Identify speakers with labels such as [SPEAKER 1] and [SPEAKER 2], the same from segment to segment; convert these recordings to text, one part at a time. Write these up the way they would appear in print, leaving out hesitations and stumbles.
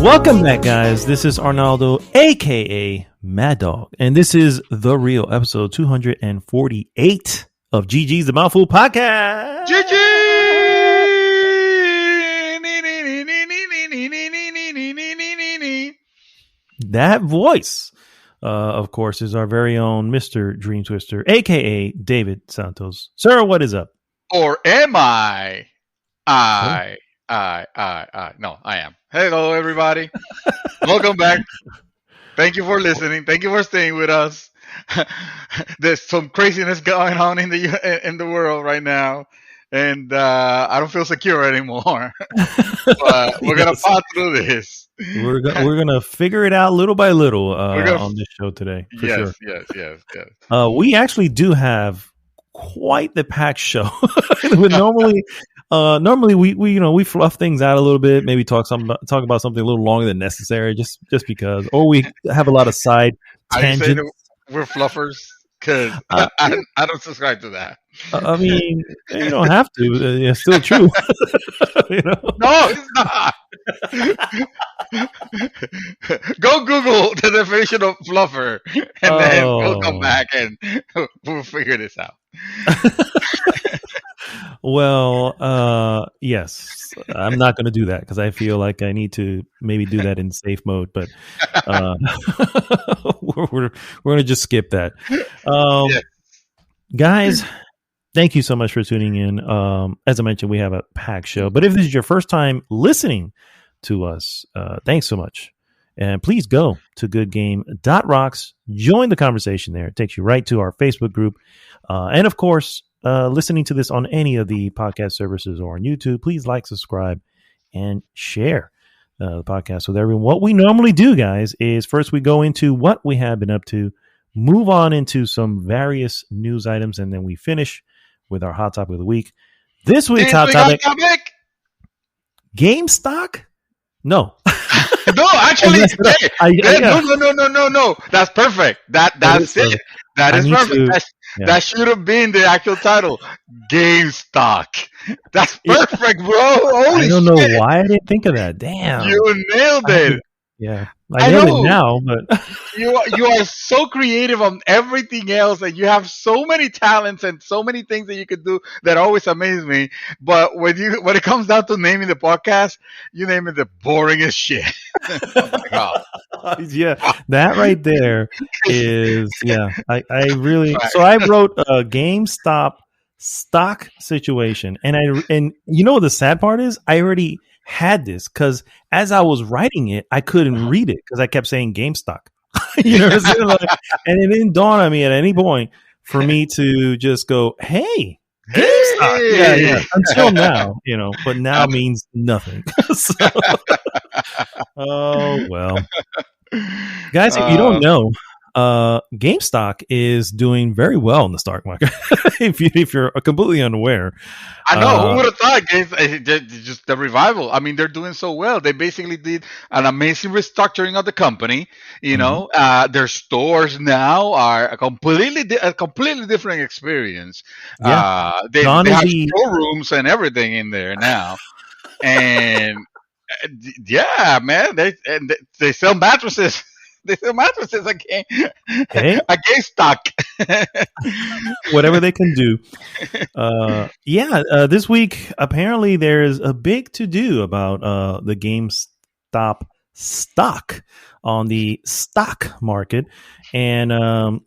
[SPEAKER 1] Welcome back, guys. This is Arnaldo, aka Mad Dog, and this is The Real, episode 248 of GG's The Mouthful podcast.
[SPEAKER 2] GG!
[SPEAKER 1] That voice, of course, is our very own Mr. Dream Twister, aka David Santos. Sir, what is up?
[SPEAKER 2] Or am I? No, I am. Hello, everybody. Welcome back. Thank you for listening. Thank you for staying with us. There's some craziness going on in the world right now, and I don't feel secure anymore. But we're gonna pass through this.
[SPEAKER 1] We're gonna figure it out little by little on this show today.
[SPEAKER 2] Yes.
[SPEAKER 1] We actually do have quite the packed show. Normally we fluff things out a little bit, maybe talk about something a little longer than necessary, just because, or we have a lot of side tangents.
[SPEAKER 2] We're fluffers because I don't subscribe to that.
[SPEAKER 1] I mean, you don't have to. It's still true.
[SPEAKER 2] No, it's not. Go Google the definition of fluffer, and then we'll come back and we'll figure this out.
[SPEAKER 1] Well, yes, I'm not going to do that because I feel like I need to maybe do that in safe mode, but we're going to just skip that. Guys, thank you so much for tuning in. As I mentioned, we have a packed show, but if this is your first time listening to us, thanks so much. And please go to goodgame.rocks, join the conversation there. It takes you right to our Facebook group. And of course, listening to this on any of the podcast services or on YouTube, please like, subscribe, and share the podcast with everyone. What we normally do, guys, is first we go into what we have been up to, move on into some various news items, and then we finish with our hot topic of the week. This week's hot topic. GameStop? No.
[SPEAKER 2] No, actually, no. That's perfect. That's it. That is perfect. That should have been the actual title. GameStop. That's perfect, bro. Holy
[SPEAKER 1] I don't know why I didn't think of that. Damn.
[SPEAKER 2] You nailed it.
[SPEAKER 1] I know it now, but
[SPEAKER 2] you are so creative on everything else, and you have so many talents and so many things that you could do that always amaze me. But when it comes down to naming the podcast, you name it the boringest shit. Oh my God.
[SPEAKER 1] That right there is I really so I wrote a GameStop stock situation, and you know what the sad part is? I already had this because as I was writing it, I couldn't read it because I kept saying GameStop. You know what I'm saying? And it didn't dawn on me at any point for me to just go, "Hey, GameStop." Yeah. Until now, but now means nothing. So, oh well, guys, if you don't know, GameStop is doing very well in the stock market. if you're completely unaware,
[SPEAKER 2] I know who would have thought? Just the revival. I mean, they're doing so well. They basically did an amazing restructuring of the company. Their stores now are a completely different experience.
[SPEAKER 1] Yeah.
[SPEAKER 2] They have showrooms and everything in there now, and yeah, man, they sell mattresses. They sell mattresses again. Again, stock.
[SPEAKER 1] Whatever they can do. This week, apparently, there's a big to-do about the GameStop stock on the stock market. And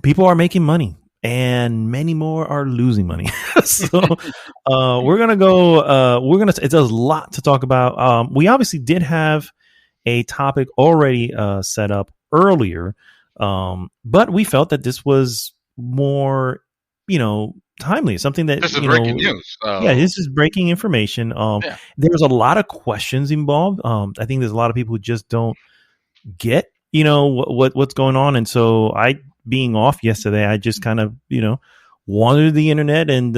[SPEAKER 1] people are making money. And many more are losing money. So we're going to go. It's a lot to talk about. We obviously did have a topic already set up earlier, but we felt that this was more, timely. Something that
[SPEAKER 2] this is breaking news.
[SPEAKER 1] This is breaking information. There's a lot of questions involved. I think there's a lot of people who just don't get, what's going on, and so being off yesterday, I just kind of, wandered the internet and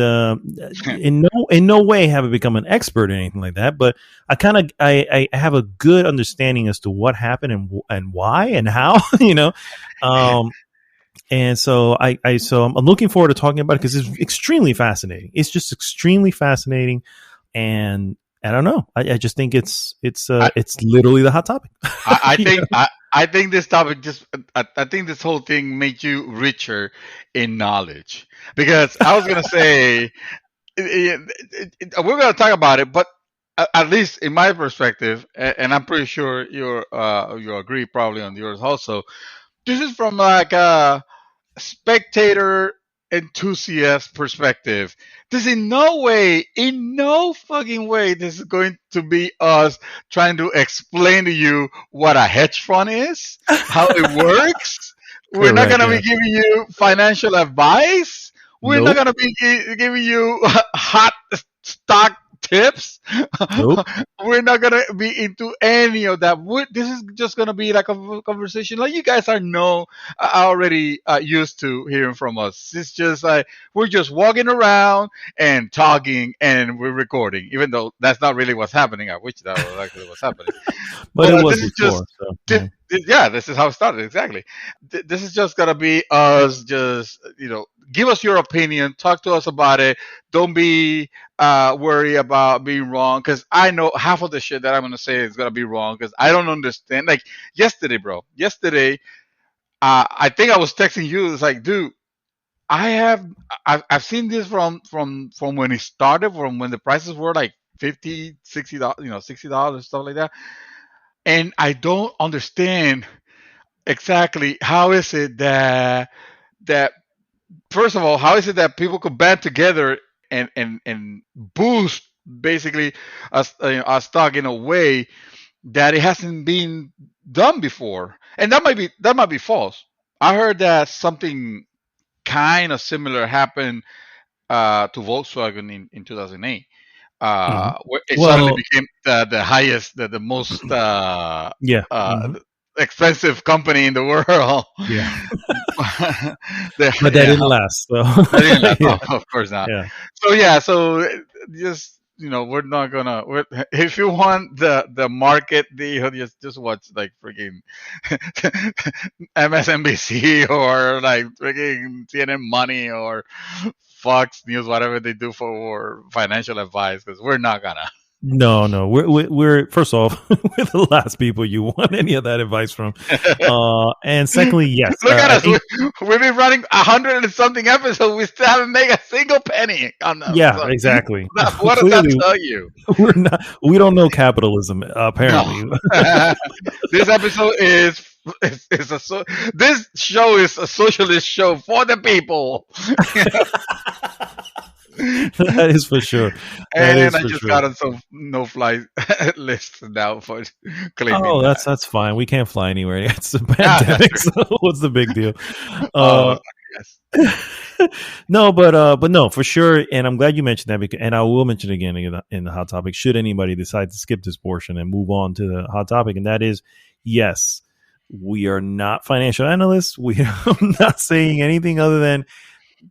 [SPEAKER 1] in no way have I become an expert or anything like that. But I have a good understanding as to what happened and why and how, And so I'm looking forward to talking about it because it's extremely fascinating. It's just extremely fascinating, and I don't know. I just think it's literally the hot topic.
[SPEAKER 2] I
[SPEAKER 1] You
[SPEAKER 2] think
[SPEAKER 1] know?
[SPEAKER 2] I think this topic just I think this whole thing made you richer in knowledge because I was gonna say we're gonna talk about it, but at least in my perspective, and I'm pretty sure you agree probably on yours also. This is from like spectator enthusiast perspective. This in no fucking way, this is going to be us trying to explain to you what a hedge fund is, how it works. We're not
[SPEAKER 1] Correct.
[SPEAKER 2] going to
[SPEAKER 1] Yeah.
[SPEAKER 2] be giving you financial advice. We're not
[SPEAKER 1] Nope.
[SPEAKER 2] going to be giving you hot stock tips.
[SPEAKER 1] Nope.
[SPEAKER 2] We're not gonna be into any of that. This is just gonna be like a conversation, like you guys are already used to hearing from us. It's just like we're just walking around and talking, and we're recording, even though that's not really what's happening. I wish that was actually what's happening.
[SPEAKER 1] But it
[SPEAKER 2] But
[SPEAKER 1] was
[SPEAKER 2] this is just
[SPEAKER 1] before. So yeah.
[SPEAKER 2] yeah, this is how it started exactly. This is just gonna be us, just give us your opinion, talk to us about it. Don't be worry about being wrong, because I know half of the shit that I'm gonna say is gonna be wrong because I don't understand. Like yesterday, bro. Yesterday, I think I was texting you. It's like, dude, I have I've seen this from when it started, from when the prices were like 50, $60, $60, stuff like that, and I don't understand exactly how is it that first of all, how is it that people could band together and boost basically a stock in a way that it hasn't been done before, and that might be false. I heard that something kind of similar happened to Volkswagen in 2008,
[SPEAKER 1] Mhm.
[SPEAKER 2] where it suddenly
[SPEAKER 1] Well,
[SPEAKER 2] became the highest, the most
[SPEAKER 1] yeah.
[SPEAKER 2] uh,
[SPEAKER 1] Hmm.
[SPEAKER 2] expensive company in the world.
[SPEAKER 1] Yeah. But that
[SPEAKER 2] Yeah,
[SPEAKER 1] didn't last. So
[SPEAKER 2] that didn't last.
[SPEAKER 1] yeah.
[SPEAKER 2] Oh, of course not.
[SPEAKER 1] Yeah.
[SPEAKER 2] So yeah, just we're not gonna. If you want the market deal, just watch like freaking MSNBC or like freaking CNN Money or Fox News, whatever they do for financial advice, because we're not gonna.
[SPEAKER 1] No, no. We're first off, we're the last people you want any of that advice from. And secondly, yes,
[SPEAKER 2] Look at
[SPEAKER 1] I
[SPEAKER 2] us.
[SPEAKER 1] think
[SPEAKER 2] We've been running 100 and something episodes. We still haven't made a single penny on them.
[SPEAKER 1] yeah,
[SPEAKER 2] So
[SPEAKER 1] exactly.
[SPEAKER 2] what does that
[SPEAKER 1] Clearly,
[SPEAKER 2] tell you?
[SPEAKER 1] we don't know capitalism
[SPEAKER 2] No.
[SPEAKER 1] apparently.
[SPEAKER 2] This episode is this show is a socialist show for the people.
[SPEAKER 1] That is for sure. That
[SPEAKER 2] And
[SPEAKER 1] is
[SPEAKER 2] I
[SPEAKER 1] for
[SPEAKER 2] just
[SPEAKER 1] sure.
[SPEAKER 2] got on some no-fly lists now for claiming
[SPEAKER 1] Oh,
[SPEAKER 2] that.
[SPEAKER 1] that's fine. We can't fly anywhere. It's a
[SPEAKER 2] Yeah, that's
[SPEAKER 1] pandemic, so what's the big deal?
[SPEAKER 2] oh
[SPEAKER 1] Uh,
[SPEAKER 2] yes.
[SPEAKER 1] no, but no, for sure. And I'm glad you mentioned that because, and I will mention it again in the hot topic. Should anybody decide to skip this portion and move on to the hot topic, and that is, yes, we are not financial analysts. We are not saying anything other than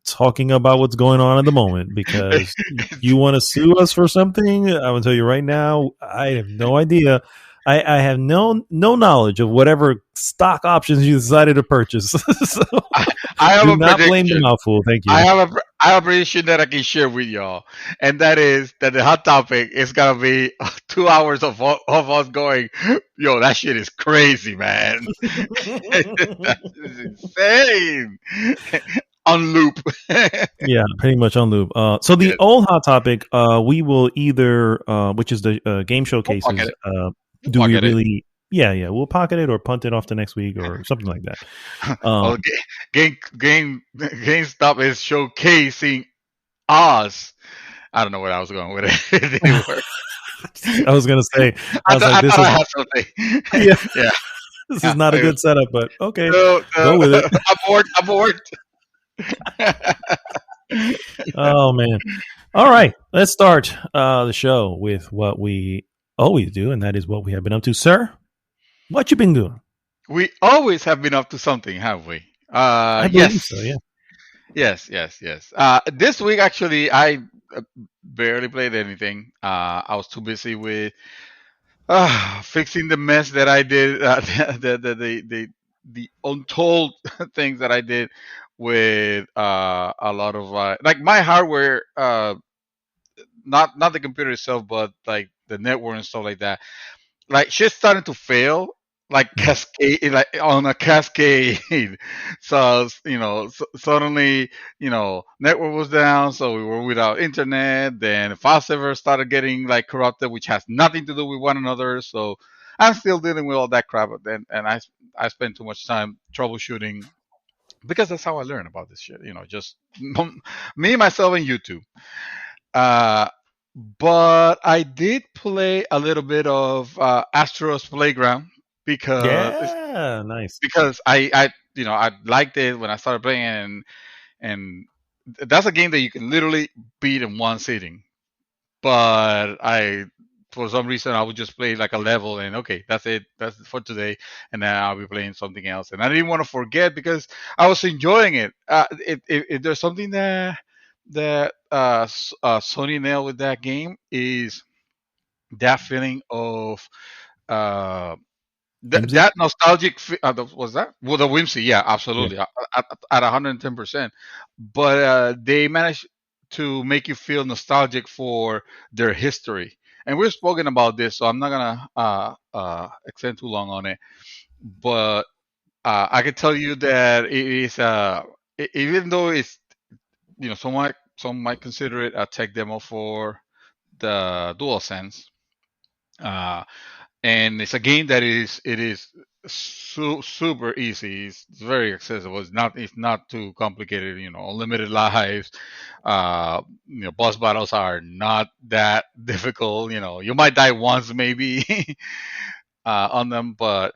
[SPEAKER 1] talking about what's going on at the moment. Because you want to sue us for something, I will tell you right now, I have no idea. I have no knowledge of whatever stock options you decided to purchase. So
[SPEAKER 2] I, I have
[SPEAKER 1] do
[SPEAKER 2] a
[SPEAKER 1] not blame the
[SPEAKER 2] prediction.
[SPEAKER 1] mouthful. Thank
[SPEAKER 2] I
[SPEAKER 1] you.
[SPEAKER 2] have a prediction that I can share with y'all, and that is that the hot topic is gonna be 2 hours of us going, yo, that shit is crazy, man. That is insane. On loop.
[SPEAKER 1] Yeah, pretty much on loop. So the
[SPEAKER 2] Yes.
[SPEAKER 1] old hot topic, we will either, which is the game
[SPEAKER 2] We'll pocket
[SPEAKER 1] showcases.
[SPEAKER 2] it. We'll
[SPEAKER 1] Do we
[SPEAKER 2] pocket it.
[SPEAKER 1] really? Yeah, yeah, we'll pocket it or punt it off to next week or something like that.
[SPEAKER 2] Well,
[SPEAKER 1] Um,
[SPEAKER 2] GameStop is showcasing us. I don't know where I was going with it. It didn't work.
[SPEAKER 1] I was gonna say, I was like,
[SPEAKER 2] I
[SPEAKER 1] this
[SPEAKER 2] thought I
[SPEAKER 1] is
[SPEAKER 2] had something.
[SPEAKER 1] yeah,
[SPEAKER 2] Yeah.
[SPEAKER 1] this is
[SPEAKER 2] Yeah.
[SPEAKER 1] not a good setup, but okay,
[SPEAKER 2] No,
[SPEAKER 1] go
[SPEAKER 2] no.
[SPEAKER 1] with it.
[SPEAKER 2] Abort, abort.
[SPEAKER 1] Oh man. All right, let's start the show with what we always do, and that is what we have been up to, sir. What you been doing?
[SPEAKER 2] We always have been up to something, have we?
[SPEAKER 1] I believe
[SPEAKER 2] Yes.
[SPEAKER 1] so. Yeah.
[SPEAKER 2] Yes. This week, actually, I barely played anything. I was too busy with fixing the mess that I did. the untold things that I did with a lot of like my hardware, not the computer itself, but like the network and stuff like that. Like shit's starting to fail, like cascade, like on a cascade. So suddenly, network was down, so we were without internet. Then file server started getting like corrupted, which has nothing to do with one another. So I'm still dealing with all that crap, and I spend too much time troubleshooting because that's how I learn about this shit. Just me, myself, and YouTube. Uh, but I did play a little bit of Astro's Playground because
[SPEAKER 1] Yeah, nice.
[SPEAKER 2] I liked it when I started playing, and that's a game that you can literally beat in one sitting. But for some reason, I would just play like a level, and okay, that's it, that's for today, and then I'll be playing something else. And I didn't want to forget because I was enjoying it. If there's something that Sony nailed with that game is that feeling of uh,
[SPEAKER 1] Whimsy.
[SPEAKER 2] that nostalgic. Was that? Well, the whimsy, yeah,
[SPEAKER 1] Yeah.
[SPEAKER 2] absolutely, at 110%. But they managed to make you feel nostalgic for their history. And we've spoken about this, so I'm not gonna extend too long on it. But I can tell you that it is, even though it's, some might consider it a tech demo for the DualSense. Uh, and it's a game that it is super easy. It's very accessible. It's not too complicated. Unlimited lives. Boss battles are not that difficult. You might die once maybe on them, but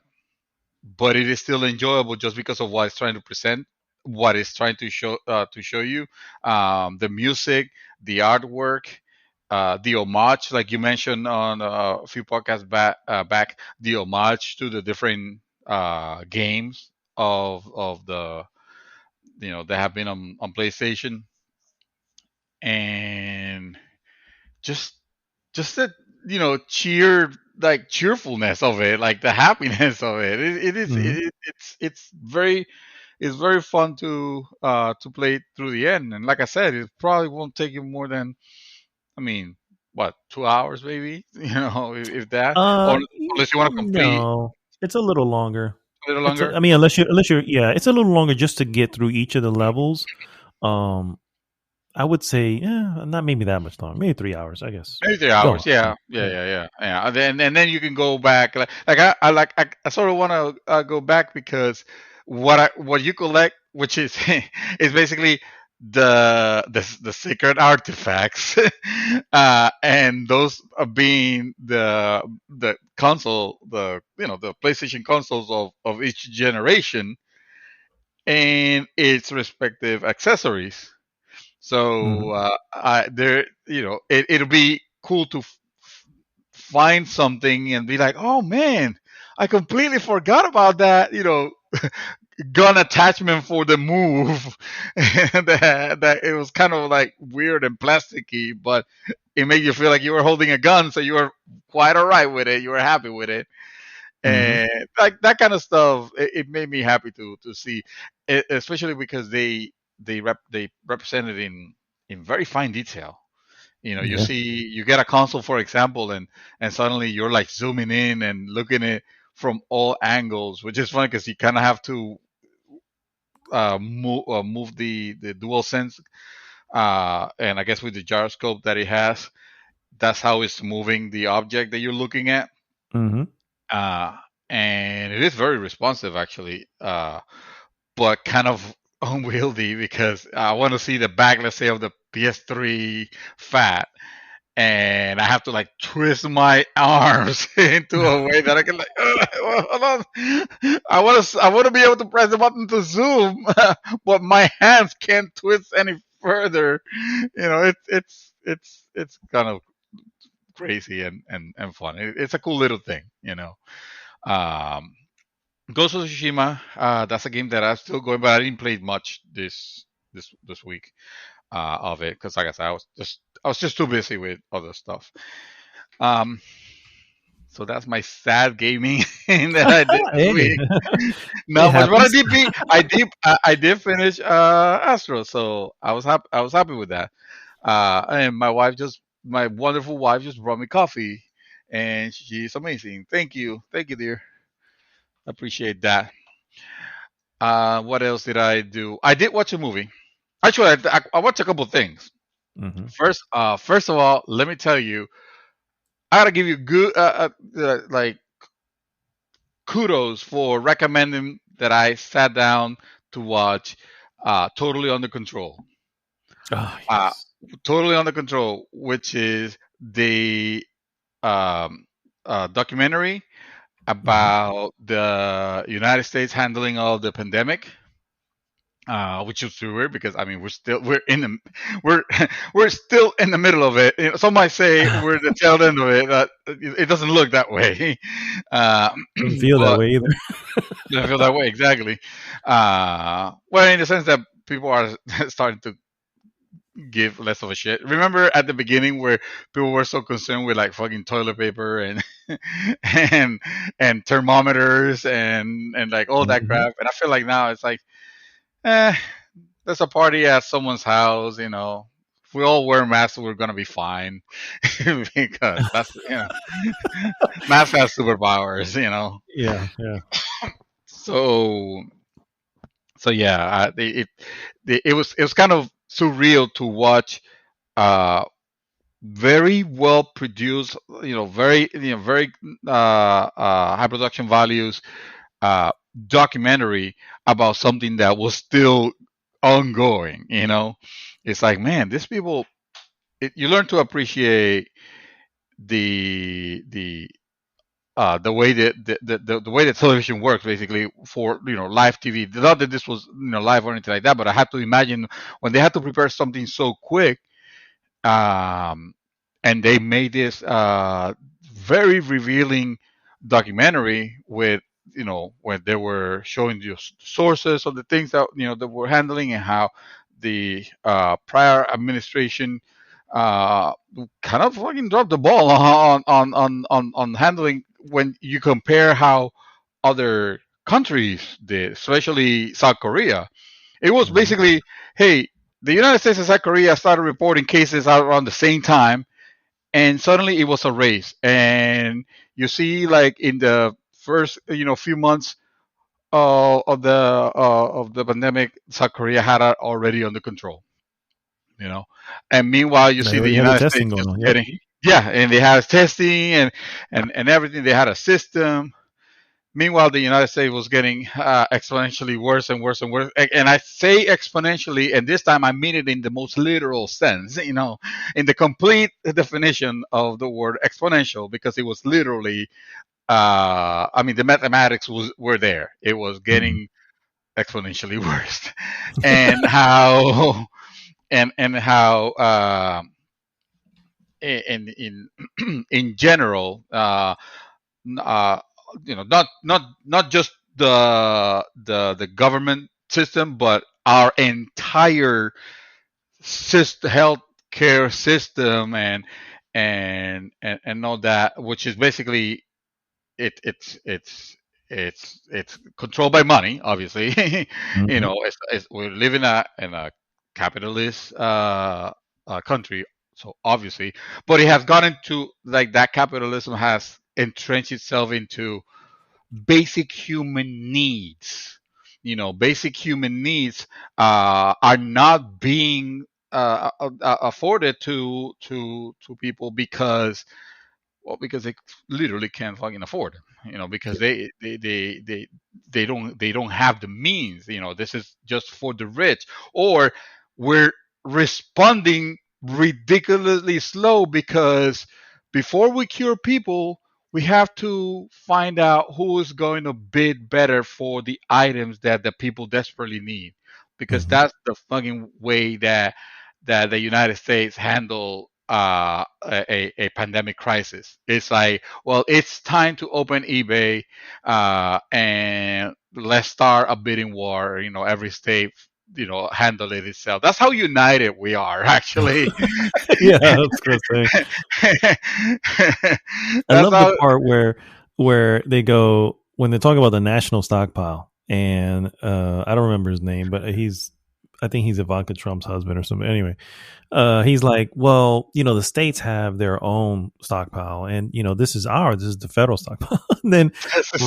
[SPEAKER 2] it is still enjoyable just because of what it's trying to present, what it's trying to show you, the music, the artwork, the homage, like you mentioned on a few podcasts back, the homage to the different games of the that have been on PlayStation, and just just the cheerfulness of it, like the happiness of it. It is
[SPEAKER 1] Hmm.
[SPEAKER 2] it's very fun to play through the end. And like I said, it probably won't take you more than, I mean, what, 2 hours maybe, if that, or unless you want to complete
[SPEAKER 1] No, it's a little longer.
[SPEAKER 2] a little
[SPEAKER 1] It's a,
[SPEAKER 2] longer.
[SPEAKER 1] I mean, unless you're yeah, it's a little longer just to get through each of the levels. Um, I would say, yeah, not maybe that much longer. Maybe 3 hours, I guess.
[SPEAKER 2] Maybe three
[SPEAKER 1] Go
[SPEAKER 2] hours,
[SPEAKER 1] on.
[SPEAKER 2] yeah, yeah,
[SPEAKER 1] Yeah.
[SPEAKER 2] yeah, yeah, yeah. And then you can go back. I sort of want to go back because what you collect, which is is basically the secret artifacts, and those are being the console, the PlayStation consoles of each generation and its respective accessories.
[SPEAKER 1] Hmm.
[SPEAKER 2] So it'll be cool to find something and be like, oh man, I completely forgot about that. Gun attachment for the move, and that it was kind of like weird and plasticky, but it made you feel like you were holding a gun, so you were quite alright with it. You were happy with it,
[SPEAKER 1] Hmm.
[SPEAKER 2] and like that kind of stuff. It made me happy to see, especially because they represent it in very fine detail.
[SPEAKER 1] Yeah.
[SPEAKER 2] You get a console, for example, and suddenly you're like zooming in and looking at it from all angles, which is funny because you kind of have to move the dual sense, and I guess with the gyroscope that it has, that's how it's moving the object that you're looking at.
[SPEAKER 1] Hmm.
[SPEAKER 2] uh, and it is very responsive actually, but kind of unwieldy because I want to see the back, let's say, of the PS3 fat, and I have to like twist my arms into a way that I can like, hold on. I want to be able to press the button to zoom, but my hands can't twist any further. It's kind of crazy and fun. It's a cool little thing. Um, Ghost of Tsushima, that's a game that I'm still going, but I didn't play much this week of it because, like I said, I was just too busy with other stuff. Um, So that's my sad gaming that I did this
[SPEAKER 1] Hey,
[SPEAKER 2] week.
[SPEAKER 1] it
[SPEAKER 2] Not much, but
[SPEAKER 1] happens.
[SPEAKER 2] I did finish Astro, so I was happy with that. And my wonderful wife just brought me coffee, and she's amazing. Thank you, dear. Appreciate that. What else did I do? I did watch a movie. Actually, I watched a couple of things.
[SPEAKER 1] Hmm.
[SPEAKER 2] First of all, let me tell you, I gotta give you good, like kudos for recommending that I sat down to watch Totally Under Control.
[SPEAKER 1] Oh
[SPEAKER 2] Uh,
[SPEAKER 1] yes.
[SPEAKER 2] totally Under Control, which is the um, documentary
[SPEAKER 1] Hmm.
[SPEAKER 2] about the United States handling all the pandemic. Which is weird because I mean we're we're still in the middle of it. You know, some might say we're the tail end of it. It doesn't look that way, uh,
[SPEAKER 1] Doesn't feel that
[SPEAKER 2] but
[SPEAKER 1] way either.
[SPEAKER 2] doesn't feel that way exactly. Well, in the sense that people are starting to give less of a shit. Remember at the beginning where people were so concerned with like fucking toilet paper and and and thermometers and like all that
[SPEAKER 1] Hmm.
[SPEAKER 2] crap. And I feel like now it's like, eh, there's a party at someone's house. You know, if we all wear masks, we're gonna be fine because that's masks have superpowers. You know,
[SPEAKER 1] Yeah, yeah.
[SPEAKER 2] so yeah, it was kind of surreal to watch. Very well produced, very high production values uh, documentary about something that was still ongoing. You know, it's like, man, these people. You learn to appreciate the way that the way that television works, basically, for live TV. Not that this was live or anything like that, but I have to imagine when they had to prepare something so quick, um, and they made this very revealing documentary with when they were showing the sources of the things that that we're handling, and how the prior administration kind of fucking dropped the ball on handling when you compare how other countries did, especially South Korea. It was
[SPEAKER 1] Hmm.
[SPEAKER 2] basically, hey, the United States and South Korea started reporting cases out around the same time, and suddenly it was a race. And you see, like in the first, few months of the pandemic, South Korea had it already under control. You know, and meanwhile, you
[SPEAKER 1] They
[SPEAKER 2] see the
[SPEAKER 1] already had the
[SPEAKER 2] United
[SPEAKER 1] testing
[SPEAKER 2] States
[SPEAKER 1] going
[SPEAKER 2] just
[SPEAKER 1] on. Yep.
[SPEAKER 2] getting, yeah, and they had testing and everything. They had a system. Meanwhile, the United States was getting exponentially worse and worse and worse. And I say exponentially, and this time I mean it in the most literal sense, in the complete definition of the word exponential, because it was literally, I mean, the mathematics were there. It was
[SPEAKER 1] Hmm.
[SPEAKER 2] getting exponentially worse. And how, and how, in in general, uh, not just the government system, but our entire healthcare system, and all that, which is basically it it's controlled by money, obviously.
[SPEAKER 1] Hmm.
[SPEAKER 2] We're living in a capitalist country, so obviously, but it has gotten to, like, that capitalism has entrenched itself into basic human needs. Basic human needs are not being afforded to people because, well, because they literally can't fucking afford it. Because
[SPEAKER 1] Yep.
[SPEAKER 2] they don't have the means. This is just for the rich, or we're responding ridiculously slow because before we cure people, we have to find out who is going to bid better for the items that the people desperately need, because
[SPEAKER 1] Hmm.
[SPEAKER 2] that's the fucking way that the United States handle a pandemic crisis. It's like, well, it's time to open eBay, and let's start a bidding war. Every state handle it itself. That's how united we are, actually.
[SPEAKER 1] Yeah, I was gonna say. I
[SPEAKER 2] That's
[SPEAKER 1] love the
[SPEAKER 2] how.
[SPEAKER 1] part where they go when they talk about the national stockpile, and I don't remember his name, but I think he's Ivanka Trump's husband or something. Anyway, he's like, well, the states have their own stockpile, and this is ours. This is the federal stockpile. And then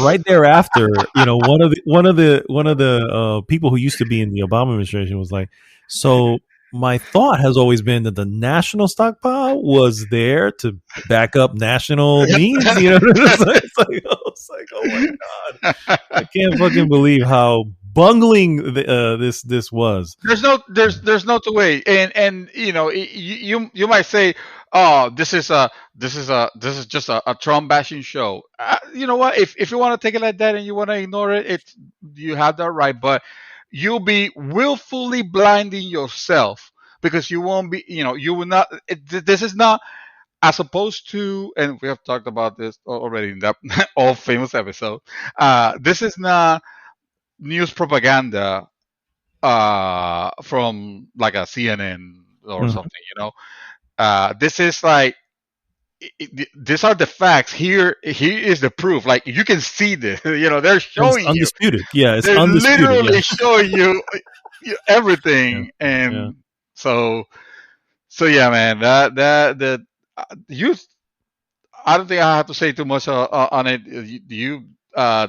[SPEAKER 1] right thereafter, one of the people who used to be in the Obama administration was like, so my thought has always been that the national stockpile was there to back up national needs. It's like, oh my god, I can't fucking believe how bungling this was.
[SPEAKER 2] There's no two way, and you might say, oh, this is just a Trump bashing show. You know what? If you want to take it like that and you want to ignore it, you have that right, but you'll be willfully blinding yourself, because you won't be, you will not. This is not as opposed to, and we have talked about this already in that all famous episode. This is not news propaganda from like a CNN or
[SPEAKER 1] Mhm.
[SPEAKER 2] something. This is like, these are the facts. Here is the proof. Like, you can see this. They're
[SPEAKER 1] It's
[SPEAKER 2] showing you.
[SPEAKER 1] undisputed. Yeah, it's
[SPEAKER 2] They're
[SPEAKER 1] undisputed. Yeah,
[SPEAKER 2] literally showing you
[SPEAKER 1] yeah,
[SPEAKER 2] everything,
[SPEAKER 1] yeah.
[SPEAKER 2] and so yeah, man. That you. I don't think I have to say too much on it. You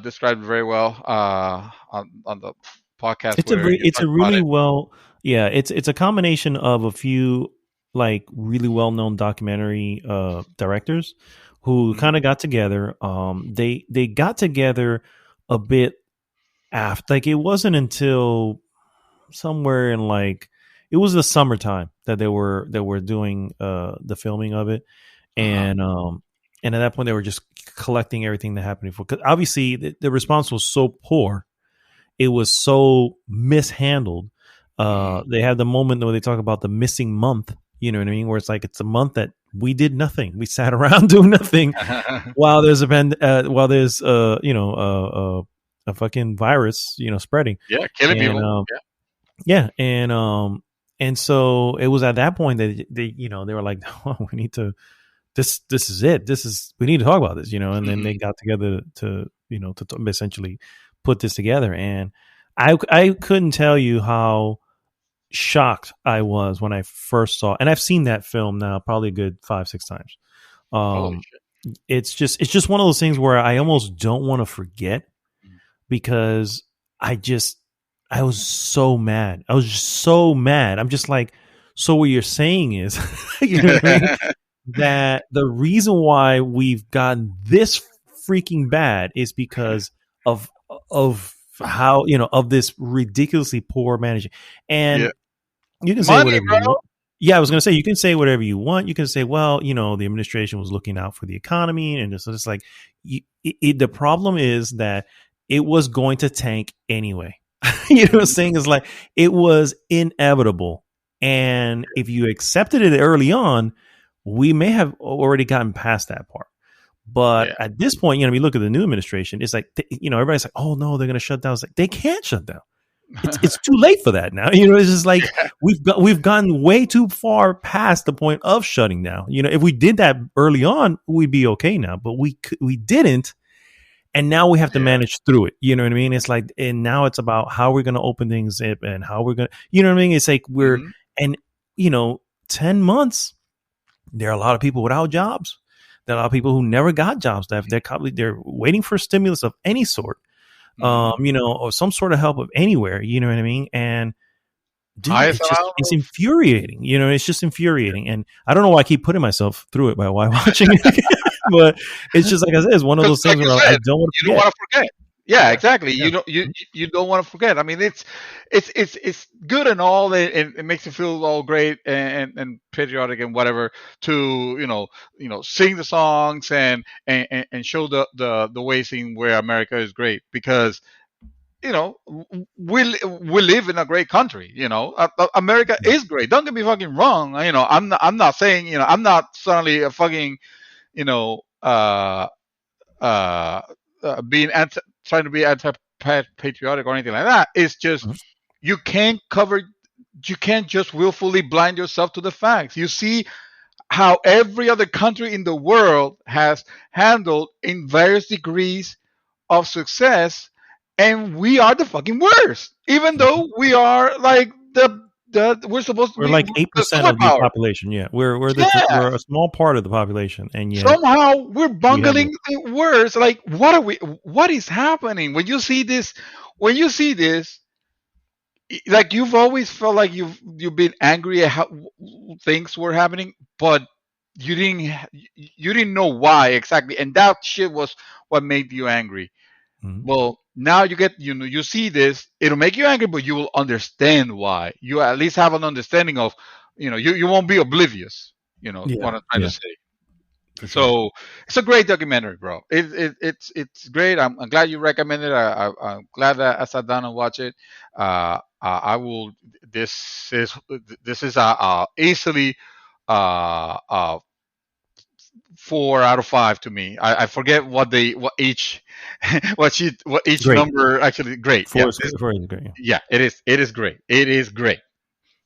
[SPEAKER 2] described it very well on the podcast where you
[SPEAKER 1] It's a
[SPEAKER 2] talked about
[SPEAKER 1] really
[SPEAKER 2] it.
[SPEAKER 1] well, yeah, it's a combination of a few like really well known documentary directors who
[SPEAKER 2] Mhm.
[SPEAKER 1] kind of got together. They got together a bit after, like it wasn't until somewhere in like it was the summertime that they were doing the filming of it,
[SPEAKER 2] Uh-huh.
[SPEAKER 1] and at that point they were just collecting everything that happened before, because obviously the response was so poor, it was so mishandled.
[SPEAKER 2] Mhm.
[SPEAKER 1] They had the moment where they talk about the missing month, you know what I mean, where it's like it's a month that we did nothing, we sat around doing nothing while there's a fucking virus spreading.
[SPEAKER 2] Yeah, killing
[SPEAKER 1] And
[SPEAKER 2] people.
[SPEAKER 1] yeah, and so it was at that point that they were like, oh, we need to, this is it, this is, we need to talk about this, and then they
[SPEAKER 2] Mhm.
[SPEAKER 1] got together to essentially put this together. And I couldn't tell you how shocked I was when I first saw, and I've seen that film now probably a good 5-6 times.
[SPEAKER 2] Holy
[SPEAKER 1] um
[SPEAKER 2] shit.
[SPEAKER 1] it's just one of those things where I almost don't want to forget, because I just, I was so mad. I was just so mad. I'm just like, so what you're saying is, you know what I mean? That the reason why we've gotten this freaking bad is because of how, of this ridiculously poor managing.
[SPEAKER 2] Yeah.
[SPEAKER 1] And you can say
[SPEAKER 2] Money,
[SPEAKER 1] whatever you
[SPEAKER 2] bro.
[SPEAKER 1] want. Yeah, I was going to say, you can say whatever you want. You can say, well, the administration was looking out for the economy, and it's like, the problem is that it was going to tank anyway. You know what I'm saying? It's like it was inevitable, and if you accepted it early on, we may have already gotten past that part. But
[SPEAKER 2] Yeah.
[SPEAKER 1] at this point, we look at the new administration. It's like, everybody's like, oh no, they're going to shut down. It's like, they can't shut down. It's too late for that now. It's just like we've gotten way too far past the point of shutting down. If we did that early on, we'd be okay now. But we didn't, and now we have to
[SPEAKER 2] Yeah.
[SPEAKER 1] manage through it. You know what I mean? It's like, and now it's about how we're going to open things up and how we're going to. You know what I mean? It's like
[SPEAKER 2] Mhm.
[SPEAKER 1] and you know 10 months. There are a lot of people without jobs. There are a lot of people who never got jobs. They're waiting for stimulus of any sort,
[SPEAKER 2] Mhm.
[SPEAKER 1] or some sort of help of anywhere. You know what I mean? And dude,
[SPEAKER 2] Highest
[SPEAKER 1] it's
[SPEAKER 2] amount.
[SPEAKER 1] infuriating. It's just infuriating. And I don't know why I keep putting myself through it by why watching it again. But it's just like I said, it's one of
[SPEAKER 2] Because,
[SPEAKER 1] those
[SPEAKER 2] like
[SPEAKER 1] things
[SPEAKER 2] you
[SPEAKER 1] where I
[SPEAKER 2] said,
[SPEAKER 1] don't want to
[SPEAKER 2] you don't
[SPEAKER 1] forget.
[SPEAKER 2] want to forget. Yeah,
[SPEAKER 1] Yeah,
[SPEAKER 2] exactly.
[SPEAKER 1] yeah.
[SPEAKER 2] You don't want to forget. I mean, it's good and all, and it makes you feel all great and patriotic and whatever, to sing the songs and show the way, scene where America is great, because we live in a great country. America is great. Don't get me fucking wrong. I'm not saying, I'm not suddenly a fucking, you know uh being trying to be anti patriotic or anything like that. It's just,
[SPEAKER 1] Mhm.
[SPEAKER 2] you can't cover. You can't just willfully blind yourself to the facts. You see how every other country in the world has handled in various degrees of success, and we are the fucking worst. Even though we are like the we're supposed to
[SPEAKER 1] We're
[SPEAKER 2] be
[SPEAKER 1] like
[SPEAKER 2] the
[SPEAKER 1] 8% of the
[SPEAKER 2] superpower.
[SPEAKER 1] population. Yeah, we're a
[SPEAKER 2] Yes.
[SPEAKER 1] small part of the population, and yet
[SPEAKER 2] Somehow we're
[SPEAKER 1] we have
[SPEAKER 2] bungling the words. Like, what are we? What is happening? When you see this, when you see this, like you've always felt like you've been angry at how things were happening, but you didn't know why exactly, and that shit was what made you angry.
[SPEAKER 1] Mhm.
[SPEAKER 2] Well, now you get you see this, it'll make you angry, but you will understand why. You at least have an understanding of, you won't be oblivious. You know
[SPEAKER 1] Yeah,
[SPEAKER 2] what I'm trying to
[SPEAKER 1] yeah,
[SPEAKER 2] say.
[SPEAKER 1] for sure.
[SPEAKER 2] So it's a great documentary, bro. It's great. I'm glad you recommended it. I'm glad that I sat down and watched it. I will. This is this is easily uh, uh, 4 out of 5 to me. I forget what each what each
[SPEAKER 1] Great.
[SPEAKER 2] number actually. Great. Yeah.
[SPEAKER 1] Four is great. Yeah.
[SPEAKER 2] Yeah. It is great. It is great.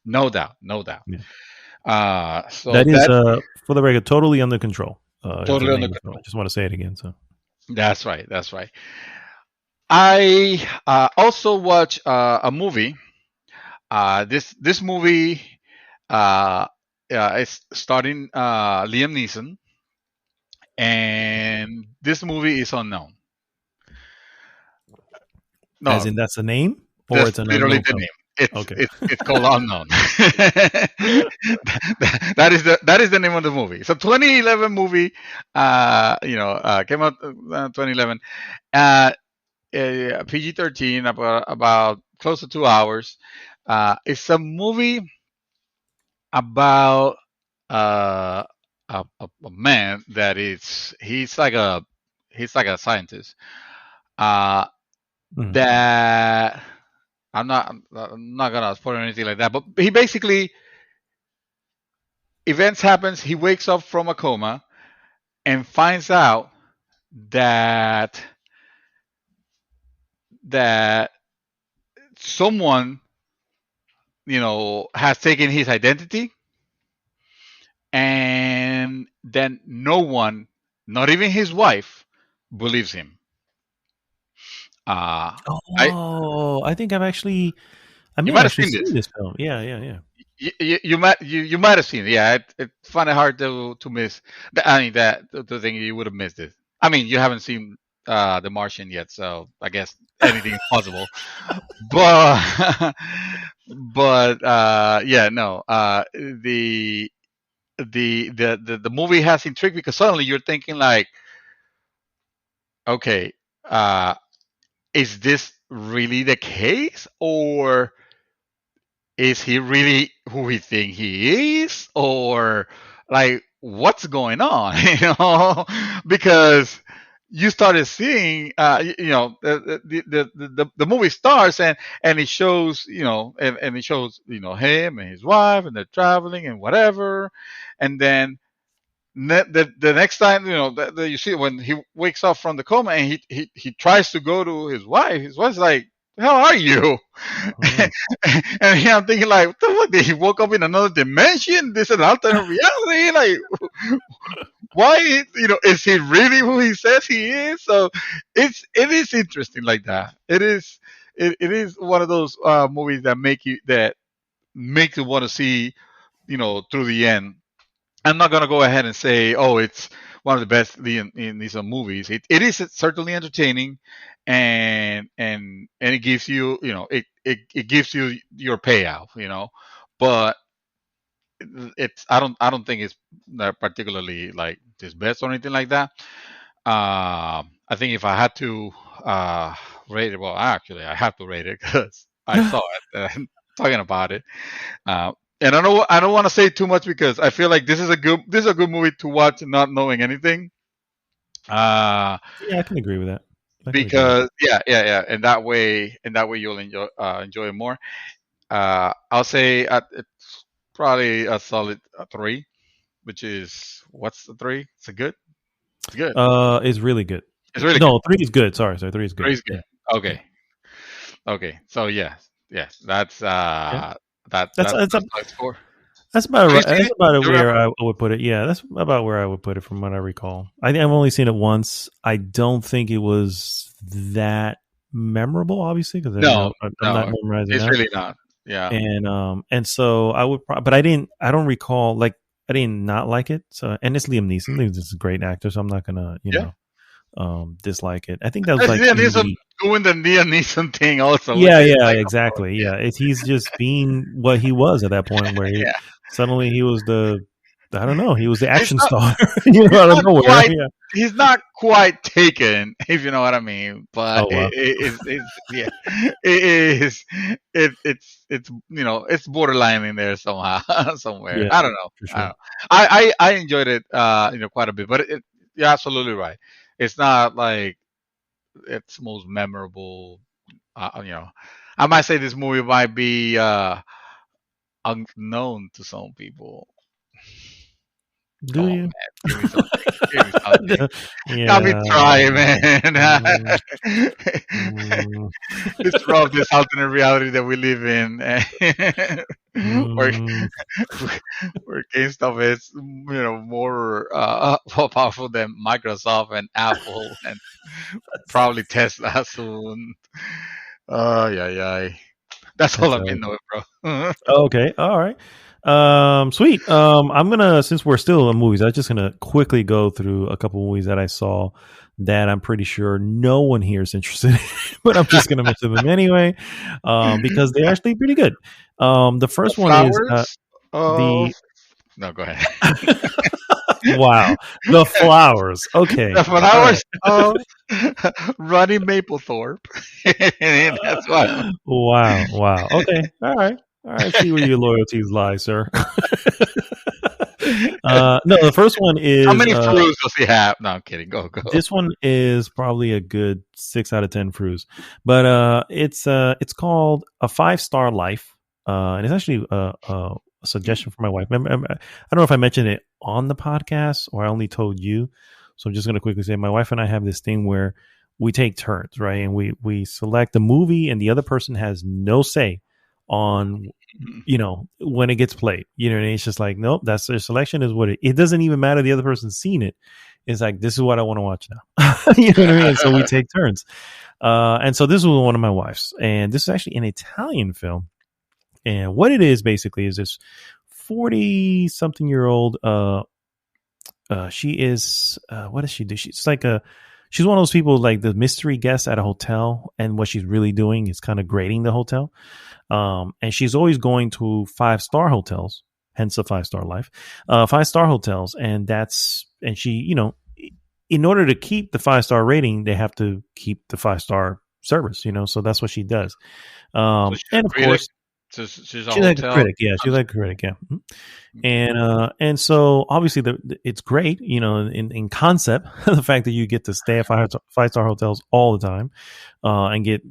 [SPEAKER 2] No doubt. No doubt.
[SPEAKER 1] Yeah.
[SPEAKER 2] So
[SPEAKER 1] That is,
[SPEAKER 2] that
[SPEAKER 1] for the record, totally under control. Is the
[SPEAKER 2] totally under
[SPEAKER 1] name. So I
[SPEAKER 2] control.
[SPEAKER 1] just want to say it again. So
[SPEAKER 2] That's right. That's right. I also watch a movie. This movie is starting Liam Neeson, and this movie is unknown.
[SPEAKER 1] as
[SPEAKER 2] No,
[SPEAKER 1] in that's the name, or
[SPEAKER 2] that's
[SPEAKER 1] it's an
[SPEAKER 2] literally
[SPEAKER 1] unknown
[SPEAKER 2] the
[SPEAKER 1] film.
[SPEAKER 2] name. It's
[SPEAKER 1] Okay.
[SPEAKER 2] it's it's called Unknown. That is the name of the movie. It's a 2011 movie. Came out 2011. Uh, PG-13, about close to 2 hours. It's a movie about a man that is he's like a scientist. Uh,
[SPEAKER 1] Mhm.
[SPEAKER 2] that I'm not gonna spoil anything like that, but he basically events happens. He wakes up from a coma and finds out that that someone has taken his identity, and then no one, not even his wife, believes him. I
[SPEAKER 1] Oh, I think I
[SPEAKER 2] You
[SPEAKER 1] may have
[SPEAKER 2] might have
[SPEAKER 1] actually
[SPEAKER 2] seen
[SPEAKER 1] seen
[SPEAKER 2] this.
[SPEAKER 1] this film. Yeah, yeah, yeah.
[SPEAKER 2] You might have seen it. Yeah, it find it hard to miss. I mean that to think you would have missed it. I mean, you haven't seen The Martian yet, so I guess anything is possible. But yeah, no. The movie has intrigue because suddenly you're thinking like, okay, uh, is this really the case, or is he really who we think he is, or like what's going on? Because you started seeing, the movie starts, and it shows, and it shows, him and his wife, and they're traveling and whatever, and then the next time, you see when he wakes up from the coma, and he tries to go to his wife's like, the hell are you?
[SPEAKER 1] Mhm.
[SPEAKER 2] And here I'm thinking like, what the fuck, did he woke up in another dimension? This is an alternate reality? Like, why, is he really who he says he is? So it is interesting like that. It is one of those movies that makes you want to see, through the end. I'm not gonna go ahead and say, oh, it's one of the best in these movies. It is certainly entertaining, and it gives you, it gives you your payout, but I don't think it's that particularly like his best or anything like that. I think if I had to rate it, well, actually, I have to rate it because I saw it and talking about it. Uh, and I don't want to say too much because I feel like this is a good movie to watch not knowing anything. Uh,
[SPEAKER 1] Yeah, I can agree with that. I can agree with
[SPEAKER 2] because yeah, and that way you'll enjoy it more. I'll say it's probably a solid 3, which is what's the 3? It's a good. It's good.
[SPEAKER 1] that. It's really good.
[SPEAKER 2] It's really good.
[SPEAKER 1] No, three is good. Sorry, 3 is good.
[SPEAKER 2] 3 is good.
[SPEAKER 1] Yeah, yeah.
[SPEAKER 2] Okay. Okay. So yeah. yes, that's
[SPEAKER 1] Okay.
[SPEAKER 2] that's
[SPEAKER 1] That's
[SPEAKER 2] my score.
[SPEAKER 1] that's about
[SPEAKER 2] Have you
[SPEAKER 1] right.
[SPEAKER 2] seen
[SPEAKER 1] That's
[SPEAKER 2] it?
[SPEAKER 1] about
[SPEAKER 2] Do you
[SPEAKER 1] where
[SPEAKER 2] remember?
[SPEAKER 1] I would put it. Yeah, that's about where I would put it from what I recall. I think I've only seen it once. I don't think it was that memorable, obviously, because
[SPEAKER 2] No,
[SPEAKER 1] I'm not
[SPEAKER 2] no,
[SPEAKER 1] memorizing
[SPEAKER 2] it's
[SPEAKER 1] that.
[SPEAKER 2] really not. Yeah.
[SPEAKER 1] And so I would, but I didn't. I don't recall like I didn't not like it. So and it's Liam Neeson. Liam Neeson's a great actor, so I'm not gonna
[SPEAKER 2] Yeah.
[SPEAKER 1] dislike it. I think that was
[SPEAKER 2] That's
[SPEAKER 1] like
[SPEAKER 2] Liam
[SPEAKER 1] in
[SPEAKER 2] Neeson
[SPEAKER 1] the
[SPEAKER 2] doing the Liam Neeson thing also, which
[SPEAKER 1] yeah,
[SPEAKER 2] is
[SPEAKER 1] yeah,
[SPEAKER 2] like, of course,
[SPEAKER 1] exactly. Yeah, he's just being what he was at that point, where
[SPEAKER 2] yeah.
[SPEAKER 1] suddenly he was the, I don't know, he was the
[SPEAKER 2] It's
[SPEAKER 1] action
[SPEAKER 2] not
[SPEAKER 1] star,
[SPEAKER 2] he's
[SPEAKER 1] out of
[SPEAKER 2] not
[SPEAKER 1] nowhere.
[SPEAKER 2] quite
[SPEAKER 1] Yeah.
[SPEAKER 2] he's not quite taken, if you know what I mean. But
[SPEAKER 1] Oh wow.
[SPEAKER 2] it's yeah, it is it's it's borderline in there somehow somewhere.
[SPEAKER 1] Yeah,
[SPEAKER 2] I don't know.
[SPEAKER 1] for
[SPEAKER 2] I don't
[SPEAKER 1] sure.
[SPEAKER 2] know. I enjoyed it quite a bit, but you're absolutely right. It's not like its most memorable. I might say this movie might be unknown to some people.
[SPEAKER 1] Do
[SPEAKER 2] Come on,
[SPEAKER 1] you?
[SPEAKER 2] man. Give me something. Give me something. Got me
[SPEAKER 1] Yeah.
[SPEAKER 2] trying, man.
[SPEAKER 1] Mm, mm,
[SPEAKER 2] Disrupt this alternate reality that we live in, where
[SPEAKER 1] mm.
[SPEAKER 2] where GameStop is, more more powerful than Microsoft and Apple, and probably Tesla soon. Yeah, yeah. That's all
[SPEAKER 1] That's
[SPEAKER 2] I've been knowing, bro.
[SPEAKER 1] okay. All right. Sweet. I'm gonna, since we're still in movies, I'm just gonna quickly go through a couple movies that I saw that I'm pretty sure no one here is interested in, but I'm just gonna mention them anyway, because they're actually pretty good. The
[SPEAKER 2] The
[SPEAKER 1] first one is
[SPEAKER 2] flowers of
[SPEAKER 1] the
[SPEAKER 2] no, go ahead.
[SPEAKER 1] wow, the flowers. Okay.
[SPEAKER 2] The
[SPEAKER 1] All right.
[SPEAKER 2] flowers of Ronnie Maplethorpe. And that's what.
[SPEAKER 1] Wow. Wow. Okay. All right. All right. See where your loyalties lie, sir. No, the first one
[SPEAKER 2] How
[SPEAKER 1] is
[SPEAKER 2] many fruits does he have? No, I'm kidding. Go, go.
[SPEAKER 1] this one is probably a good 6 out of 10 fruits, but it's called A 5 Star Life, and it's actually a suggestion from my wife. I don't know if I mentioned it on the podcast or I only told you, so I'm just going to quickly say my wife and I have this thing where we take turns, right, and we select a movie, and the other person has no say on when it gets played. And it's just like, nope, that's their selection is what it doesn't even matter the other person's seen it. It's like, this is what I want to watch now. You know what I mean? And so we take turns. And so this was one of my wife's, and this is actually an Italian film. And what it is basically is this 40 something year old, she is, what does she do? She's one of those people like the mystery guest at a hotel. And what she's really doing is kind of grading the hotel. And she's always going to 5 star hotels, hence a 5 star life, 5 star hotels. And she, in order to keep the 5 star rating, they have to keep the 5 star service, so that's what she does.
[SPEAKER 2] So she's
[SPEAKER 1] And
[SPEAKER 2] a
[SPEAKER 1] of
[SPEAKER 2] critic.
[SPEAKER 1] course,
[SPEAKER 2] So she's a
[SPEAKER 1] she's like a
[SPEAKER 2] hotel.
[SPEAKER 1] critic. Yeah. She's like a critic. Yeah. And so obviously it's great, in concept, the fact that you get to stay at 5 star hotels all the time, and get,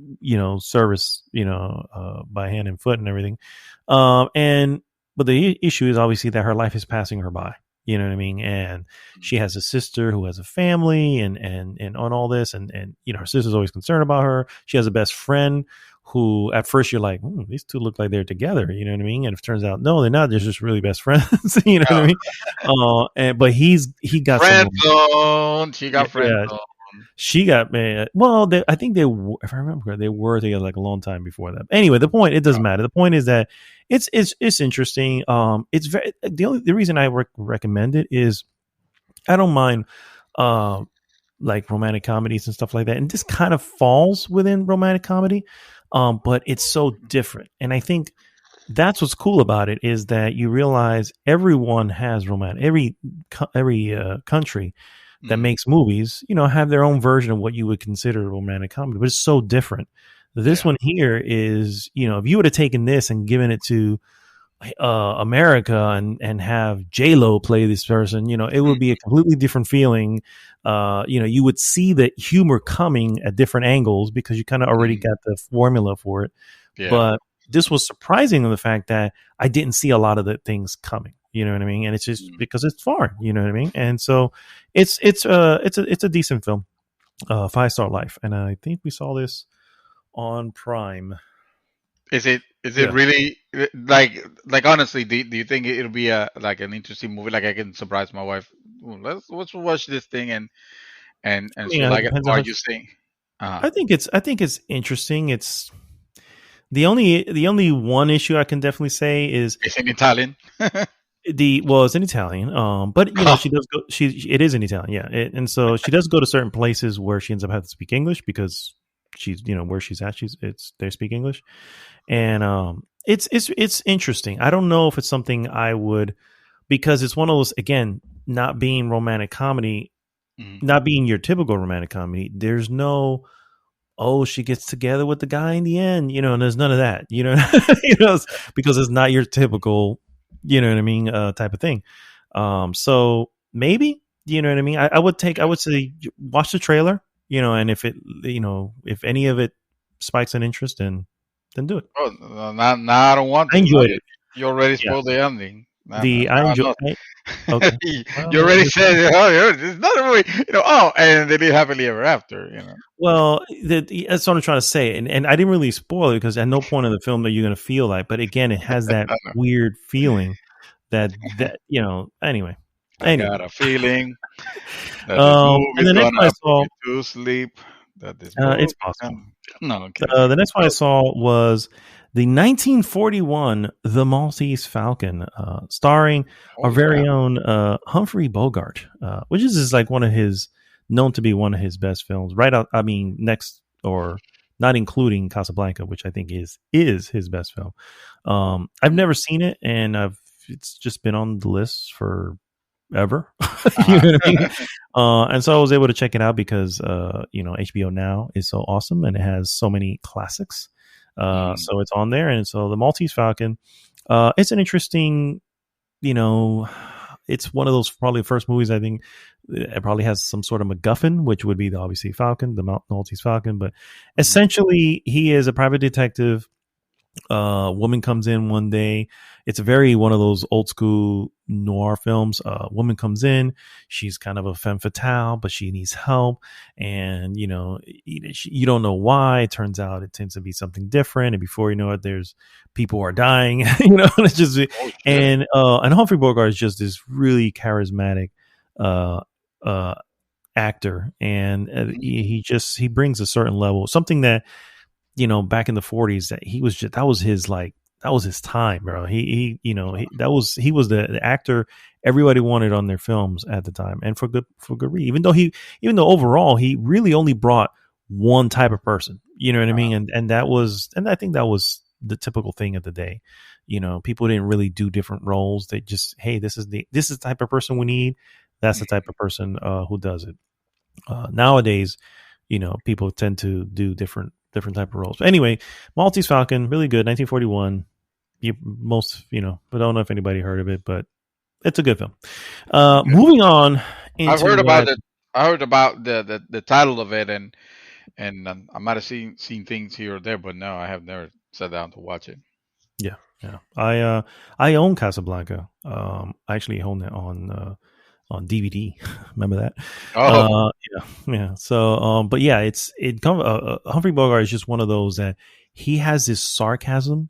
[SPEAKER 1] service, by hand and foot and everything. But the issue is obviously that her life is passing her by. You know what I mean? And she has a sister who has a family and on all this. And, her sister's always concerned about her. She has a best friend who at first you're like, these two look like they're together. You know what I mean? And it turns out, no, they're not. They're just really best friends. You know what I mean? But he got
[SPEAKER 2] Friend
[SPEAKER 1] some,
[SPEAKER 2] zone. She got friend
[SPEAKER 1] yeah,
[SPEAKER 2] zone.
[SPEAKER 1] she got mad. Well, I think if I remember correctly, they were together like a long time before that. Anyway, the point, it doesn't matter. The point is that it's interesting. It's very, the reason I recommend it is I don't mind, like romantic comedies and stuff like that. And this kind of falls within romantic comedy. But it's so different. And I think that's what's cool about it is that you realize everyone has romantic, every country that makes movies, have their own version of what you would consider a romantic comedy, but it's so different. This one here is, if you would have taken this and given it to America and have J-Lo play this person, it would be a completely different feeling. You would see the humor coming at different angles because you kind of already got the formula for it.
[SPEAKER 2] Yeah.
[SPEAKER 1] But this was surprising in the fact that I didn't see a lot of the things coming. You know what I mean? And it's just because it's foreign. You know what I mean? And so it's a decent film, 5 Star Life, and I think we saw this on Prime.
[SPEAKER 2] Is it
[SPEAKER 1] Yeah.
[SPEAKER 2] really like honestly? Do you think it'll be a like an interesting movie? Like I can surprise my wife. "Ooh, let's watch this thing
[SPEAKER 1] I
[SPEAKER 2] and
[SPEAKER 1] mean,
[SPEAKER 2] she'll
[SPEAKER 1] it
[SPEAKER 2] like it.
[SPEAKER 1] depends on
[SPEAKER 2] Or
[SPEAKER 1] how
[SPEAKER 2] you think? Uh
[SPEAKER 1] I think it's interesting. It's the only one issue I can definitely say is
[SPEAKER 2] it's in Italian.
[SPEAKER 1] it's in Italian. But she does go. It is in Italian, yeah. And so she does go to certain places where she ends up having to speak English because she's where she's at. They speak English, and it's interesting. I don't know if it's something I would, because it's one of those, again, not being romantic comedy,
[SPEAKER 2] Mhm.
[SPEAKER 1] not being your typical romantic comedy. There's no, oh, she gets together with the guy in the end, and there's none of that, because it's not your typical, what I mean, type of thing. So maybe, what I mean. I would say watch the trailer, and if any of it spikes an interest, then do it.
[SPEAKER 2] Oh, no, now I don't want
[SPEAKER 1] I
[SPEAKER 2] to. Now
[SPEAKER 1] enjoyed it.
[SPEAKER 2] you already
[SPEAKER 1] Yeah,
[SPEAKER 2] spoiled the ending. No, no,
[SPEAKER 1] the I
[SPEAKER 2] no,
[SPEAKER 1] enjoy.
[SPEAKER 2] no.
[SPEAKER 1] Okay,
[SPEAKER 2] You
[SPEAKER 1] well,
[SPEAKER 2] already said, oh, yeah, it's not a movie. Oh, and they live happily ever after.
[SPEAKER 1] well, that's what I'm trying to say, and I didn't really spoil it because at no point in the film are you going to feel like. But again, it has that
[SPEAKER 2] I know.
[SPEAKER 1] weird feeling that anyway.
[SPEAKER 2] I
[SPEAKER 1] Anyway,
[SPEAKER 2] got a feeling that this
[SPEAKER 1] and
[SPEAKER 2] movie's
[SPEAKER 1] the next one I
[SPEAKER 2] gonna put
[SPEAKER 1] saw,
[SPEAKER 2] me to sleep. That this
[SPEAKER 1] it's
[SPEAKER 2] movie
[SPEAKER 1] possible.
[SPEAKER 2] No, I'm kidding.
[SPEAKER 1] The next one I saw was the 1941 The Maltese Falcon, starring our
[SPEAKER 2] Holy
[SPEAKER 1] very
[SPEAKER 2] crap!
[SPEAKER 1] own Humphrey Bogart, which is like known to be one of his best films. Right out, I mean, next, or not including Casablanca, which I think is his best film. I've never seen it, and it's just been on the list for ever. You
[SPEAKER 2] Uh-huh.
[SPEAKER 1] know what I mean? And so I was able to check it out because HBO Now is so awesome and it has so many classics.
[SPEAKER 2] Mm,
[SPEAKER 1] So it's on there, and so the Maltese Falcon. It's an interesting, you know, it's one of those probably first movies I think it probably has some sort of MacGuffin, which would be the obviously Falcon, the Maltese Falcon. But
[SPEAKER 2] mm,
[SPEAKER 1] essentially, he is a private detective. Woman comes in one day. It's a very one of those old school noir films. Woman comes in. She's kind of a femme fatale, but she needs help, and you don't know why. It turns out it tends to be something different, and before you know it, there's people are dying. And it's just
[SPEAKER 2] holy shit!
[SPEAKER 1] and Humphrey Bogart is just this really charismatic uh, uh, actor, and
[SPEAKER 2] Mm,
[SPEAKER 1] he brings a certain level, something that back in the 40s, that he was just, that was his time, bro. He was the actor everybody wanted on their films at the time, and for good reason. Even though overall he really only brought one type of person, you know what I mean, and I think that was the typical thing of the day. People didn't really do different roles. They just, hey, this is the type of person we need. That's the type of person who does it. Nowadays, people tend to do different type of roles. But anyway, Maltese Falcon, really good, 1941. I don't know if anybody heard of it, but it's a good film.
[SPEAKER 2] okay.
[SPEAKER 1] Moving on
[SPEAKER 2] I've
[SPEAKER 1] into
[SPEAKER 2] heard
[SPEAKER 1] what
[SPEAKER 2] about it. I heard about the title of it, and I might have seen things here or there, but no, I have never sat down to watch it.
[SPEAKER 1] yeah, yeah. I own Casablanca. I actually own it on DVD. Remember that?
[SPEAKER 2] Oh,
[SPEAKER 1] Yeah. So, but yeah, Humphrey Bogart is just one of those that he has this sarcasm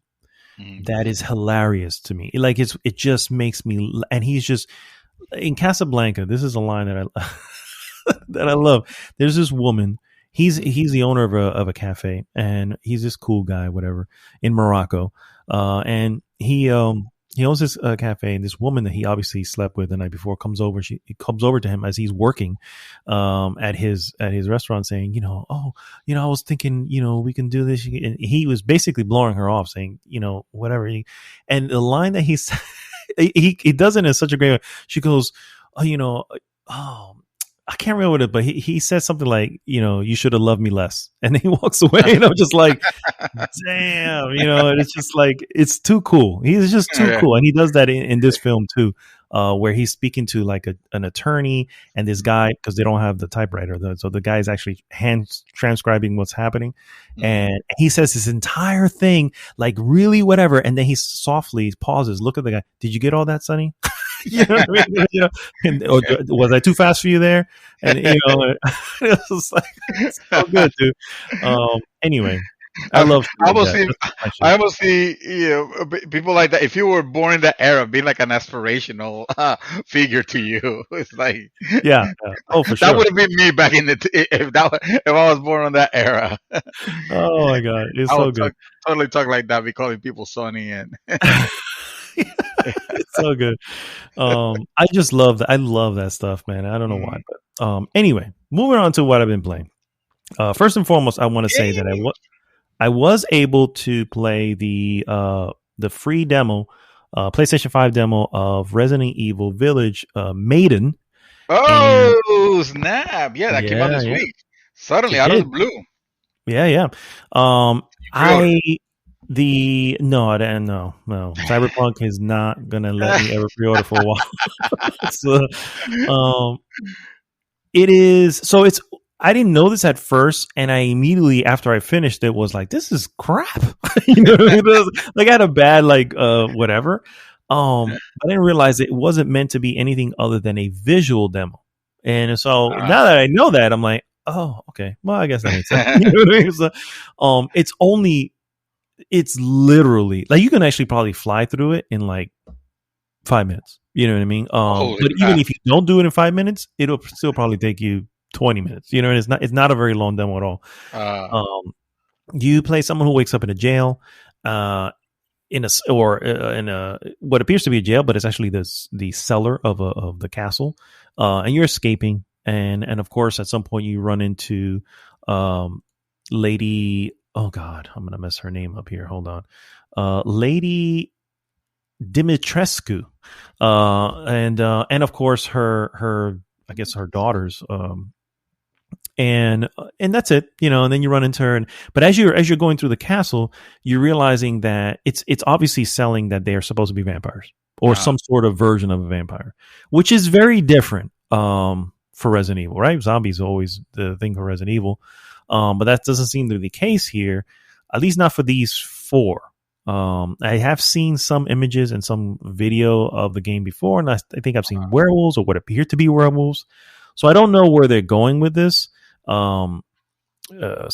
[SPEAKER 2] mm,
[SPEAKER 1] that is hilarious to me. Like it just makes me, and he's just in Casablanca. This is a line that I that I love. There's this woman. He's the owner of a cafe, and he's this cool guy, whatever, in Morocco. And he owns this cafe, and this woman that he obviously slept with the night before comes over. She comes over to him as he's working at his restaurant, saying, oh, I was thinking, we can do this. And he was basically blowing her off, saying, whatever. And the line that he said, he does it in such a great way. She goes, oh, I can't remember it, but he says something like, you should have loved me less. And then he walks away, and I'm just like, damn, and it's just like, it's too cool. He's just too
[SPEAKER 2] yeah.
[SPEAKER 1] cool. And he does that in this film too, where he's speaking to like an attorney and this guy, because they don't have the typewriter. So the guy is actually hand transcribing what's happening.
[SPEAKER 2] Mm.
[SPEAKER 1] And he says this entire thing, like really whatever. And then he softly pauses, look at the guy. Did you get all that, Sonny? You know what I mean? Or was I too fast for you there? And it was like, it's so good, dude. Anyway, I love shit
[SPEAKER 2] I
[SPEAKER 1] like
[SPEAKER 2] almost
[SPEAKER 1] that.
[SPEAKER 2] see,
[SPEAKER 1] That's my
[SPEAKER 2] I
[SPEAKER 1] shit.
[SPEAKER 2] almost see, people like that. If you were born in that era, being like an aspirational figure to you, it's like
[SPEAKER 1] Yeah, yeah. Oh, for
[SPEAKER 2] that
[SPEAKER 1] sure.
[SPEAKER 2] would have been me back in if I was born on that era.
[SPEAKER 1] Oh my god, it's
[SPEAKER 2] I
[SPEAKER 1] so
[SPEAKER 2] would
[SPEAKER 1] good.
[SPEAKER 2] totally talk like that, be calling people Sonny and
[SPEAKER 1] It's so good. I just love that. I love that stuff, man. I don't know why,
[SPEAKER 2] mm.
[SPEAKER 1] but anyway, moving on to what I've been playing. First and foremost, I want to say that
[SPEAKER 2] Yay!
[SPEAKER 1] I was able to play the free demo, PlayStation 5 demo of Resident Evil Village, Maiden, and
[SPEAKER 2] Oh snap! Yeah, that came out
[SPEAKER 1] yeah,
[SPEAKER 2] this
[SPEAKER 1] yeah,
[SPEAKER 2] week. Suddenly,
[SPEAKER 1] it
[SPEAKER 2] out of the
[SPEAKER 1] did.
[SPEAKER 2] blue.
[SPEAKER 1] Yeah, yeah.
[SPEAKER 2] You pre-ordered.
[SPEAKER 1] I the no, I didn't. No. Cyberpunk is not gonna let me ever pre-order for a while. So, um, it is. So it's. I didn't know this at first, and I immediately after I finished it was like, "This is crap." You know, what I mean? It was, like I had a bad whatever. I didn't realize it wasn't meant to be anything other than a visual demo, and so now that I know that, I'm like, "Oh, okay. Well, I guess that makes sense." You know what I mean? So, it's literally like you can actually probably fly through it in like 5 minutes. You know what I mean?
[SPEAKER 2] Holy
[SPEAKER 1] But even
[SPEAKER 2] crap!
[SPEAKER 1] if you don't do it in 5 minutes, it'll still probably take you 20 minutes. You know, and it's not a very long demo at all.
[SPEAKER 2] Uh,
[SPEAKER 1] Um, you play someone who wakes up in a jail, uh, in a what appears to be a jail, but it's actually the cellar of the castle, and you're escaping. And of course, at some point, you run into um, Lady. Oh God, I'm gonna mess her name up here. Hold on, Lady Dimitrescu, and of course her I guess her daughters, and that's it, you know. And then you run into her, but as you're going through the castle, you're realizing that it's obviously selling that they are supposed to be vampires or
[SPEAKER 2] uh,
[SPEAKER 1] some sort of version of a vampire, which is very different for Resident Evil, right? Zombies are always the thing for Resident Evil, but that doesn't seem to be the case here, at least not for these four. I have seen some images and some video of the game before, and I think I've seen werewolves or what appear to be werewolves. So I don't know where they're going with this. Um,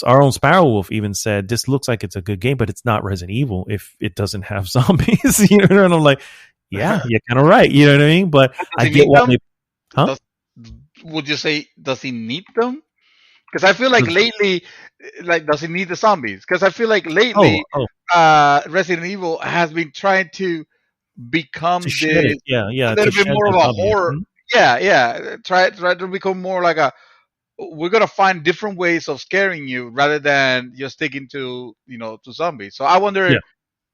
[SPEAKER 1] our own Sparrow Wolf even said this looks like it's a good game, but it's not Resident Evil if it doesn't have zombies. You know, and I'm like, yeah, you're kind of right. You know what I mean? But
[SPEAKER 2] does
[SPEAKER 1] I
[SPEAKER 2] he
[SPEAKER 1] get
[SPEAKER 2] need
[SPEAKER 1] why
[SPEAKER 2] them?
[SPEAKER 1] they, huh?
[SPEAKER 2] Does Would you say does he need them? Because I feel like lately, like does he need the zombies? Because I feel like
[SPEAKER 1] Oh,
[SPEAKER 2] lately,
[SPEAKER 1] oh,
[SPEAKER 2] Resident Evil has been trying to
[SPEAKER 1] to
[SPEAKER 2] become
[SPEAKER 1] shed
[SPEAKER 2] this
[SPEAKER 1] it, yeah,
[SPEAKER 2] a
[SPEAKER 1] yeah, to
[SPEAKER 2] little bit
[SPEAKER 1] shed
[SPEAKER 2] more
[SPEAKER 1] the
[SPEAKER 2] of a
[SPEAKER 1] zombie.
[SPEAKER 2] horror. Yeah, yeah. Try to become more like a. We're gonna find different ways of scaring you rather than just sticking to to zombies. So I wonder,
[SPEAKER 1] Yeah.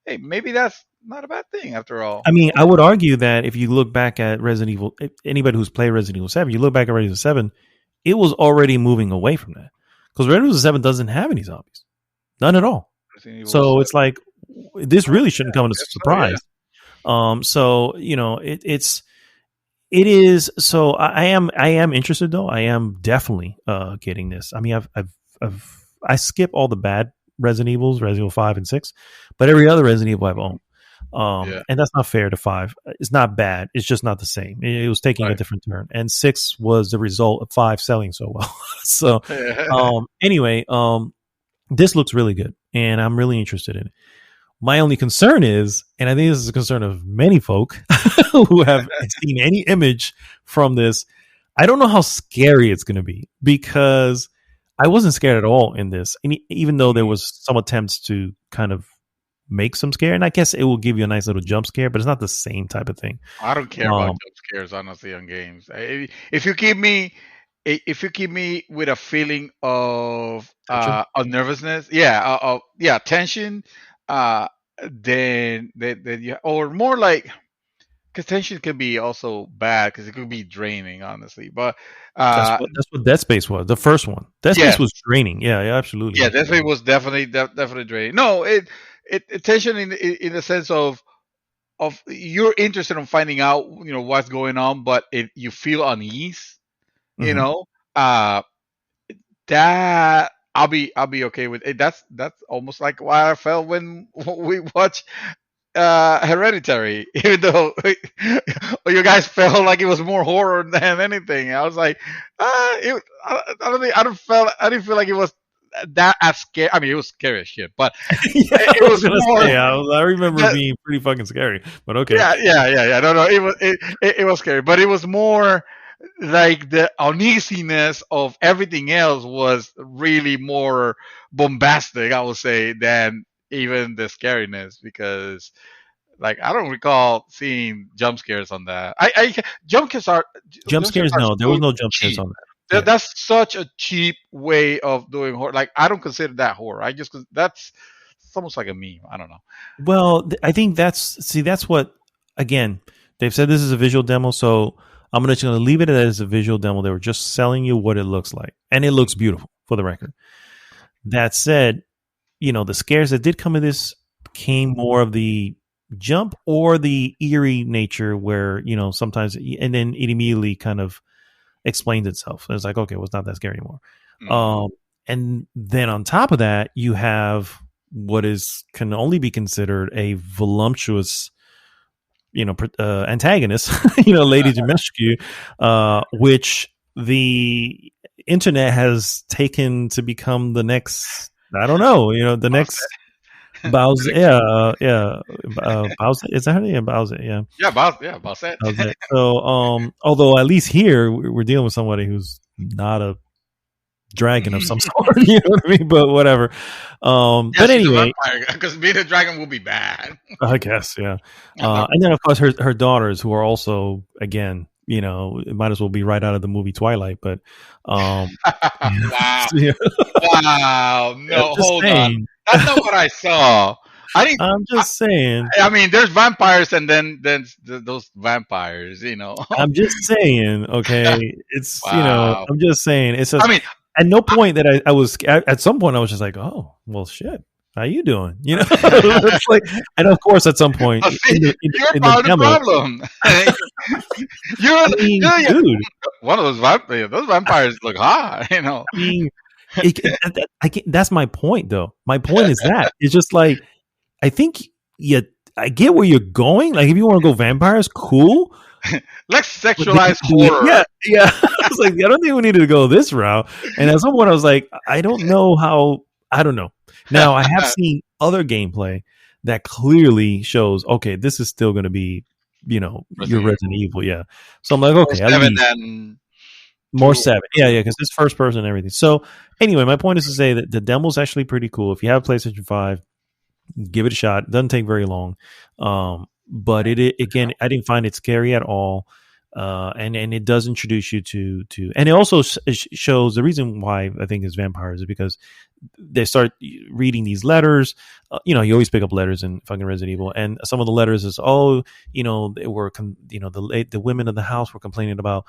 [SPEAKER 2] hey, maybe that's not a bad thing after all.
[SPEAKER 1] I mean, I would argue that if you look back at Resident Evil, anybody who's played Resident Evil 7, you look back at Resident Evil 7, it was already moving away from that. Because Resident Evil 7 doesn't have any zombies. None at all.
[SPEAKER 2] Resident Evil
[SPEAKER 1] So
[SPEAKER 2] 7.
[SPEAKER 1] it's like, this
[SPEAKER 2] Oh,
[SPEAKER 1] really shouldn't
[SPEAKER 2] yeah,
[SPEAKER 1] come
[SPEAKER 2] I
[SPEAKER 1] as a
[SPEAKER 2] guess so. Yeah.
[SPEAKER 1] surprise. So, it is. So I am interested though. I am definitely getting this. I mean, I skip all the bad Resident Evils, Resident Evil 5 and 6, but every other Resident Evil I've owned.
[SPEAKER 2] Yeah.
[SPEAKER 1] And that's not fair to 5. It's not bad. It's just not the same. It was taking a
[SPEAKER 2] Right.
[SPEAKER 1] different turn. And 6 was the result of 5 selling so well. So, anyway, this looks really good, and I'm really interested in it. My only concern is, and I think this is a concern of many folk who have seen any image from this, I don't know how scary it's going to be, because I wasn't scared at all in this. And even though there was some attempts to kind of make some scare, and I guess it will give you a nice little jump scare, but it's not the same type of thing.
[SPEAKER 2] I don't care about jump scares, honestly, on games. If you keep me, if you keep me with a feeling of nervousness, yeah, tension, uh, then you, or more like, because tension can be also bad because it could be draining, honestly. But
[SPEAKER 1] That's
[SPEAKER 2] uh,
[SPEAKER 1] what Dead Space was. The first one, Dead Space
[SPEAKER 2] yes,
[SPEAKER 1] was draining. Yeah, yeah, absolutely.
[SPEAKER 2] yeah, definitely was definitely draining. No, it tension in the sense of you're interested in finding out what's going on, but you feel unease, you
[SPEAKER 1] Mm-hmm.
[SPEAKER 2] know. Uh, that I'll be okay with it. That's almost like why I felt when we watched Hereditary, even though you guys felt like it was more horror than anything. I was like, I don't think I didn't feel like it was that as scary. I mean, it was scary as shit, but
[SPEAKER 1] Yeah, I
[SPEAKER 2] it
[SPEAKER 1] was
[SPEAKER 2] was
[SPEAKER 1] gonna
[SPEAKER 2] more.
[SPEAKER 1] say. I remember
[SPEAKER 2] The,
[SPEAKER 1] being pretty fucking scary, but okay.
[SPEAKER 2] yeah. No, it was scary, but it was more like the uneasiness of everything else was really more bombastic, I would say, than even the scariness because like I don't recall seeing jump scares on that. I jump scares are
[SPEAKER 1] Jump
[SPEAKER 2] jump scares
[SPEAKER 1] scares?
[SPEAKER 2] are
[SPEAKER 1] No, there was
[SPEAKER 2] so
[SPEAKER 1] no jump scares
[SPEAKER 2] cheap.
[SPEAKER 1] on that. Yeah.
[SPEAKER 2] That's such a cheap way of doing horror. Like I don't consider that horror. I just that's it's almost like a meme. I don't know.
[SPEAKER 1] Well, I think that's what, again, they've said this is a visual demo, so I'm just going to leave it as a visual demo. They were just selling you what it looks like, and it looks beautiful for the record. That said, the scares that did come of this came more of the jump or the eerie nature where, sometimes, and then it immediately kind of explains itself. It's like, okay, well, it's not that scary anymore.
[SPEAKER 2] Mm.
[SPEAKER 1] And then on top of that, you have what can only be considered a voluptuous, antagonist, Lady Dimitrescu, which the internet has taken to become the next, I don't know, the next Bowser. Yeah. Bowser. Is that her name? Bowser. Yeah.
[SPEAKER 2] About that.
[SPEAKER 1] Bowser. So, although at least here we're dealing with somebody who's not a dragon of some sort, you know what I mean? But whatever. But anyway,
[SPEAKER 2] because being a dragon will be bad.
[SPEAKER 1] I guess, yeah. And then of course her daughters, who are also, again, it might as well be right out of the movie Twilight. But
[SPEAKER 2] Wow.
[SPEAKER 1] yeah.
[SPEAKER 2] Wow. No, hold
[SPEAKER 1] saying.
[SPEAKER 2] on. That's not what I saw. I didn't.
[SPEAKER 1] I'm just saying.
[SPEAKER 2] I mean, there's vampires, and then those vampires.
[SPEAKER 1] I'm just saying. Okay, it's
[SPEAKER 2] Wow.
[SPEAKER 1] I'm just saying. It's just.
[SPEAKER 2] I mean,
[SPEAKER 1] at no point that I was at some point I was just like, oh well, shit. How you doing? It's like, and of course, at some point,
[SPEAKER 2] you're part of the problem. Dude, one of those vampires. Those vampires look hot.
[SPEAKER 1] I mean, that's my point, though. My point is that it's just like, I think I get where you're going. Like, if you want to go vampires, cool.
[SPEAKER 2] Let's sexualize horror.
[SPEAKER 1] Yeah. I was like, I don't think we needed to go this route. And at some point, I was like, I don't know how. I don't know. Now, I have seen other gameplay that clearly shows, okay, this is still going to be, your Resident Evil. Yeah. So I'm like, okay, more 7. Yeah, because it's first person and everything. So anyway, my point is to say that the demo's actually pretty cool. If you have PlayStation 5, give it a shot. It doesn't take very long. But again, I didn't find it scary at all. And it does introduce you to, and it also shows the reason why I think it's vampires is because they start reading these letters. You always pick up letters in fucking Resident Evil, and some of the letters is, they were, the women of the house were complaining about,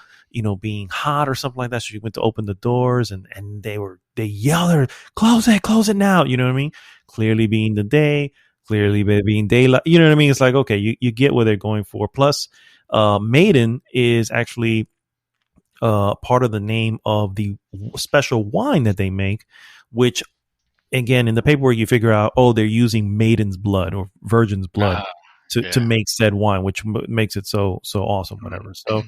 [SPEAKER 1] being hot or something like that. So she went to open the doors, and they yelled at her, close it now. You know what I mean? Clearly being the day, clearly being daylight. You know what I mean? It's like, okay, you get what they're going for. Plus, Maiden is actually part of the name of the special wine that they make, which, again, in the paperwork you figure out, they're using maiden's blood or virgin's blood to make said wine, which makes it so awesome, whatever. So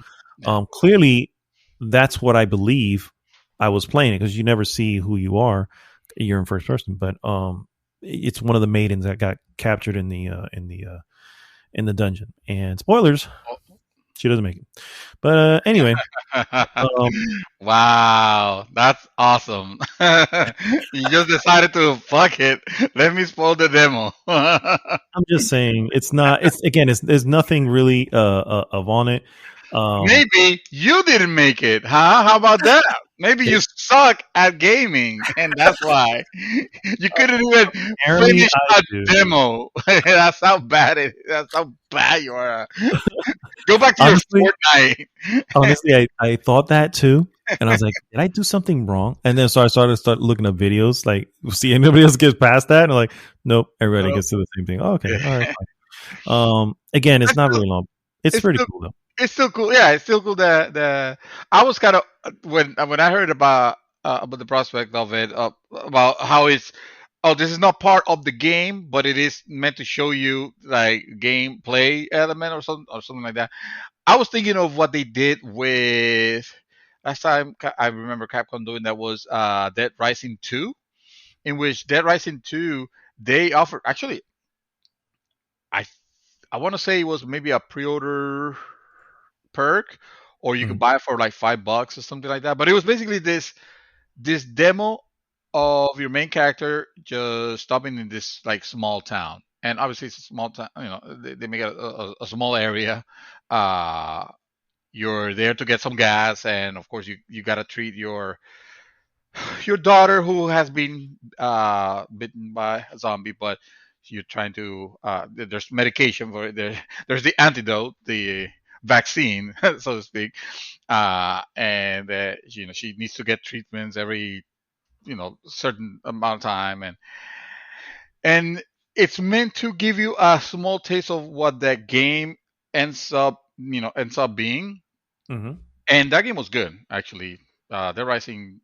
[SPEAKER 1] clearly that's what I believe I was playing, because you never see who you are. You're in first person, but it's one of the maidens that got captured in the dungeon. And spoilers, she doesn't make it. But anyway.
[SPEAKER 2] Wow, that's awesome. You just decided to fuck it. Let me spoil the demo.
[SPEAKER 1] I'm just saying, there's nothing really of on it.
[SPEAKER 2] Maybe you didn't make it, huh? How about that? Maybe you suck at gaming, and that's why you couldn't even finish a demo. That's how bad you are. Go back to your Fortnite.
[SPEAKER 1] Honestly, I thought that too, and I was like, did I do something wrong? And then so I started looking at videos, like, see anybody else gets past that, and I'm like, nope, everybody gets to the same thing. Oh, okay, all right, fine. Again, it's not really long. It's pretty cool though.
[SPEAKER 2] It's still cool. Yeah, it's still cool. I was kind of when I heard about the prospect of it, about how it's, this is not part of the game, but it is meant to show you like gameplay element or something like that. I was thinking of what they did with last time I remember Capcom doing that was Dead Rising 2. in which Dead Rising 2 they offered actually I I want to say it was maybe a pre-order perk, or you could
[SPEAKER 1] Mhm.
[SPEAKER 2] buy it for like $5 or something like that. But it was basically this demo of your main character just stopping in this like small town, and obviously it's a small town. You know, they make it a small area. Uh, you're there to get some gas, and of course you gotta treat your daughter who has been bitten by a zombie, but you're trying to there's medication for it. There's the antidote, the vaccine, so to speak, and she needs to get treatments every certain amount of time, and it's meant to give you a small taste of what that game ends up being.
[SPEAKER 1] Mhm.
[SPEAKER 2] And that game was good, actually. Dead Rising,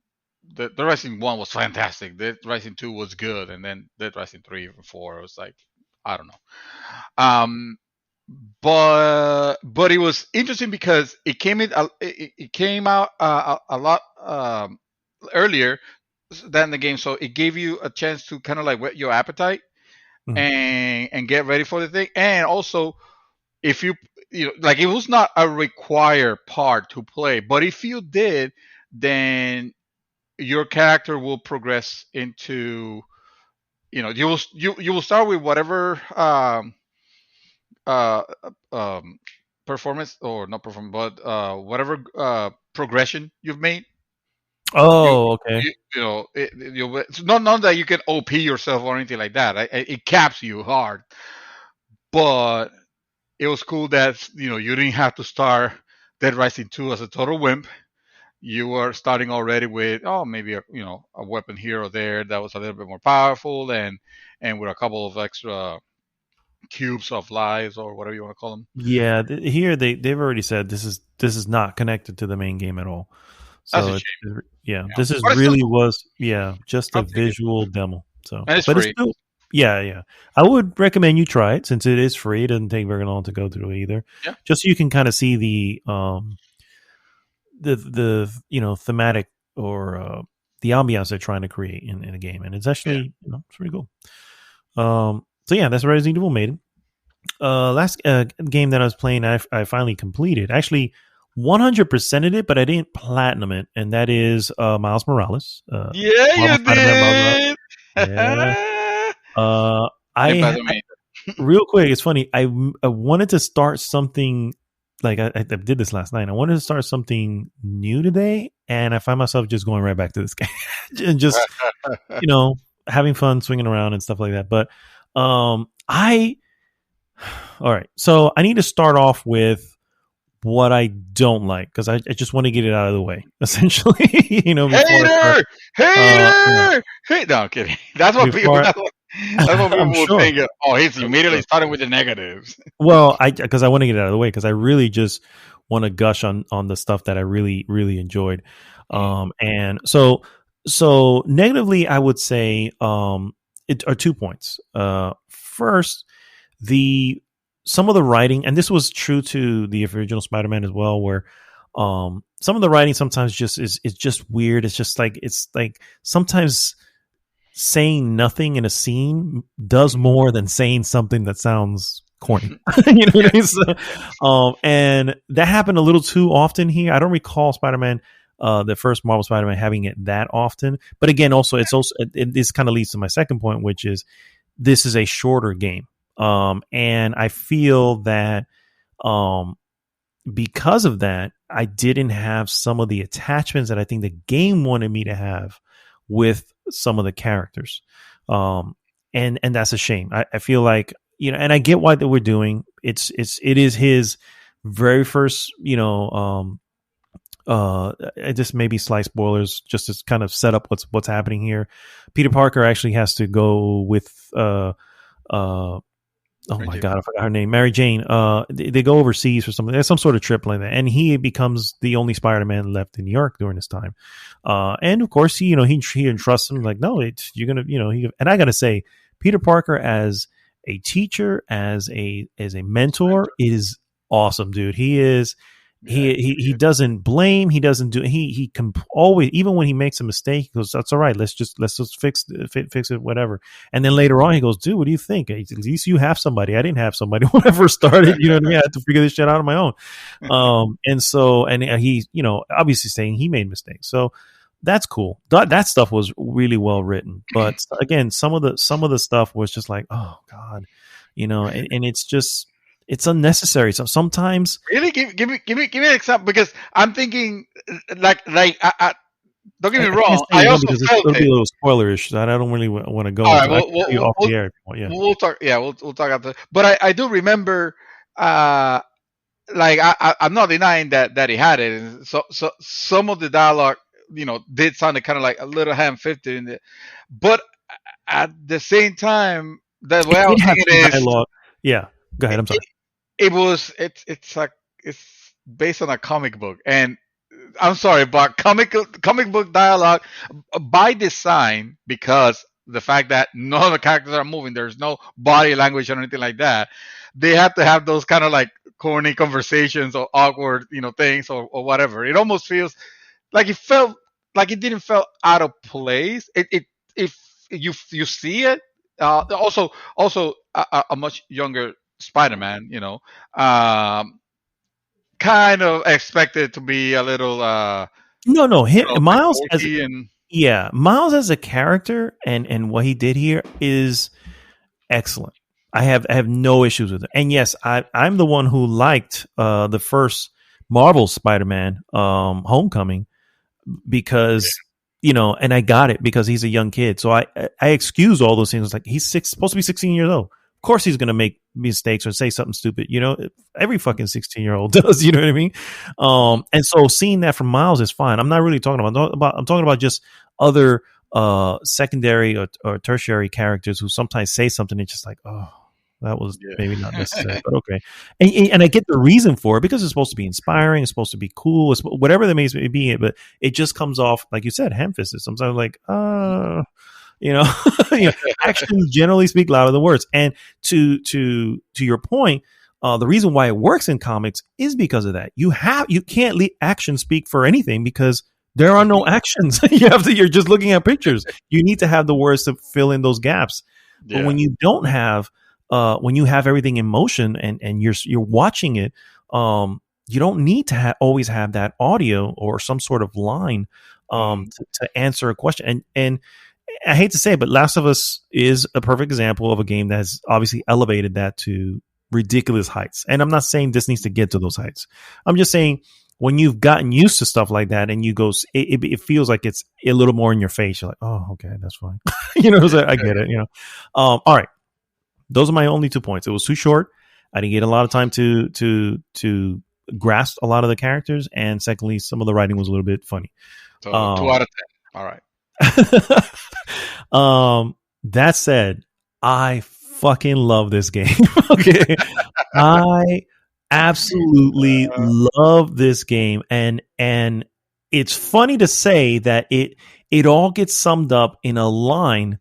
[SPEAKER 2] the Rising 1 was fantastic. Dead Rising 2 was good, and then Dead Rising 3 and 4 was like, I don't know. But it was interesting because it came out a lot earlier than the game, so it gave you a chance to kind of like whet your appetite
[SPEAKER 1] Mhm.
[SPEAKER 2] and get ready for the thing. And also, if like, it was not a required part to play, but if you did, then your character will progress into, you will start with whatever uh um performance, or not performance, but whatever progression you've made. you
[SPEAKER 1] Oh, okay.
[SPEAKER 2] it's not that you can op yourself or anything like that. It caps you hard, but it was cool that you didn't have to start Dead Rising 2 as a total wimp. You were starting already with, maybe a weapon here or there that was a little bit more powerful, and with a couple of extra cubes of lives, or whatever you want to call them.
[SPEAKER 1] Yeah, here they've already said this is not connected to the main game at all.
[SPEAKER 2] That's a
[SPEAKER 1] So
[SPEAKER 2] shame.
[SPEAKER 1] yeah,
[SPEAKER 2] Yeah,
[SPEAKER 1] this is
[SPEAKER 2] but it's still
[SPEAKER 1] really
[SPEAKER 2] cool.
[SPEAKER 1] was just a
[SPEAKER 2] I'll take it,
[SPEAKER 1] visual demo. So,
[SPEAKER 2] and it's
[SPEAKER 1] but it's
[SPEAKER 2] free.
[SPEAKER 1] still yeah. I would recommend you try it since it is free. It doesn't take very long to go through either.
[SPEAKER 2] Yeah,
[SPEAKER 1] Just so you can kind of see the thematic or the ambiance they're trying to create in a game, and it's
[SPEAKER 2] yeah.
[SPEAKER 1] actually it's pretty cool. So yeah, that's Resident Evil Maiden. Last game that I was playing, I finally completed. Actually, 100%ed it, but I didn't platinum it, and that is Miles Morales.
[SPEAKER 2] Yeah,
[SPEAKER 1] Marvel
[SPEAKER 2] you
[SPEAKER 1] Spider-Man Miles Morales.
[SPEAKER 2] did.
[SPEAKER 1] Yeah.
[SPEAKER 2] And by
[SPEAKER 1] I
[SPEAKER 2] the way,
[SPEAKER 1] real quick, it's funny. I wanted to start something like I did this last night. I wanted to start something new today, and I find myself just going right back to this game and just having fun swinging around and stuff like that. But I all right. So I need to start off with what I don't like because I just want to get it out of the way, essentially. Before I start.
[SPEAKER 2] hater,
[SPEAKER 1] Yeah,
[SPEAKER 2] hater, hate. No, I'm kidding. That's what people.
[SPEAKER 1] before
[SPEAKER 2] That's what people
[SPEAKER 1] I'm
[SPEAKER 2] will
[SPEAKER 1] sure.
[SPEAKER 2] think. Oh, he's
[SPEAKER 1] I'm
[SPEAKER 2] immediately
[SPEAKER 1] sure.
[SPEAKER 2] starting with the negatives.
[SPEAKER 1] Well, because I want to get it out of the way because I really just want to gush on the stuff that I really really enjoyed. And so negatively, I would say it are 2 points. First, the some of the writing, and this was true to the original Spider-Man as well, where some of the writing sometimes just is just weird. It's like sometimes saying nothing in a scene does more than saying something that sounds corny. You know what I mean? So, and that happened a little too often here. I don't recall Spider-Man, the first Marvel Spider-Man, having it that often. But again, also this kind of leads to my second point, which is this is a shorter game. And I feel that because of that, I didn't have some of the attachments that I think the game wanted me to have with some of the characters. And that's a shame. I feel like, and I get why that we're doing. It is his very first, just maybe slight spoilers just to kind of set up what's happening here. Peter Parker actually has to go with oh
[SPEAKER 2] Mary
[SPEAKER 1] my
[SPEAKER 2] Jane.
[SPEAKER 1] god, I forgot her name. Mary Jane. They go overseas for something. There's some sort of trip like that, and he becomes the only Spider-Man left in New York during this time. And of course, he entrusts him like, no, you're gonna, and I gotta say, Peter Parker as a teacher, as a mentor, is awesome, dude. He is,
[SPEAKER 2] Yeah,
[SPEAKER 1] he doesn't blame. He doesn't do. Always, even when he makes a mistake, he goes, "That's all right. Let's fix it, whatever." And then later on, he goes, "Dude, what do you think? At least you have somebody. I didn't have somebody when I first started. You know what I mean? I had to figure this shit out on my own." And he, obviously saying he made mistakes. So that's cool. That stuff was really well written. But again, some of the stuff was just like, oh God, and it's just. It's unnecessary. So sometimes,
[SPEAKER 2] really, give me an example, because I'm thinking like don't get me
[SPEAKER 1] I can't
[SPEAKER 2] wrong.
[SPEAKER 1] say
[SPEAKER 2] I
[SPEAKER 1] no
[SPEAKER 2] also
[SPEAKER 1] because
[SPEAKER 2] felt
[SPEAKER 1] it'll be a
[SPEAKER 2] it.
[SPEAKER 1] little spoilerish. So I don't really want to go
[SPEAKER 2] All
[SPEAKER 1] into.
[SPEAKER 2] right,
[SPEAKER 1] I can tell you off the air if you want. Yeah.
[SPEAKER 2] we'll talk. Yeah, we'll talk after. But I do remember, uh, like I'm not denying that he had it. And so some of the dialogue, did sound kind of like a little ham-fisted in it. But at the same time, the way
[SPEAKER 1] It
[SPEAKER 2] I
[SPEAKER 1] did
[SPEAKER 2] was
[SPEAKER 1] have
[SPEAKER 2] thinking
[SPEAKER 1] some
[SPEAKER 2] is,
[SPEAKER 1] dialogue. Yeah. Go ahead.
[SPEAKER 2] it,
[SPEAKER 1] I'm sorry.
[SPEAKER 2] it, it was it's like it's based on a comic book, and I'm sorry, but comic book dialogue by design, because the fact that none of the characters are moving, there's no body language or anything like that. They have to have those kind of like corny conversations or awkward, things, or whatever. It almost feels like it didn't feel out of place. If you see it, also a much younger Spider-Man, um, kind of expected to be a little
[SPEAKER 1] No.
[SPEAKER 2] bit
[SPEAKER 1] Miles as
[SPEAKER 2] quirky and
[SPEAKER 1] Miles as a character and what he did here is excellent. I have no issues with it. And yes, I'm the one who liked the first Marvel Spider-Man, Homecoming, because and I got it because he's a young kid. So I excuse all those things. Like he's supposed to be 16 years old. Of course he's gonna make mistakes or say something stupid. Every fucking 16-year-old does. You know what I mean? And so seeing that from Miles is fine. I'm not really talking about. I'm talking about just other secondary or tertiary characters who sometimes say something. It's just like, oh, that was maybe not necessary, but okay. And I get the reason for it because it's supposed to be inspiring. It's supposed to be cool. It's whatever that may be. But it just comes off, like you said, ham-fisted. Sometimes like, you know, actions generally speak louder than words. And to your point, the reason why it works in comics is because of that. You can't let action speak for anything because there are no actions. You're just looking at pictures. You need to have the words to fill in those gaps. But when you don't have, when you have everything in motion and you're watching it, you don't need to always have that audio or some sort of line to answer a question. And I hate to say it, but Last of Us is a perfect example of a game that has obviously elevated that to ridiculous heights. And I'm not saying this needs to get to those heights. I'm just saying when you've gotten used to stuff like that and you go, it feels like it's a little more in your face. You're like, oh, okay, that's fine. I get it. All right. Those are my only 2 points. It was too short. I didn't get a lot of time to grasp a lot of the characters. And secondly, some of the writing was a little bit funny.
[SPEAKER 2] so 2 out of 10. All right.
[SPEAKER 1] That said, I fucking love this game. Okay. I absolutely love this game. And it's funny to say that it all gets summed up in a line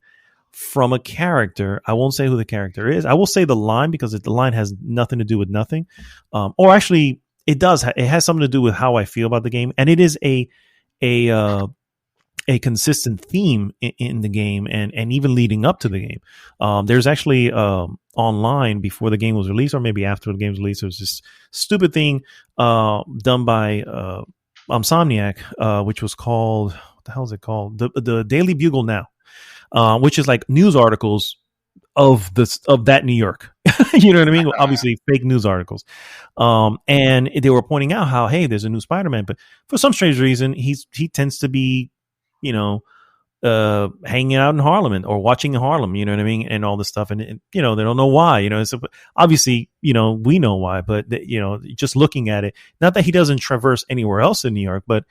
[SPEAKER 1] from a character. I won't say who the character is. I will say the line because the line has nothing to do with nothing. Or actually it does. It has something to do with how I feel about the game. And it is a consistent theme in the game and even leading up to the game. There's actually online before the game was released or maybe after the game was released, there was this stupid thing done by Insomniac, which was called, what the hell is it called? The Daily Bugle Now, which is like news articles of that New York. You know what I mean? Obviously fake news articles. And they were pointing out how, hey, there's a new Spider-Man, but for some strange reason, he tends to be, hanging out in Harlem or watching in Harlem, you know what I mean? And all this stuff. And they don't know why, so obviously, we know why, but just looking at it, not that he doesn't traverse anywhere else in New York, but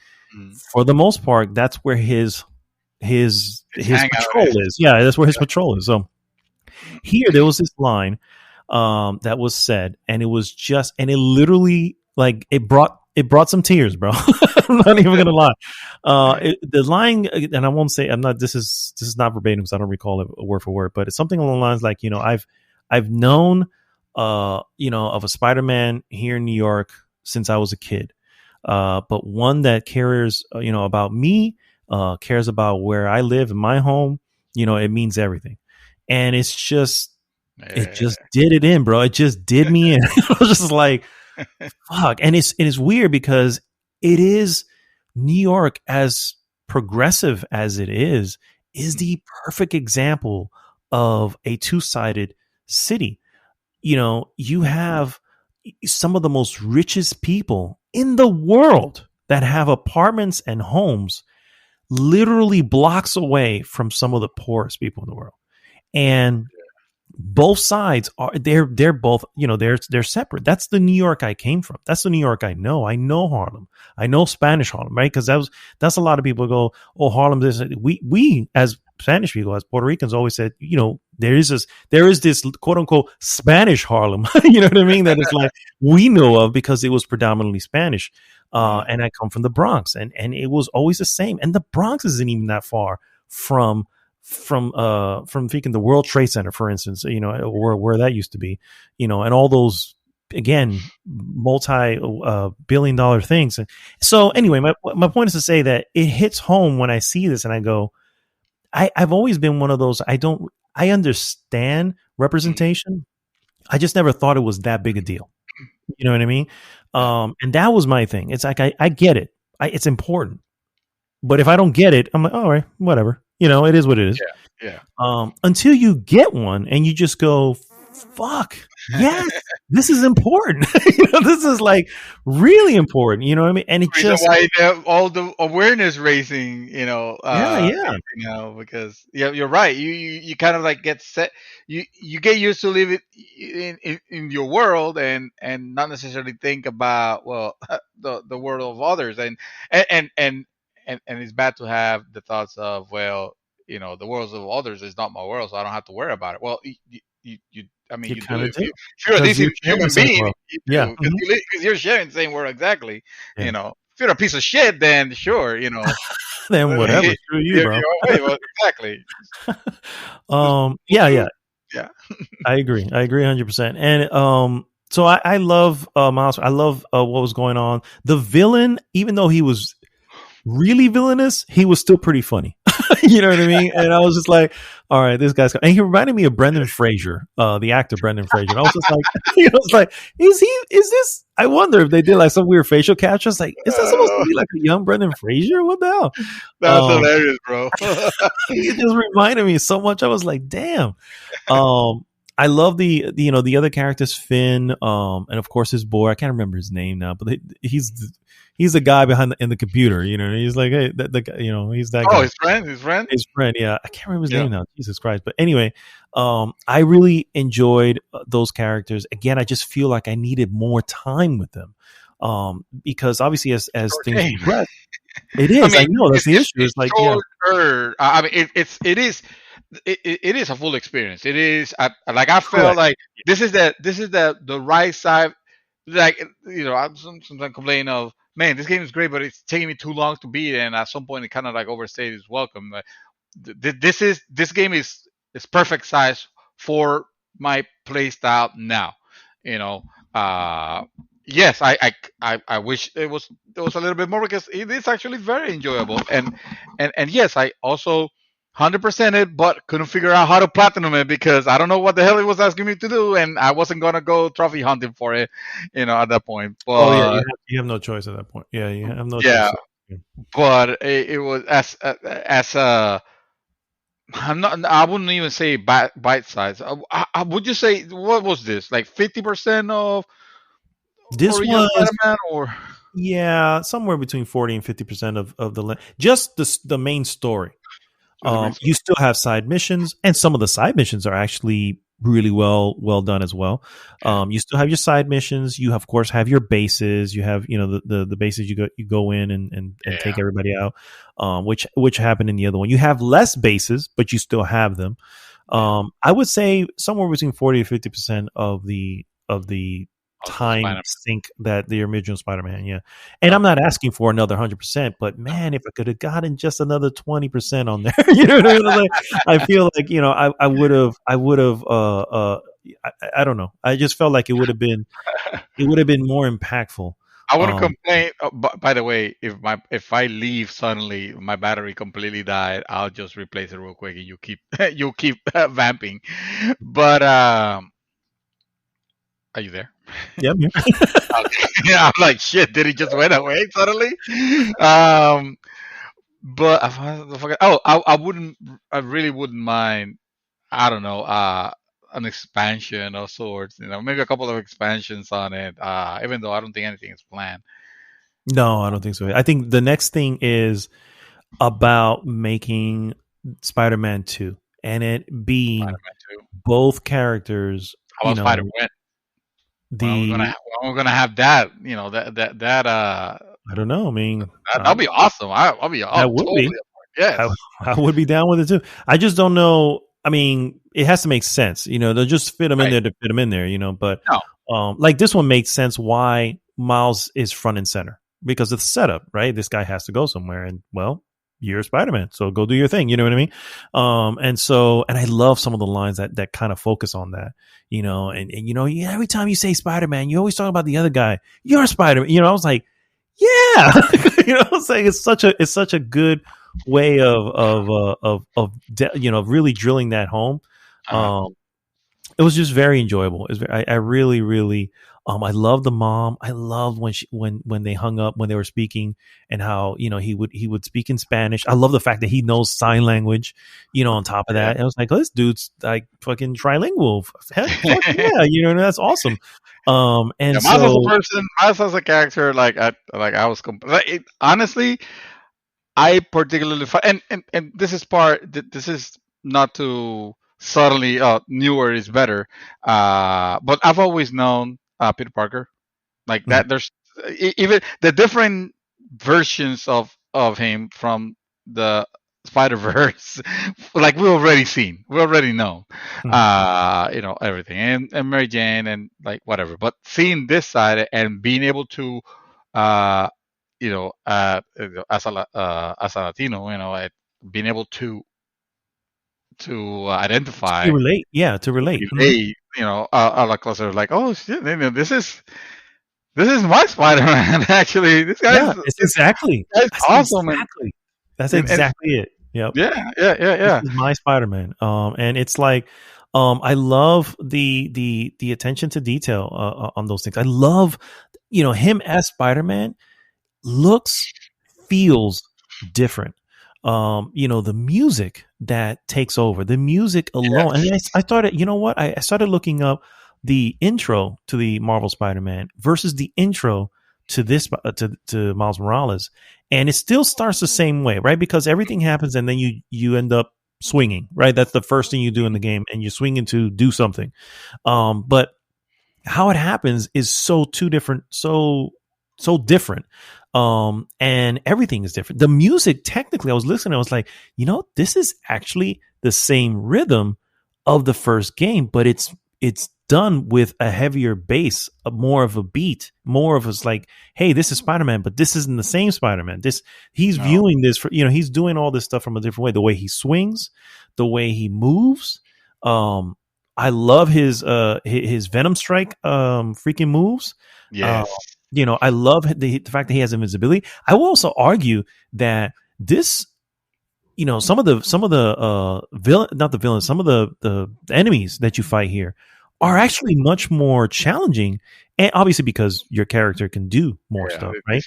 [SPEAKER 1] for the most part, that's where his patrol is. Yeah. That's where his patrol is. So here there was this line, that was said and it was and it literally like it brought some tears, bro. I'm not even gonna lie. The line, and I won't say this is not verbatim because I don't recall it word for word, but it's something along the lines like, I've known, of a Spider-Man here in New York since I was a kid. but one that cares, about me, cares about where I live in my home. It means everything, and it just did it in, bro. It just did me in. I was just like, fuck. And it's weird because it is New York, as progressive as it is the perfect example of a two-sided city. You have some of the most richest people in the world that have apartments and homes literally blocks away from some of the poorest people in the world. And both sides they're both, they're separate. That's the New York I came from. That's the New York I know. I know Harlem. I know Spanish Harlem, right? Because that's a lot of people go, oh, Harlem this. We as Spanish people, as Puerto Ricans, always said, there is this quote unquote Spanish Harlem. You know what I mean? That is like we know of because it was predominantly Spanish. And I come from the Bronx, and it was always the same. And the Bronx isn't even that far from thinking the World Trade Center, for instance, where that used to be, and all those, again, multi-billion-dollar things. So anyway, my point is to say that it hits home when I see this and I go, I've always been one of those. I understand representation. I just never thought it was that big a deal. You know what I mean? And that was my thing. It's like, I get it. It's important. But if I don't get it, I'm like, all right, whatever. It is what it is.
[SPEAKER 2] Yeah.
[SPEAKER 1] Until you get one and you just go, fuck, yes, this is important. This is like really important. You know what I mean? And it just
[SPEAKER 2] why all the awareness raising.
[SPEAKER 1] Yeah.
[SPEAKER 2] Because you're right. You kind of like get set. You get used to live it in your world and not necessarily think about the world of others and it's bad to have the thoughts of, well, the worlds of others is not my world, so I don't have to worry about it. Well, you do. If you're a decent human being,
[SPEAKER 1] yeah,
[SPEAKER 2] because you're sharing the same world exactly. Yeah. If you're a piece of shit, then sure,
[SPEAKER 1] then whatever. Screw you, bro.
[SPEAKER 2] Well, exactly.
[SPEAKER 1] Yeah. I agree 100%. And so I love Miles. I love what was going on. The villain, even though he was really villainous, he was still pretty funny. You know what I mean? And I was just like, all right, this guy's, and he reminded me of Brendan Fraser, the actor Brendan Fraser. And I was just like, is this, I wonder if they did like some weird facial capture. It's like, is that supposed to be like a young Brendan Fraser? What the hell?
[SPEAKER 2] That's hilarious, bro.
[SPEAKER 1] It just reminded me so much. I was like, damn. I love the other characters, Finn, and of course his boy. I can't remember his name now, but he's the guy behind in the computer. He's like, hey, he's that guy. His friend. Yeah, I can't remember his name now. Jesus Christ! But anyway, I really enjoyed those characters. Again, I just feel like I needed more time with them, because obviously as things progress, it is. I know that's the issue. It's like,
[SPEAKER 2] I mean, it is a full experience. It is I felt like this is the right side. Like, I'm sometimes complaining of, man, this game is great, but it's taking me too long to beat it, and at some point it kind of like overstayed its welcome. This game is perfect size for my play style now. Yes, I wish it was a little bit more, because it is actually very enjoyable, and yes, I also 100% it, but couldn't figure out how to platinum it because I don't know what the hell it was asking me to do, and I wasn't gonna go trophy hunting for it, at that point. But,
[SPEAKER 1] you have no choice at that point. Yeah, you have no choice.
[SPEAKER 2] Yeah, but it was as I wouldn't even say bite size. Would you say, what was this, like 50% of
[SPEAKER 1] this
[SPEAKER 2] original
[SPEAKER 1] was
[SPEAKER 2] Spider-Man, or?
[SPEAKER 1] Yeah, somewhere between 40 and 50% of the just the main story. You still have side missions, and some of the side missions are actually really well done as well. You still have your side missions. You of course have your bases. You have the bases you go in and take everybody out, which happened in the other one. You have less bases, but you still have them. I would say somewhere between 40 to 50% of the time sink that the original Spider-Man, yeah. And I'm not asking for another 100%, but man, if I could have gotten just another 20% on there, what I mean? Like, I feel like I would have. I don't know. I just felt like it would have been more impactful.
[SPEAKER 2] I wouldn't complain. By the way, if I leave suddenly, my battery completely died. I'll just replace it real quick, and you keep you keep vamping. But are you there?
[SPEAKER 1] Yeah,
[SPEAKER 2] Okay. Yeah, I'm like, shit. Did he just went away suddenly? Um, but I wouldn't. I really wouldn't mind. I don't know. An expansion of sorts. Maybe a couple of expansions on it. Even though I don't think anything is planned.
[SPEAKER 1] no, I don't think so. I think the next thing is about making Spider-Man 2 and it being
[SPEAKER 2] Spider-Man 2.
[SPEAKER 1] both characters,
[SPEAKER 2] How about Spider-Man?
[SPEAKER 1] the
[SPEAKER 2] When we're gonna have that?
[SPEAKER 1] I don't know. I mean,
[SPEAKER 2] That'll be awesome. I'll
[SPEAKER 1] that would
[SPEAKER 2] totally
[SPEAKER 1] be.
[SPEAKER 2] afford it. Yes.
[SPEAKER 1] I would be down with it too. I just don't know. I mean, it has to make sense. They'll just fit them in
[SPEAKER 2] Right.
[SPEAKER 1] there to fit them in there. But
[SPEAKER 2] No.
[SPEAKER 1] like this one makes sense why Miles is front and center because of the setup, right? This guy has to go somewhere, and well, you're Spider-Man, so go do your thing. You know what I mean? And I love some of the lines that kind of focus on that. Every time you say Spider-Man, you always talk about the other guy. You're Spider-Man. I was like, yeah, I was like, it's such a good way of really drilling that home. It was just very enjoyable. I really, really, I love the mom. I loved when they hung up, when they were speaking, and how he would speak in Spanish. I love the fact that he knows sign language. On top of that, I was like, oh, this dude's like fucking trilingual. Heck, fuck yeah, that's awesome. And
[SPEAKER 2] Miles
[SPEAKER 1] so
[SPEAKER 2] as a person, Miles as a character, honestly, I particularly and this is this is not to suddenly newer is better, but I've always known Peter Parker like that. There's even the different versions of him from the Spider-Verse, like we already know, everything, and Mary Jane and like whatever. But seeing this side and being able to, uh, as a Latino, being able to identify,
[SPEAKER 1] to relate, to relate.
[SPEAKER 2] a lot closer. Like, oh shit, this is my Spider-Man. Actually, this guy's
[SPEAKER 1] it's exactly
[SPEAKER 2] that's awesome.
[SPEAKER 1] That's exactly it. Yep.
[SPEAKER 2] Yeah.
[SPEAKER 1] This is my Spider-Man. And it's like, I love the attention to detail on those things. I love, him as Spider-Man feels different. The music that takes over, the music alone. And I started, you know what? I started looking up the intro to the Marvel Spider-Man versus the intro to this to Miles Morales, and it still starts the same way, right? Because everything happens, and then you end up swinging, right? That's the first thing you do in the game, and you're swinging to do something. But how it happens is so different. And everything is different. The music, technically, I was listening, I was like, this is actually the same rhythm of the first game, but it's done with a heavier bass, more of a beat, more of us like, hey, this is Spider-Man, but this isn't the same Spider-Man. He's viewing this he's doing all this stuff from a different way. The way he swings, the way he moves. I love his Venom Strike freaking moves.
[SPEAKER 2] Yes.
[SPEAKER 1] I love the fact that he has invincibility. I will also argue that this, some of the villains, some of the enemies that you fight here are actually much more challenging, and obviously because your character can do more stuff, right?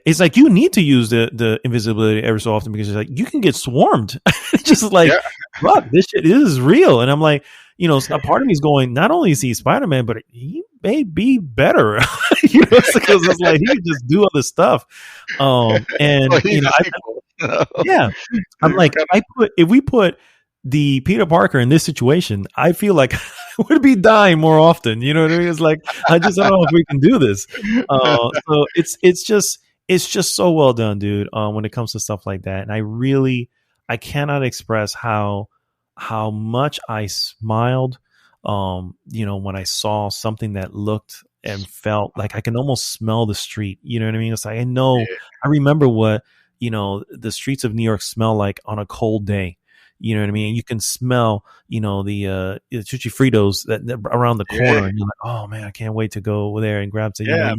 [SPEAKER 1] It's like you need to use the invisibility every so often because it's like you can get swarmed. Just like, fuck, this shit is real, and I'm like, a part of me is going, not only is he Spider-Man, but he may be better, because it's like he can just do other stuff. And I'm like, if we put the Peter Parker in this situation, I feel like I would be dying more often. You know what I mean? It's like, I don't know if we can do this. So it's just so well done, dude. When it comes to stuff like that, and I cannot express how much I smiled, when I saw something that looked and felt like I can almost smell the street. You know what I mean? It's like, I remember what, the streets of New York smell like on a cold day. You know what I mean? You can smell, the Chuchi Fritos that around the
[SPEAKER 2] Yeah,
[SPEAKER 1] corner, and you're like, oh man, I can't wait to go over there and grab some.
[SPEAKER 2] yeah.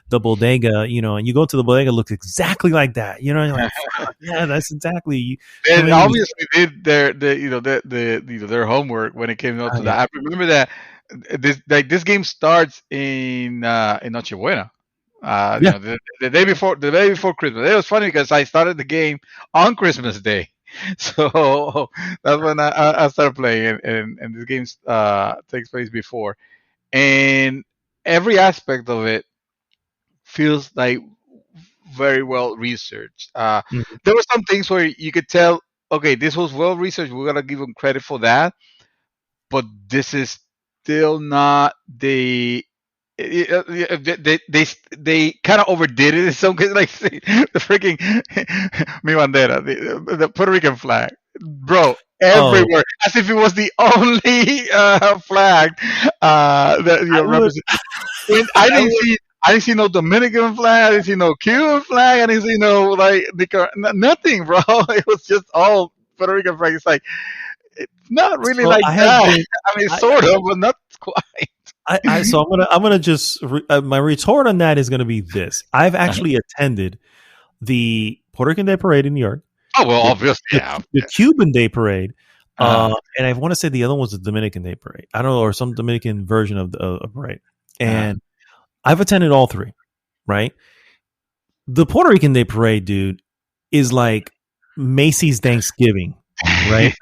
[SPEAKER 1] The bodega, and you go to the bodega, looks exactly like that. You're like, fuck, yeah, that's exactly you come
[SPEAKER 2] They
[SPEAKER 1] in. And
[SPEAKER 2] obviously did their homework when it came out to
[SPEAKER 1] yeah,
[SPEAKER 2] that. I remember that this game starts in Nochebuena.
[SPEAKER 1] yeah.
[SPEAKER 2] The day before Christmas. It was funny because I started the game on Christmas Day, so that's when I started playing, and this game takes place before, and every aspect of it feels like very well researched.
[SPEAKER 1] Mhm.
[SPEAKER 2] There were some things where you could tell, okay, this was well researched. We're gonna give them credit for that, but this is still not the. They kind of overdid it in some cases, like the freaking mi bandera, the Puerto Rican flag, bro,
[SPEAKER 1] Oh,
[SPEAKER 2] everywhere, as if it was the only flag that
[SPEAKER 1] I would,
[SPEAKER 2] represents. When I
[SPEAKER 1] I
[SPEAKER 2] didn't
[SPEAKER 1] would.
[SPEAKER 2] see, I didn't see no Dominican flag. I didn't see no Cuban flag. I didn't see no like nothing, bro. It was just all Puerto Rican flag. It's like it's not really
[SPEAKER 1] So
[SPEAKER 2] like
[SPEAKER 1] I have
[SPEAKER 2] that.
[SPEAKER 1] been.
[SPEAKER 2] I mean,
[SPEAKER 1] I,
[SPEAKER 2] sort of, but not quite.
[SPEAKER 1] so I'm gonna just my retort on that is gonna be this. I've actually attended the Puerto Rican Day Parade in New York,
[SPEAKER 2] Oh well,
[SPEAKER 1] the
[SPEAKER 2] obviously,
[SPEAKER 1] the,
[SPEAKER 2] yeah.
[SPEAKER 1] the Cuban Day Parade,
[SPEAKER 2] Uh,
[SPEAKER 1] and I want to say the other one was the Dominican Day Parade. I don't know, or some Dominican version of the parade.
[SPEAKER 2] uh,
[SPEAKER 1] And I've attended all three. Right, the Puerto Rican Day Parade, dude, is like Macy's Thanksgiving, right?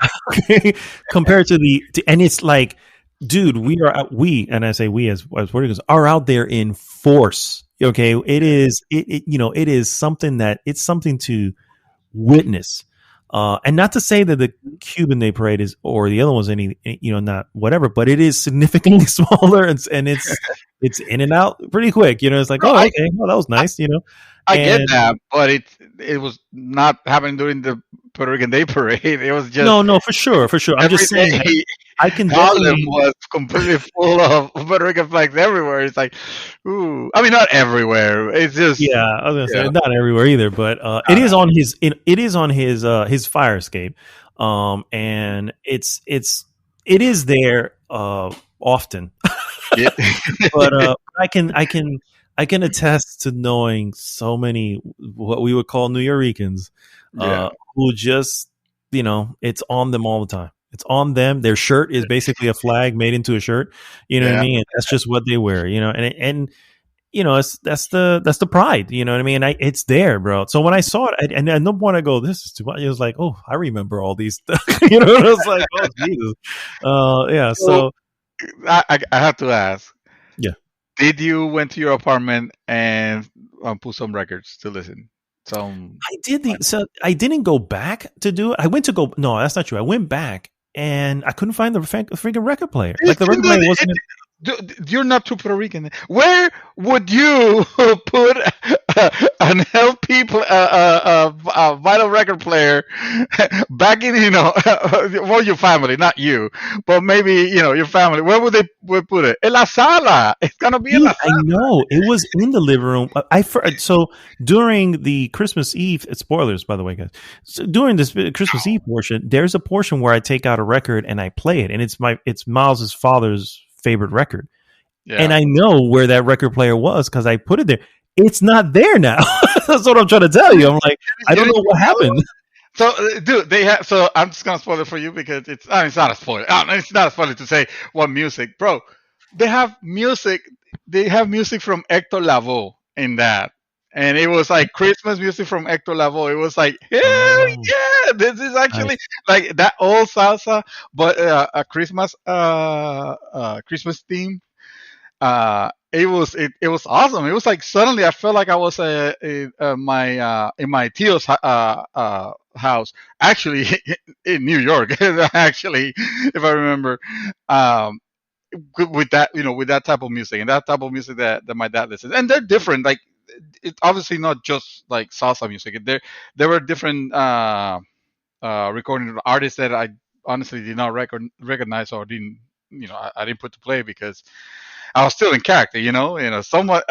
[SPEAKER 1] Compared to and it's like, dude, and I say we as Puerto Ricans are out there in force. Okay, it is something it's something to witness. And not to say that the Cuban Day Parade is or the other one's not whatever, but it is significantly smaller and it's in and out pretty quick. It's like,
[SPEAKER 2] bro,
[SPEAKER 1] oh, okay, well, that was nice.
[SPEAKER 2] I get
[SPEAKER 1] And
[SPEAKER 2] that, but it was not happening during the Puerto Rican Day Parade. It was just
[SPEAKER 1] no, for sure, for sure. I'm
[SPEAKER 2] every
[SPEAKER 1] just saying,
[SPEAKER 2] day.
[SPEAKER 1] I can
[SPEAKER 2] Harlem
[SPEAKER 1] definitely,
[SPEAKER 2] was completely full of Puerto Rican flags everywhere. It's like, ooh, I mean, not everywhere. It's just,
[SPEAKER 1] yeah, I was gonna say
[SPEAKER 2] yeah,
[SPEAKER 1] not everywhere either, but
[SPEAKER 2] no,
[SPEAKER 1] it is
[SPEAKER 2] no.
[SPEAKER 1] on it is on his fire escape, and it is there often.
[SPEAKER 2] Yeah.
[SPEAKER 1] But I can attest to knowing so many what we would call New Yorkers,
[SPEAKER 2] Yeah.
[SPEAKER 1] who just it's on them all the time. It's on them. Their shirt is basically a flag made into a shirt. You know what I
[SPEAKER 2] Yeah.
[SPEAKER 1] mean? And that's just what they wear. And that's the pride. You know what I mean? It's there, bro. So when I saw it, and at no point I go, this is too much. It was like, oh, I remember all these. And I was like, oh Jesus, yeah.
[SPEAKER 2] So
[SPEAKER 1] So
[SPEAKER 2] I have to ask,
[SPEAKER 1] yeah.
[SPEAKER 2] did you went to your apartment and put some records to listen? Some,
[SPEAKER 1] So I didn't go back to do it. I went to go. No, that's not true. I went back and I couldn't find the freaking record player. Like the record player wasn't.
[SPEAKER 2] you're not too Puerto Rican. Where would you put an LP, a vinyl record player back in, well, your family, not you, but maybe, your family. Where would put it? En la sala. It's going to be in
[SPEAKER 1] Dude,
[SPEAKER 2] la
[SPEAKER 1] I
[SPEAKER 2] sala.
[SPEAKER 1] know it was in the living room. So during the Christmas Eve, spoilers by the way, guys. So during this Christmas Eve portion, there's a portion where I take out a record and I play it, and it's Miles's father's favorite record, and
[SPEAKER 2] Yeah.
[SPEAKER 1] I know where that record player was because I put it there. It's not there now. That's what I'm trying to tell you. I'm like, I
[SPEAKER 2] You
[SPEAKER 1] don't
[SPEAKER 2] didn't
[SPEAKER 1] know what
[SPEAKER 2] check the other one?
[SPEAKER 1] happened.
[SPEAKER 2] So, dude, they have. So, I'm just gonna spoil it for you because it's not a spoiler. It's not a spoiler to say what music, bro. They have music. They have music from Hector Lavoe in that, and it was like Christmas music from Hector Lavoe. It was like, hell
[SPEAKER 1] Oh,
[SPEAKER 2] yeah, this is actually
[SPEAKER 1] nice.
[SPEAKER 2] like that old salsa, but a Christmas theme. It was awesome. It was like suddenly I felt like I was in my tio's house, actually in New York. Actually, if I remember, um, with that, with that type of music and that type of music that my dad listens, and they're different. Like it's obviously not just like salsa music. There were different recording artists that I honestly did not recognize or didn't I didn't put to play because I was still in character, somewhat.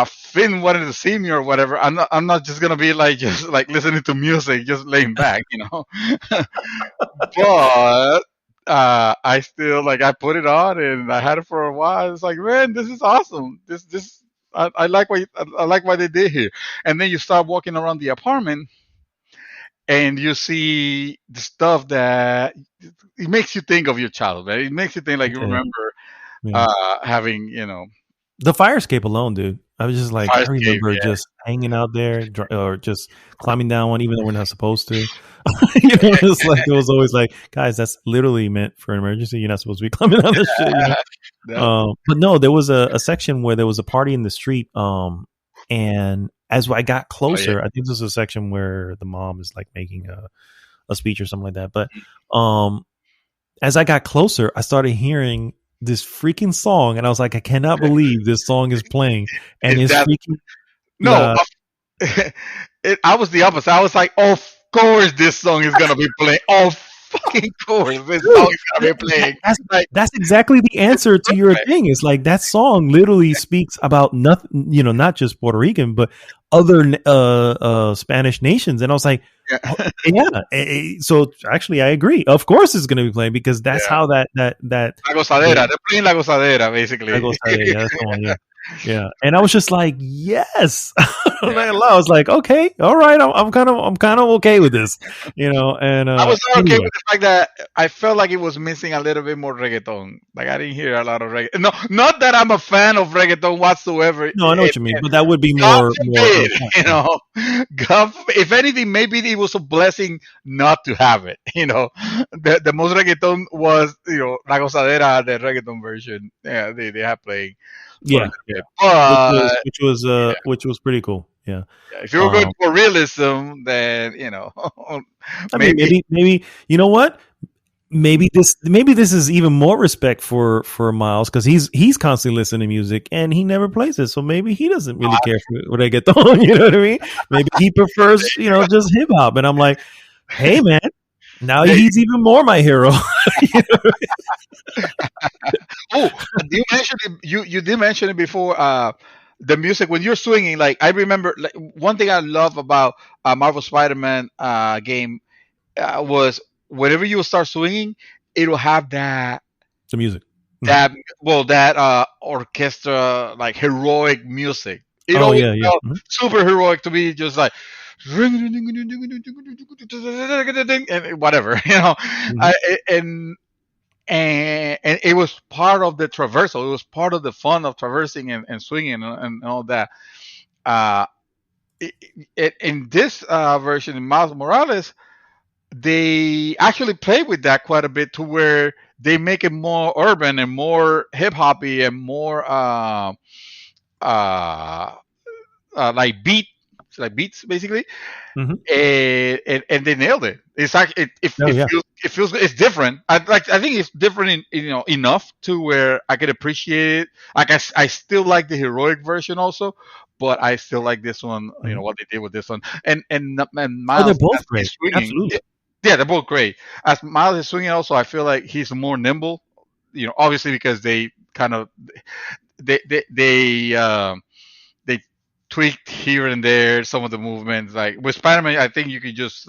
[SPEAKER 2] Finn wanted to see me or whatever. I'm not just gonna be like just like listening to music, just laying back. But I still like I put it on and I had it for a while. It's like, man, this is awesome. This I like I like what they did here. And then you start walking around the apartment and you see the stuff that it makes you think of your childhood. Right? It makes you think like you
[SPEAKER 1] Okay.
[SPEAKER 2] remember
[SPEAKER 1] Yeah.
[SPEAKER 2] having
[SPEAKER 1] The fire escape alone, dude. I was just like,
[SPEAKER 2] fire
[SPEAKER 1] I
[SPEAKER 2] escape.
[SPEAKER 1] remember
[SPEAKER 2] Yeah,
[SPEAKER 1] just hanging out there or just climbing down one, even though we're not supposed to. It's like it was always like, guys, that's literally meant for an emergency. You're not supposed to be climbing on this shit.
[SPEAKER 2] yeah,
[SPEAKER 1] But no, there was a section where there was a party in the street. And as I got
[SPEAKER 2] oh yeah.
[SPEAKER 1] closer, I think this was a section where the mom is like making a speech or something like that. But um, as I got closer, I started hearing this freaking song, and I was like, I cannot believe this song is playing, and
[SPEAKER 2] Is
[SPEAKER 1] it's
[SPEAKER 2] that
[SPEAKER 1] freaking
[SPEAKER 2] no?
[SPEAKER 1] yeah.
[SPEAKER 2] I was the opposite. I was like, of course, this song is gonna be playing. Of fucking course, this song
[SPEAKER 1] Dude,
[SPEAKER 2] is gonna be playing.
[SPEAKER 1] that's
[SPEAKER 2] Like,
[SPEAKER 1] that's exactly the answer to your thing. It's like that song literally speaks about nothing, not just Puerto Rican, but other Spanish nations. And I was like, oh,
[SPEAKER 2] yeah,
[SPEAKER 1] yeah. So actually, I agree. Of course, it's going to be playing because that's
[SPEAKER 2] yeah.
[SPEAKER 1] how that
[SPEAKER 2] La gozadera. They're playing la gozadera, basically.
[SPEAKER 1] yeah, that's the one. Yeah. Yeah, and I was just like, yes.
[SPEAKER 2] Yeah.
[SPEAKER 1] I was like, okay, all right, I'm kind of okay with this, And
[SPEAKER 2] I was not okay
[SPEAKER 1] anyway,
[SPEAKER 2] with the fact that I felt like it was missing a little bit more reggaeton. Like I didn't hear a lot of reggaeton. No, not that I'm a fan of reggaeton whatsoever.
[SPEAKER 1] no, I know what you mean, but that would be
[SPEAKER 2] God
[SPEAKER 1] more.
[SPEAKER 2] forbid, if anything, maybe it was a blessing not to have it. The most reggaeton was La Gozadera, the reggaeton version. Yeah, they have playing for a
[SPEAKER 1] Yeah,
[SPEAKER 2] little
[SPEAKER 1] yeah,
[SPEAKER 2] bit. But yeah,
[SPEAKER 1] which was pretty cool. Yeah.
[SPEAKER 2] yeah, if you were going
[SPEAKER 1] Um,
[SPEAKER 2] for realism, then
[SPEAKER 1] I mean,
[SPEAKER 2] maybe
[SPEAKER 1] maybe you know what? Maybe this is even more respect for Miles because he's constantly listening to music and he never plays it, so maybe he doesn't really care for what I get on. You know what I mean? Maybe he prefers just hip hop, and I'm like, hey man, now
[SPEAKER 2] there
[SPEAKER 1] he's even more my hero.
[SPEAKER 2] Oh, you mentioned it, you did mention it before. The music when you're swinging, like I remember, like one thing I love about Marvel Spider-Man game was whenever you start swinging, it'll have
[SPEAKER 1] The music. Mhm.
[SPEAKER 2] that that orchestra like heroic music. It
[SPEAKER 1] Oh
[SPEAKER 2] always
[SPEAKER 1] yeah, yeah.
[SPEAKER 2] felt
[SPEAKER 1] Mhm.
[SPEAKER 2] super heroic to me, just like and whatever,
[SPEAKER 1] Mhm.
[SPEAKER 2] I, and it was part of the traversal. It was part of the fun of traversing and swinging and all that. Uh, in this version in Miles Morales, they actually play with that quite a bit to where they make it more urban and more hip hoppy and more uh, like beats basically,
[SPEAKER 1] Mhm.
[SPEAKER 2] and they nailed it. It's like
[SPEAKER 1] Oh yeah.
[SPEAKER 2] it feels it's different. I think it's different enough to where I could appreciate it. Like I still like the heroic version also, but I still like this one.
[SPEAKER 1] Mhm.
[SPEAKER 2] What they did with this one, and
[SPEAKER 1] Oh, they're
[SPEAKER 2] Miles
[SPEAKER 1] both
[SPEAKER 2] as he's
[SPEAKER 1] great.
[SPEAKER 2] swinging.
[SPEAKER 1] Absolutely.
[SPEAKER 2] Yeah, they're both great. As Miles is swinging, also I feel like he's more nimble. Obviously because they kind of they tweaked here and there some of the movements. Like with Spider-Man, I think you can just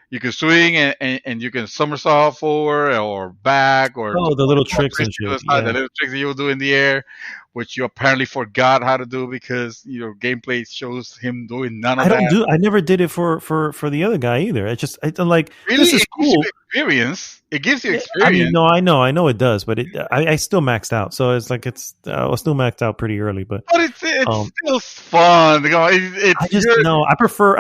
[SPEAKER 2] you can swing and you can somersault forward or back or do
[SPEAKER 1] Oh, the little
[SPEAKER 2] more
[SPEAKER 1] tricks and
[SPEAKER 2] twisting to
[SPEAKER 1] shit.
[SPEAKER 2] the side. The
[SPEAKER 1] Yeah.
[SPEAKER 2] little tricks that you will do in the air, which you apparently forgot how to do because your gameplay shows him doing none of that.
[SPEAKER 1] I never did it for the other guy either. I'm like,
[SPEAKER 2] Really,
[SPEAKER 1] this is
[SPEAKER 2] it gives you
[SPEAKER 1] cool.
[SPEAKER 2] experience. It gives you
[SPEAKER 1] Yeah, I mean,
[SPEAKER 2] experience.
[SPEAKER 1] no, I know it does, but I still maxed out. So it's like I was still maxed out pretty early, but
[SPEAKER 2] But it's
[SPEAKER 1] um,
[SPEAKER 2] still fun.
[SPEAKER 1] I
[SPEAKER 2] It's
[SPEAKER 1] just
[SPEAKER 2] good.
[SPEAKER 1] no. I prefer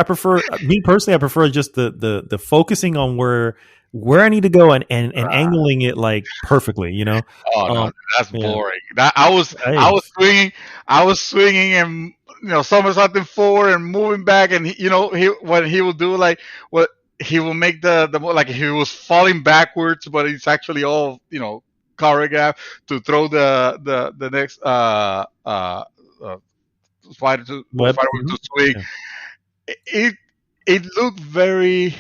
[SPEAKER 1] me personally. I prefer just the focusing on where I need to go and angling it like perfectly.
[SPEAKER 2] Oh no,
[SPEAKER 1] Um,
[SPEAKER 2] that's
[SPEAKER 1] yeah,
[SPEAKER 2] boring. That I was swinging and somersaulting forward and moving back, and he what he will do like what he will make like he was falling backwards, but it's actually all choreographed to throw the next uh, spider
[SPEAKER 1] web.
[SPEAKER 2] to
[SPEAKER 1] Mhm.
[SPEAKER 2] swing.
[SPEAKER 1] Yeah.
[SPEAKER 2] It it looked very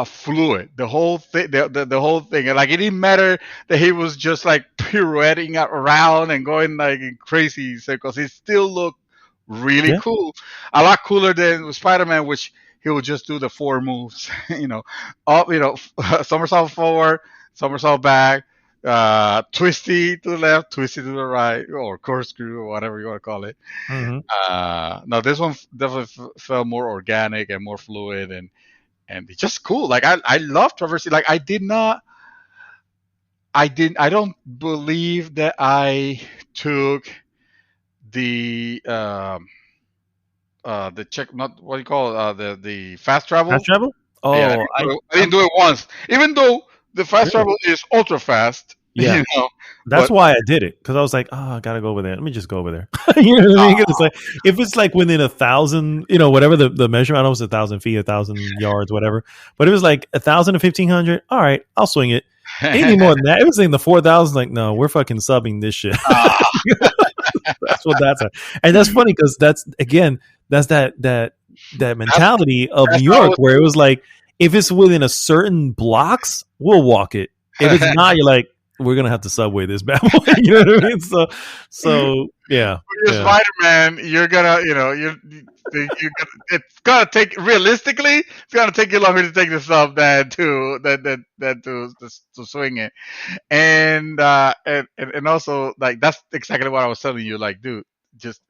[SPEAKER 2] fluid. The whole thing, the whole thing, and like it didn't matter that he was just like pirouetting around and going like in crazy circles. It still looked really
[SPEAKER 1] Yeah.
[SPEAKER 2] cool, a lot cooler than Spider-Man, which he would just do the four moves, up, somersault forward, somersault back, twisty to the left, twisty to the right, or corkscrew, or whatever you want to call it.
[SPEAKER 1] Hmm.
[SPEAKER 2] No, this one definitely felt more organic and more fluid, and it's just cool. Like I love traversing. Like I don't believe that I took the the check, not what do you call it, the fast
[SPEAKER 1] Fast
[SPEAKER 2] travel.
[SPEAKER 1] travel.
[SPEAKER 2] Yeah,
[SPEAKER 1] Oh,
[SPEAKER 2] I didn't do it once, even though the fast
[SPEAKER 1] really?
[SPEAKER 2] travel is ultra fast.
[SPEAKER 1] Yeah.
[SPEAKER 2] You know,
[SPEAKER 1] That's
[SPEAKER 2] but
[SPEAKER 1] why I did it, because I was like, oh, I gotta go over there. Let me just go over there. You know what I mean? It's like if it's like within 1,000, whatever the measurement. I know it's 1,000 feet, 1,000 yards, whatever. But it was like 1,000 to 1,500. All right, I'll swing it. Any more than that, it was in the 4,000. Like, no, we're fucking subbing this shit.
[SPEAKER 2] uh,
[SPEAKER 1] That's what that's at. And that's funny because that's again, that's that
[SPEAKER 2] that's
[SPEAKER 1] mentality of
[SPEAKER 2] that's
[SPEAKER 1] New
[SPEAKER 2] how I
[SPEAKER 1] York
[SPEAKER 2] was.
[SPEAKER 1] where it was like, if it's within a certain blocks, we'll walk it. If it's not, you're like, we're gonna have to subway this bad boy. You know what I mean? So yeah,
[SPEAKER 2] You're
[SPEAKER 1] yeah.
[SPEAKER 2] Spider Man. You're gonna, it's gonna take realistically. It's gonna take you longer to take this up than to swing it. And also like that's exactly what I was telling you. Like, dude, just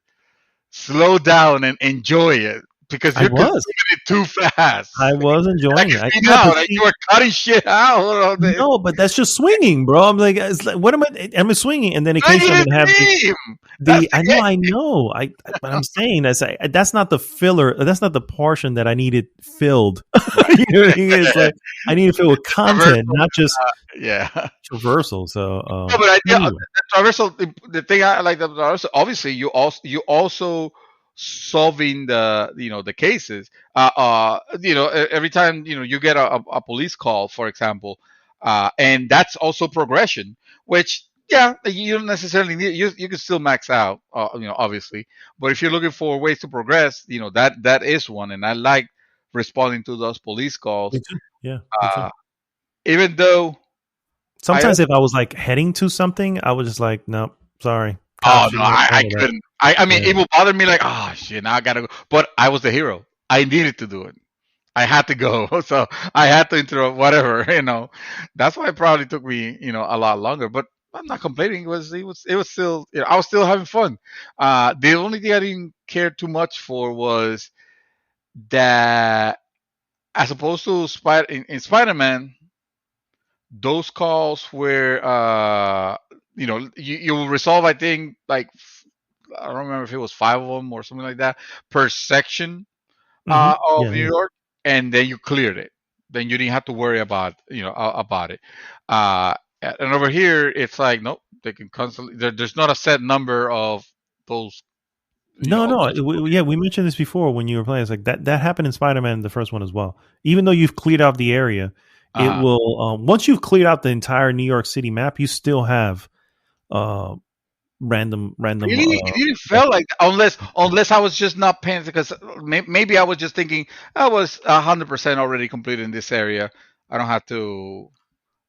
[SPEAKER 2] slow down and enjoy it because
[SPEAKER 1] I
[SPEAKER 2] you're consuming
[SPEAKER 1] was.
[SPEAKER 2] it too fast.
[SPEAKER 1] I was
[SPEAKER 2] I
[SPEAKER 1] enjoying
[SPEAKER 2] can
[SPEAKER 1] it. I
[SPEAKER 2] see
[SPEAKER 1] yeah,
[SPEAKER 2] now,
[SPEAKER 1] but
[SPEAKER 2] like you
[SPEAKER 1] see,
[SPEAKER 2] were cutting shit out. All day.
[SPEAKER 1] no, but that's just swinging, bro. I'm like, it's like, what am I? I'm swinging, and then
[SPEAKER 2] I need
[SPEAKER 1] occasionally I'm
[SPEAKER 2] a
[SPEAKER 1] gonna have
[SPEAKER 2] dream. That's
[SPEAKER 1] the
[SPEAKER 2] the
[SPEAKER 1] I know. But I'm saying that's not the filler. That's not the portion that I needed filled. You know what I mean? It's like I need to fill with content,
[SPEAKER 2] reversal.
[SPEAKER 1] not just
[SPEAKER 2] Yeah.
[SPEAKER 1] traversal. So,
[SPEAKER 2] No, but I think
[SPEAKER 1] anyway,
[SPEAKER 2] the traversal. The thing I like the traversal. Obviously, you also solving the cases. Every time you get a police call, for example, and that's also progression. Which yeah, you don't necessarily need. You can still max out. Obviously, but if you're looking for ways to progress, that is one. And I like responding to those police
[SPEAKER 1] me
[SPEAKER 2] calls.
[SPEAKER 1] too. Yeah, me too.
[SPEAKER 2] Uh, even though I
[SPEAKER 1] Sometimes if I was like heading to something, I was just like, nope, sorry,
[SPEAKER 2] Oh
[SPEAKER 1] cops, you
[SPEAKER 2] no,
[SPEAKER 1] know,
[SPEAKER 2] I
[SPEAKER 1] handle that.
[SPEAKER 2] couldn't. I mean,
[SPEAKER 1] Yeah.
[SPEAKER 2] it will bother me like, oh shit, now I gotta go. But I was the hero. I needed to do it. I had to go, so I had to interrupt whatever. That's why it probably took me, a lot longer. But I'm not complaining. It was still, I was still having fun. The only thing I didn't care too much for was that, as opposed to in Spider-Man, those calls where you will resolve, I think, like I don't remember if it was five of them or something like that per section of
[SPEAKER 1] Yeah,
[SPEAKER 2] New
[SPEAKER 1] yeah.
[SPEAKER 2] York, and then you cleared it. Then you didn't have to worry about it. And over here, it's like nope, they can constantly. There's not a set number of those.
[SPEAKER 1] No,
[SPEAKER 2] Of
[SPEAKER 1] no.
[SPEAKER 2] those
[SPEAKER 1] Yeah, we mentioned this before when you were playing. It's like that happened in Spider-Man, the first one as well. Even though you've cleared out the area, it
[SPEAKER 2] uh,
[SPEAKER 1] will once you've cleared out the entire New York City map, you still have uh random
[SPEAKER 2] really, it didn't feel like unless I was just not paying because maybe I was just thinking I was 100% already completed in this area. I don't have to.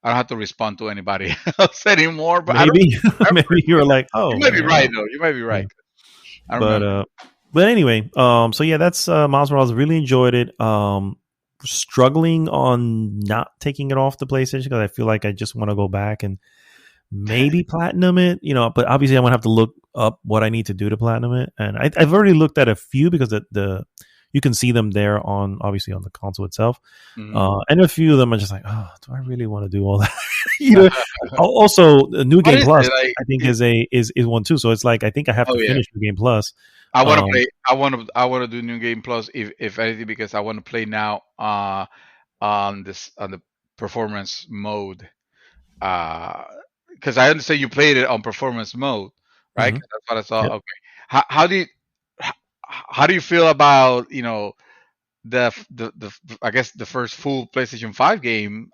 [SPEAKER 2] I don't have to respond to anybody else anymore. But I don't
[SPEAKER 1] maybe
[SPEAKER 2] remember.
[SPEAKER 1] maybe you were like,
[SPEAKER 2] You
[SPEAKER 1] oh
[SPEAKER 2] might be
[SPEAKER 1] man,
[SPEAKER 2] right though. You might be
[SPEAKER 1] yeah.
[SPEAKER 2] right. I don't
[SPEAKER 1] But
[SPEAKER 2] remember.
[SPEAKER 1] anyway, so yeah, that's Miles Morales. Really enjoyed it. Struggling on not taking it off the PlayStation because I feel like I just want to go back and maybe platinum it, but obviously I'm gonna have to look up what I need to do to platinum it. And I've already looked at a few because the you can see them there on obviously on the console itself.
[SPEAKER 2] Mhm.
[SPEAKER 1] And a few of them are just like, oh, do I really want to do all that? you know. Also, New
[SPEAKER 2] What
[SPEAKER 1] Game
[SPEAKER 2] is
[SPEAKER 1] Plus
[SPEAKER 2] it like?
[SPEAKER 1] I think is one too. So it's like I think I have
[SPEAKER 2] Oh
[SPEAKER 1] to
[SPEAKER 2] yeah.
[SPEAKER 1] finish New Game Plus.
[SPEAKER 2] I want to
[SPEAKER 1] Um,
[SPEAKER 2] play. I want to do New Game Plus if anything because I want to play now on the performance mode. Uh, because I understand you played it on performance mode, right?
[SPEAKER 1] mhm.
[SPEAKER 2] 'Cause that's what I saw.
[SPEAKER 1] Yep.
[SPEAKER 2] Okay. How do you h- how do you feel about the I guess the first full PlayStation 5 game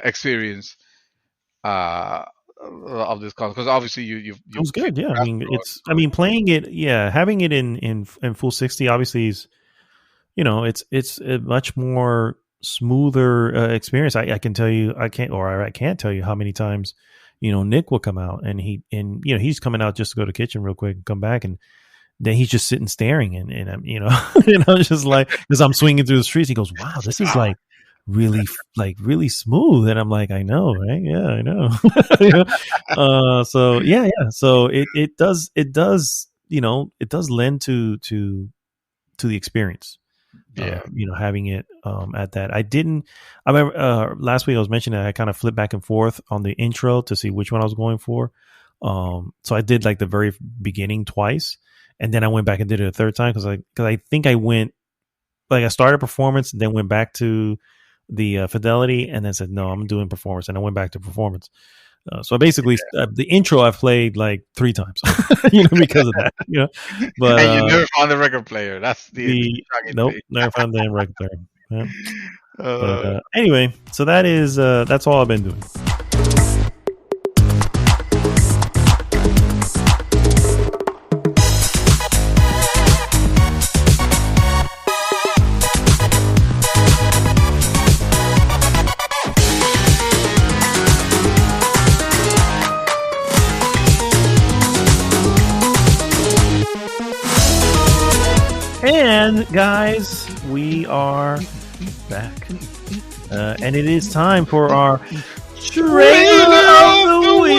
[SPEAKER 2] experience uh of this console? Because obviously
[SPEAKER 1] It
[SPEAKER 2] you
[SPEAKER 1] was
[SPEAKER 2] played
[SPEAKER 1] good. Yeah, I
[SPEAKER 2] the
[SPEAKER 1] mean,
[SPEAKER 2] Astro.
[SPEAKER 1] it's. I mean, playing it. Yeah, having it in full 60 obviously is. it's a much more smoother experience. I can tell you, I can't tell you how many times, Nick will come out and he's coming out just to go to the kitchen real quick and come back, and then he's just sitting staring, and I'm, and I'm just like, because I'm swinging through the streets. He goes, "Wow, this is really smooth," and I'm like, "I know, right? Yeah, I know." So yeah. So it does it does lend to the experience.
[SPEAKER 2] Yeah.
[SPEAKER 1] Having it at that. I remember last week I was mentioning that I kind of flipped back and forth on the intro to see which one I was going for. So I did like the very beginning twice, and then I went back and did it a third time because I think I went, like, I started performance and then went back to the fidelity, and then said, no, I'm doing performance, and I went back to performance. So basically, the intro I've played like 3 times, because of that. But
[SPEAKER 2] And you never found the record player. That's the
[SPEAKER 1] nope, never found the record player. Yeah. But anyway, so that's all I've been doing. And guys, we are back, and it is time for our trailer of the week.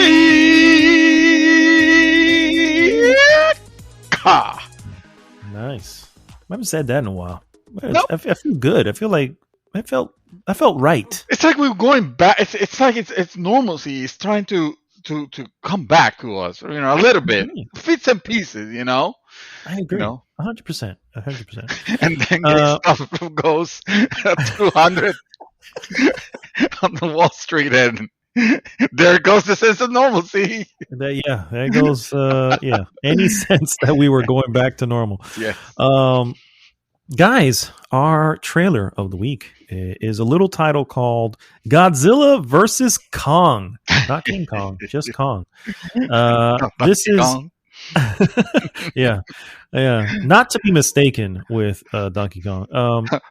[SPEAKER 1] Nice. I haven't said that in a while.
[SPEAKER 2] Nope.
[SPEAKER 1] I feel good. I feel like I felt right.
[SPEAKER 2] It's like we're going back. It's like it's normalcy. It's trying to come back to us, a little bit, bits and pieces,
[SPEAKER 1] I agree. 100%. 100%.
[SPEAKER 2] And then stuff goes 200 on the Wall Street, and there goes the sense of normalcy.
[SPEAKER 1] There goes any sense that we were going back to normal.
[SPEAKER 2] Yeah.
[SPEAKER 1] Guys, our trailer of the week is a little title called Godzilla versus Kong. Not King Kong, just Kong. This is Kong. yeah, not to be mistaken with Donkey Kong.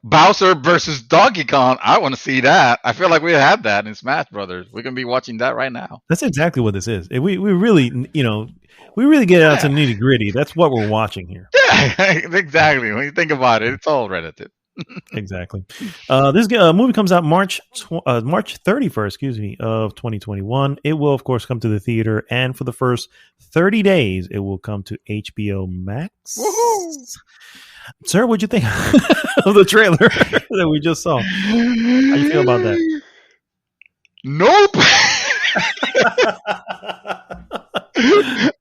[SPEAKER 2] Bowser versus Donkey Kong. I want to see that. I feel like we had that in Smash Brothers. We can be watching that right now.
[SPEAKER 1] That's exactly what this is. We really, we really get out to nitty gritty. That's what we're watching here.
[SPEAKER 2] Yeah, exactly. When you think about it, it's all relative.
[SPEAKER 1] Exactly. This movie comes out March 31st, of 2021. It will, of course, come to the theater, and for the first 30 days, it will come to HBO Max.
[SPEAKER 2] Woohoo!
[SPEAKER 1] Sir, what'd you think of the trailer that we just saw? How do you feel about that?
[SPEAKER 2] Nope.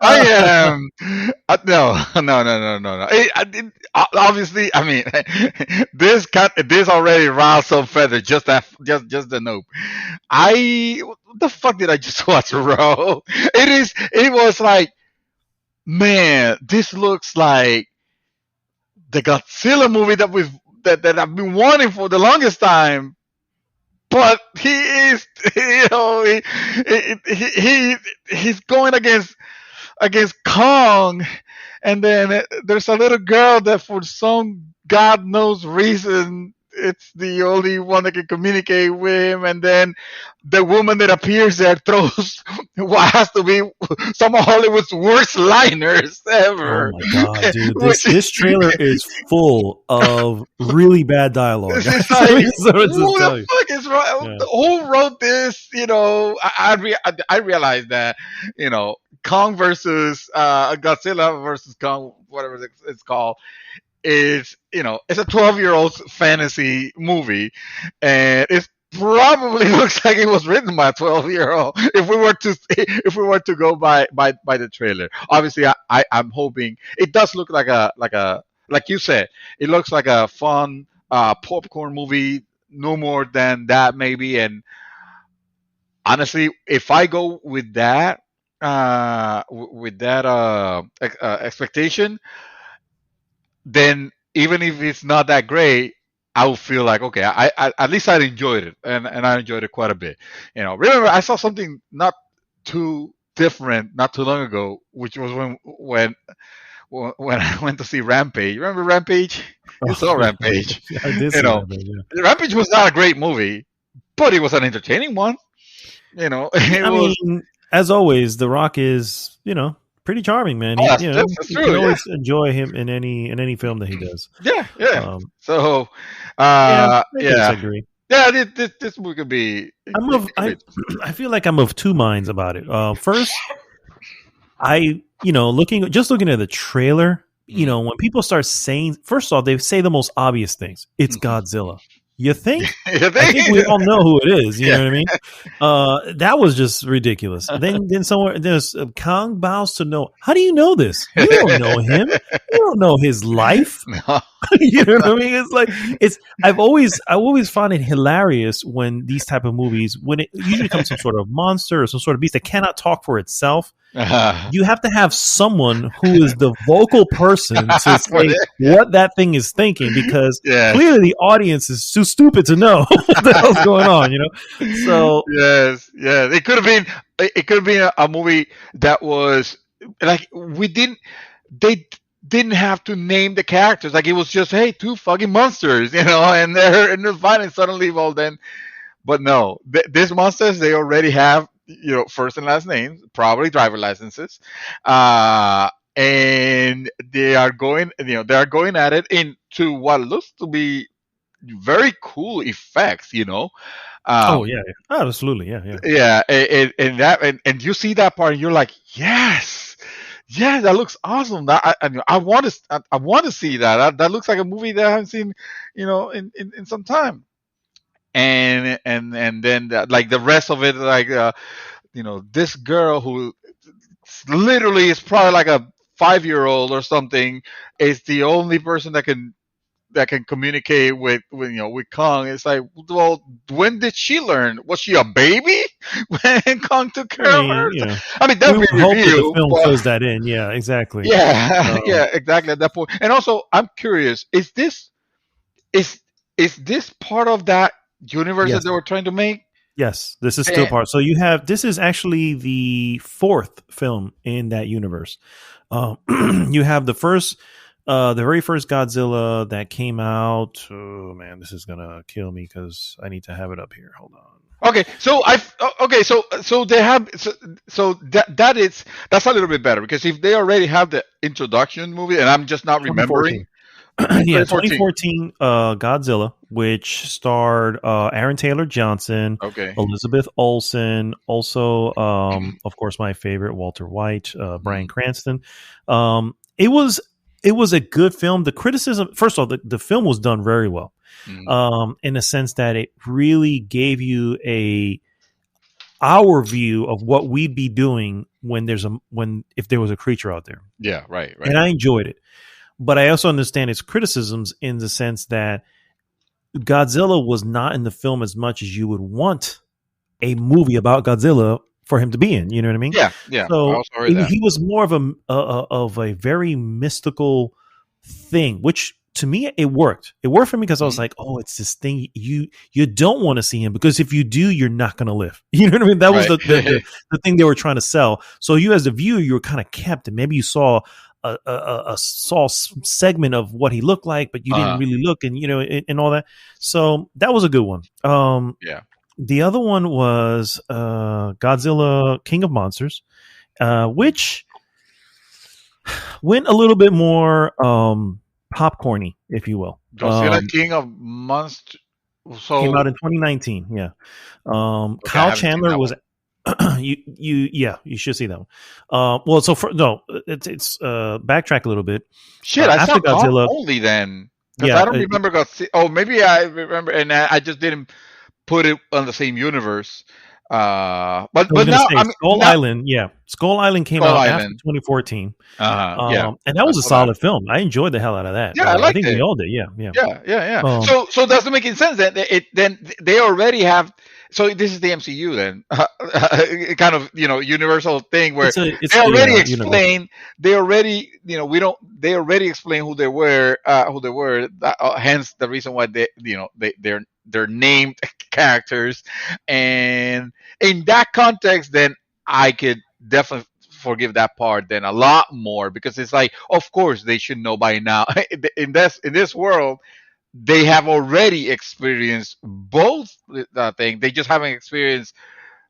[SPEAKER 2] I am no. Obviously, I mean, this already roused some feathers. Just the nope. What the fuck did I just watch, bro? It was like, man, this looks like the Godzilla movie that I've been wanting for the longest time. But he is, he's going against Kong, and then there's a little girl that, for some God knows reason, it's the only one that can communicate with him, and then the woman that appears there throws what has to be some of Hollywood's worst liners ever.
[SPEAKER 1] Oh my god, dude! This trailer is full of really bad dialogue.
[SPEAKER 2] It's like, who the fuck is right? Yeah. Who wrote this? I realized that Kong versus Godzilla versus Kong, whatever it's called, is it's a 12-year-old's fantasy movie, and it's probably looks like it was written by a 12-year-old if we were to go by the trailer. Obviously, I'm hoping it does look like you said, it looks like a fun popcorn movie, no more than that maybe. And honestly, if I go with that expectation, then even if it's not that great, I will feel like, okay, I at least I enjoyed it, and I enjoyed it quite a bit. Remember, I saw something not too different not too long ago, which was when when I went to see Rampage. Remember Rampage? You
[SPEAKER 1] Oh
[SPEAKER 2] saw
[SPEAKER 1] yeah,
[SPEAKER 2] Rampage.
[SPEAKER 1] I did
[SPEAKER 2] You
[SPEAKER 1] see
[SPEAKER 2] know,
[SPEAKER 1] Rampage. Yeah.
[SPEAKER 2] Rampage was not a great movie, but it was an entertaining one. It
[SPEAKER 1] I
[SPEAKER 2] was.
[SPEAKER 1] mean, as always, The Rock is pretty charming, man.
[SPEAKER 2] Oh,
[SPEAKER 1] He
[SPEAKER 2] that's
[SPEAKER 1] you can
[SPEAKER 2] true. Yeah,
[SPEAKER 1] always enjoy him in any film that he does.
[SPEAKER 2] yeah, yeah.
[SPEAKER 1] Um,
[SPEAKER 2] So,
[SPEAKER 1] yeah, I guess I
[SPEAKER 2] yeah,
[SPEAKER 1] agree.
[SPEAKER 2] yeah. This movie could be.
[SPEAKER 1] I'm
[SPEAKER 2] It
[SPEAKER 1] of
[SPEAKER 2] could
[SPEAKER 1] I
[SPEAKER 2] be.
[SPEAKER 1] I feel like I'm of two minds about it. First, I looking at the trailer,
[SPEAKER 2] Mm.
[SPEAKER 1] when people start saying, first off, they say the most obvious things. It's Godzilla. You think?
[SPEAKER 2] You
[SPEAKER 1] I think we
[SPEAKER 2] think?
[SPEAKER 1] all know who it is. You
[SPEAKER 2] Yeah.
[SPEAKER 1] know what I mean? That was just ridiculous. Then somewhere there's Kong bows to no. How do you know this? You don't know him. You don't know his life.
[SPEAKER 2] No.
[SPEAKER 1] You know what I mean? It's like I always find it hilarious when these type of movies, when it usually comes some sort of monster or some sort of beast that cannot talk for itself. You have to have someone who is the vocal person to say what that thing is thinking, because
[SPEAKER 2] Yes.
[SPEAKER 1] clearly the audience is too stupid to know what the hell's going on. So
[SPEAKER 2] Yes. Yes. It could have been. It could have been a movie that was like we didn't. They didn't have to name the characters. Like it was just, hey, two fucking monsters, and they're fighting suddenly. Well, then, but no, these monsters, they already have first and last names, probably driver licenses, and they are going at it into what looks to be very cool effects.
[SPEAKER 1] oh
[SPEAKER 2] Um,
[SPEAKER 1] yeah, yeah. Oh, absolutely, yeah, yeah.
[SPEAKER 2] yeah, and you see that part, and you're like, yes, yeah, that looks awesome. I want to I want to see that. That looks like a movie that I haven't seen, in some time. And then like the rest of it, like this girl who literally is probably like a 5-year-old or something, is the only person that can communicate with Kong. It's like, well, when did she learn? Was she a baby when Kong took
[SPEAKER 1] I
[SPEAKER 2] care of
[SPEAKER 1] mean,
[SPEAKER 2] her? I mean, that's
[SPEAKER 1] we would hope that the
[SPEAKER 2] review,
[SPEAKER 1] film
[SPEAKER 2] but
[SPEAKER 1] fills that in. Yeah, exactly.
[SPEAKER 2] yeah,
[SPEAKER 1] Um,
[SPEAKER 2] yeah, exactly at that point. And also, I'm curious: is is this part of that universe that
[SPEAKER 1] yes,
[SPEAKER 2] they were trying to make?
[SPEAKER 1] yes. This is still
[SPEAKER 2] Eh,
[SPEAKER 1] part. So this is actually the fourth film in that universe. You have the very first Godzilla that came out. Oh man, this is gonna kill me because I need to have it up here. Hold on.
[SPEAKER 2] Okay, so so they have so that's a little bit better, because if they already have the introduction movie and I'm just not remembering.
[SPEAKER 1] 2014. Yeah,
[SPEAKER 2] 2014.
[SPEAKER 1] 2014 Godzilla, which starred Aaron Taylor Johnson,
[SPEAKER 2] Okay.
[SPEAKER 1] Elizabeth Olsen, also, of course, my favorite, Walter White, Bryan Cranston. It was a good film. The criticism, first of all, the film was done very well, in the sense that it really gave you our view of what we'd be doing if there was a creature out there,
[SPEAKER 2] Yeah, right,
[SPEAKER 1] and
[SPEAKER 2] right.
[SPEAKER 1] I enjoyed it. But I also understand its criticisms in the sense that Godzilla was not in the film as much as you would want a movie about Godzilla for him to be in. You know what I mean?
[SPEAKER 2] Yeah, yeah. I
[SPEAKER 1] So
[SPEAKER 2] also heard that.
[SPEAKER 1] he was more of a very mystical thing, which to me it worked. It worked for me because I was
[SPEAKER 2] Mhm.
[SPEAKER 1] like, oh, it's this thing you don't want to see him, because if you do, you're not going to live. You know what I mean? That was
[SPEAKER 2] Right.
[SPEAKER 1] the thing they were trying to sell. So you, as a viewer, you were kind of kept, and maybe you saw a small segment of what he looked like, but you didn't really look, and and all that. So that was a good one.
[SPEAKER 2] Yeah.
[SPEAKER 1] The other one was Godzilla King of Monsters, which went a little bit more popcorny, if you will.
[SPEAKER 2] Godzilla King of Monsters.
[SPEAKER 1] Came out
[SPEAKER 2] So
[SPEAKER 1] in 2019. Yeah.
[SPEAKER 2] okay, I
[SPEAKER 1] Kyle
[SPEAKER 2] haven't seen
[SPEAKER 1] Chandler
[SPEAKER 2] that
[SPEAKER 1] was
[SPEAKER 2] one.
[SPEAKER 1] you should see that one. Well, so no, it's backtrack a little bit.
[SPEAKER 2] Shit, I
[SPEAKER 1] After
[SPEAKER 2] saw Kong
[SPEAKER 1] Godzilla,
[SPEAKER 2] only then, because
[SPEAKER 1] yeah,
[SPEAKER 2] I don't remember Godzilla. Oh, maybe I remember, and I just didn't put it on the same universe. But
[SPEAKER 1] I was
[SPEAKER 2] but
[SPEAKER 1] gonna
[SPEAKER 2] now
[SPEAKER 1] say
[SPEAKER 2] I mean
[SPEAKER 1] Skull
[SPEAKER 2] now
[SPEAKER 1] Island. Yeah, Skull Island came
[SPEAKER 2] Skull
[SPEAKER 1] out after
[SPEAKER 2] Island.
[SPEAKER 1] 2014,
[SPEAKER 2] Yeah,
[SPEAKER 1] and that
[SPEAKER 2] I
[SPEAKER 1] was a
[SPEAKER 2] saw that.
[SPEAKER 1] solid film. I enjoyed the hell out of that.
[SPEAKER 2] Yeah, I
[SPEAKER 1] I
[SPEAKER 2] liked
[SPEAKER 1] think we
[SPEAKER 2] it.
[SPEAKER 1] all did. Yeah, yeah.
[SPEAKER 2] Yeah, yeah, yeah.
[SPEAKER 1] Um,
[SPEAKER 2] So that's not making sense. Then they already have. So this is the MCU then, kind of universal thing where
[SPEAKER 1] it's
[SPEAKER 2] they already
[SPEAKER 1] the universe.
[SPEAKER 2] explain. They already we don't. They already explain who they were. Who they were. Hence the reason why they're named characters, and in that context, then I could definitely forgive that part than a lot more, because it's like, of course they should know by now. In this world, they have already experienced both thing. They just haven't experienced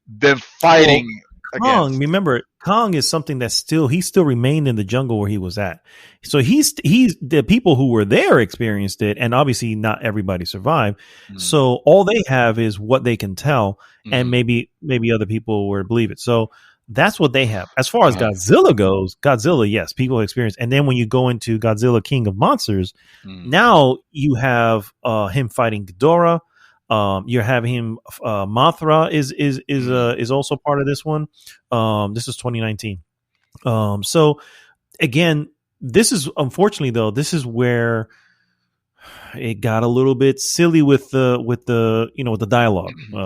[SPEAKER 2] them
[SPEAKER 1] Well,
[SPEAKER 2] fighting
[SPEAKER 1] Kong,
[SPEAKER 2] against.
[SPEAKER 1] remember, Kong is something that he still remained in the jungle where he was at. So he's the people who were there experienced it, and obviously not everybody survived.
[SPEAKER 2] Mm,
[SPEAKER 1] So all they have is what they can tell, and
[SPEAKER 2] mm,
[SPEAKER 1] maybe other people would believe it. So that's what they have. As far as
[SPEAKER 2] uh,
[SPEAKER 1] Godzilla goes, Godzilla, yes, people experience. And then when you go into Godzilla King of Monsters,
[SPEAKER 2] mm,
[SPEAKER 1] now you have him fighting Ghidorah. You're having him. Mothra
[SPEAKER 2] mm.
[SPEAKER 1] is also part of this one. This is 2019. So again, this is unfortunately though. This is where it got a little bit silly with the with the dialogue. So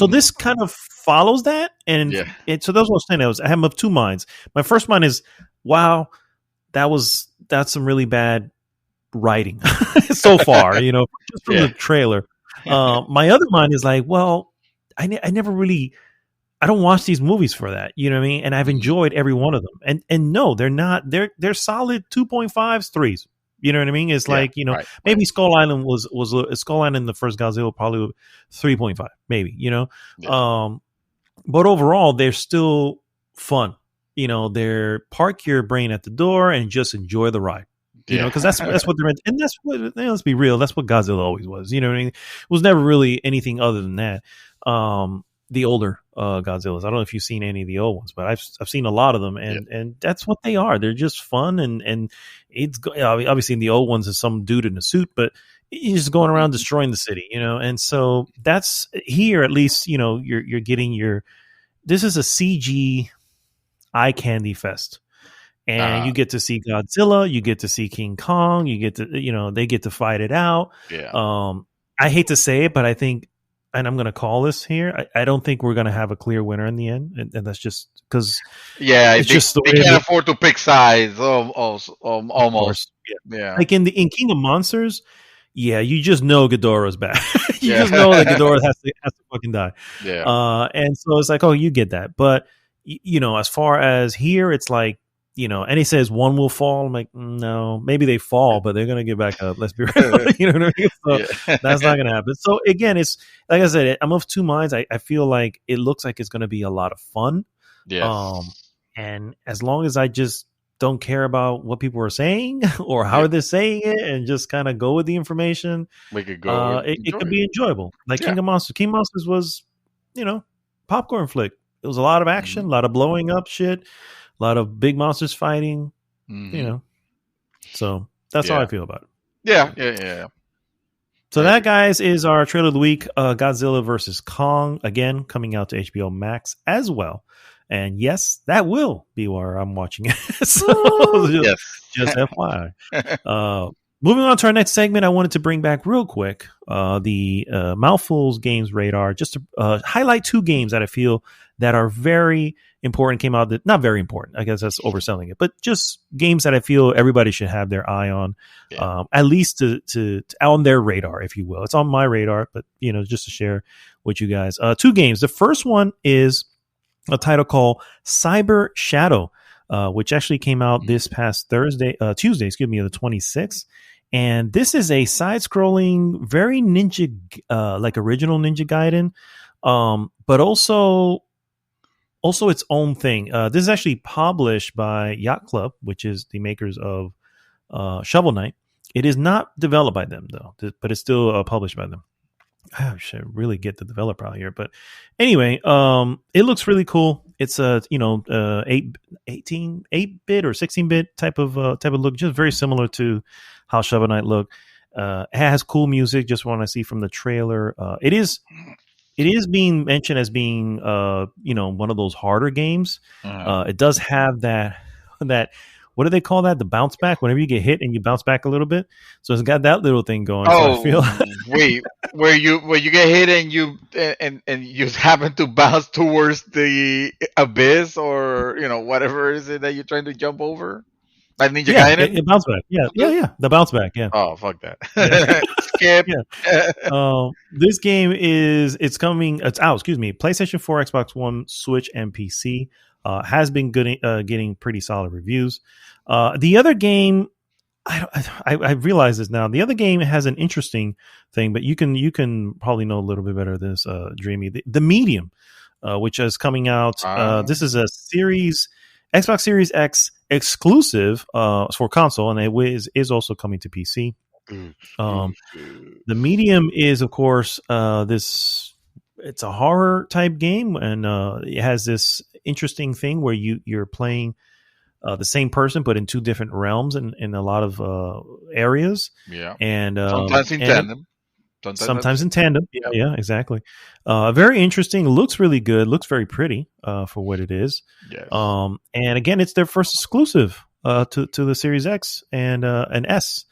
[SPEAKER 2] Mm-mm.
[SPEAKER 1] this kind of follows that, and
[SPEAKER 2] Yeah.
[SPEAKER 1] so those were saying I have of two minds. My first mind is, wow, that's some really bad writing so far. Just from the
[SPEAKER 2] Yeah.
[SPEAKER 1] trailer. My other mind is like, well, I never really, I don't watch these movies for that. You know what I mean? And I've
[SPEAKER 2] Mm.
[SPEAKER 1] enjoyed every one of them. And no, they're not. They're solid 2.5s, threes. You know what I mean? It's
[SPEAKER 2] Yeah.
[SPEAKER 1] like
[SPEAKER 2] Right. Right.
[SPEAKER 1] maybe Skull Island was Skull Island, the first Godzilla, probably 3.5, maybe.
[SPEAKER 2] Yeah.
[SPEAKER 1] But overall, they're still fun. They're park your brain at the door and just enjoy the ride.
[SPEAKER 2] Yeah.
[SPEAKER 1] Because that's what they're meant, and that's what, let's be real, that's what Godzilla always was. You know what I mean? It was never really anything other than that. The older Godzillas, I don't know if you've seen any of the old ones, but I've seen a lot of them,
[SPEAKER 2] Yeah.
[SPEAKER 1] and that's what they are. They're just fun, and it's obviously in the old ones is some dude in a suit, but he's just going around destroying the city, and so that's here at least. You're getting this is a CG eye candy fest. And
[SPEAKER 2] Uh,
[SPEAKER 1] you get to see Godzilla, you get to see King Kong, you get to, they get to fight it out.
[SPEAKER 2] yeah.
[SPEAKER 1] I hate to say it, but I think, and I'm going to call this here, I don't think we're going to have a clear winner in the end. And that's just because
[SPEAKER 2] Yeah.
[SPEAKER 1] it's just the
[SPEAKER 2] They
[SPEAKER 1] way it
[SPEAKER 2] can't
[SPEAKER 1] is,
[SPEAKER 2] afford to pick sides.
[SPEAKER 1] of
[SPEAKER 2] Almost.
[SPEAKER 1] course. Yeah.
[SPEAKER 2] Yeah.
[SPEAKER 1] Like in King of Monsters, yeah, you just know Ghidorah's bad. You
[SPEAKER 2] Yeah.
[SPEAKER 1] just know that Ghidorah has to fucking die.
[SPEAKER 2] Yeah.
[SPEAKER 1] And so it's like, oh, you get that. But, as far as here, it's like, and he says one will fall. I'm like, no, maybe they fall, but they're going to get back up. Let's be real. You know what I mean? So that's not going to happen. So again, it's like I said, I'm of two minds. I feel like it looks like it's going to be a lot of fun.
[SPEAKER 2] Yes.
[SPEAKER 1] And as long as I just don't care about what people are saying or
[SPEAKER 2] Yeah.
[SPEAKER 1] how they're saying it and just kind of go with the information,
[SPEAKER 2] We could go and
[SPEAKER 1] it
[SPEAKER 2] enjoy
[SPEAKER 1] could
[SPEAKER 2] it.
[SPEAKER 1] be enjoyable. Like
[SPEAKER 2] Yeah.
[SPEAKER 1] King of Monsters. King of Monsters was, popcorn flick. It was a lot of action, a lot of blowing up shit, a lot of big monsters fighting,
[SPEAKER 2] Mm-hmm.
[SPEAKER 1] So that's how I
[SPEAKER 2] Yeah.
[SPEAKER 1] feel about it.
[SPEAKER 2] Yeah. Yeah. Yeah.
[SPEAKER 1] So
[SPEAKER 2] I
[SPEAKER 1] that,
[SPEAKER 2] agree.
[SPEAKER 1] guys, is our trailer of the week. Godzilla versus Kong, again, coming out to HBO Max as well. And yes, that will be where I'm watching it. So just FYI. Moving on to our next segment, I wanted to bring back real quick the Mouthful's Games Radar, just to highlight two games that I feel that are very important, came out, not very important, I guess that's overselling it, but just games that I feel everybody should have their eye on, at least to on their radar, if you will. It's on my radar, but just to share with you guys. Two games. The first one is a title called Cyber Shadow, which actually came out this past Tuesday, the 26th. And this is a side-scrolling, very ninja, like original Ninja Gaiden, but also its own thing. This is actually published by Yacht Club, which is the makers of Shovel Knight. It is not developed by them though, but it's still published by them. I should really get the developer out here, but anyway, it looks really cool. It's a 8-bit or 16-bit type of look, just very similar to how Shovel Knight looked. It has cool music. Just want to see from the trailer. It is being mentioned as being one of those harder games. It does have that what do they call that? The bounce back, whenever you get hit and you bounce back a little bit. So it's got that little thing going.
[SPEAKER 2] Oh,
[SPEAKER 1] so I feel
[SPEAKER 2] wait, where you get hit and you happen to bounce towards the abyss, or whatever is it that you're trying to jump over? Like Ninja Gaiden?
[SPEAKER 1] it bounce back. Yeah. The bounce back. Yeah.
[SPEAKER 2] Oh, fuck that.
[SPEAKER 1] Yeah.
[SPEAKER 2] Skip.
[SPEAKER 1] Yeah. This game it's out, PlayStation 4, Xbox One, Switch, and PC. Has been good, getting pretty solid reviews. The other game, I realize this now. The other game has an interesting thing, but you can probably know a little bit better than this, Dreamy. The Medium, which is coming out. This is a Xbox Series X exclusive for console, and it is also coming to PC. The Medium is, of course, it's a horror type game, and it has this interesting thing where you're playing the same person, but in two different realms and in a lot of areas.
[SPEAKER 2] Yeah,
[SPEAKER 1] and
[SPEAKER 2] sometimes in tandem.
[SPEAKER 1] Sometimes in tandem. Yeah, exactly. Very interesting. Looks really good. Looks very pretty for what it is.
[SPEAKER 2] Yes.
[SPEAKER 1] And again, it's their first exclusive to the Series X and an S.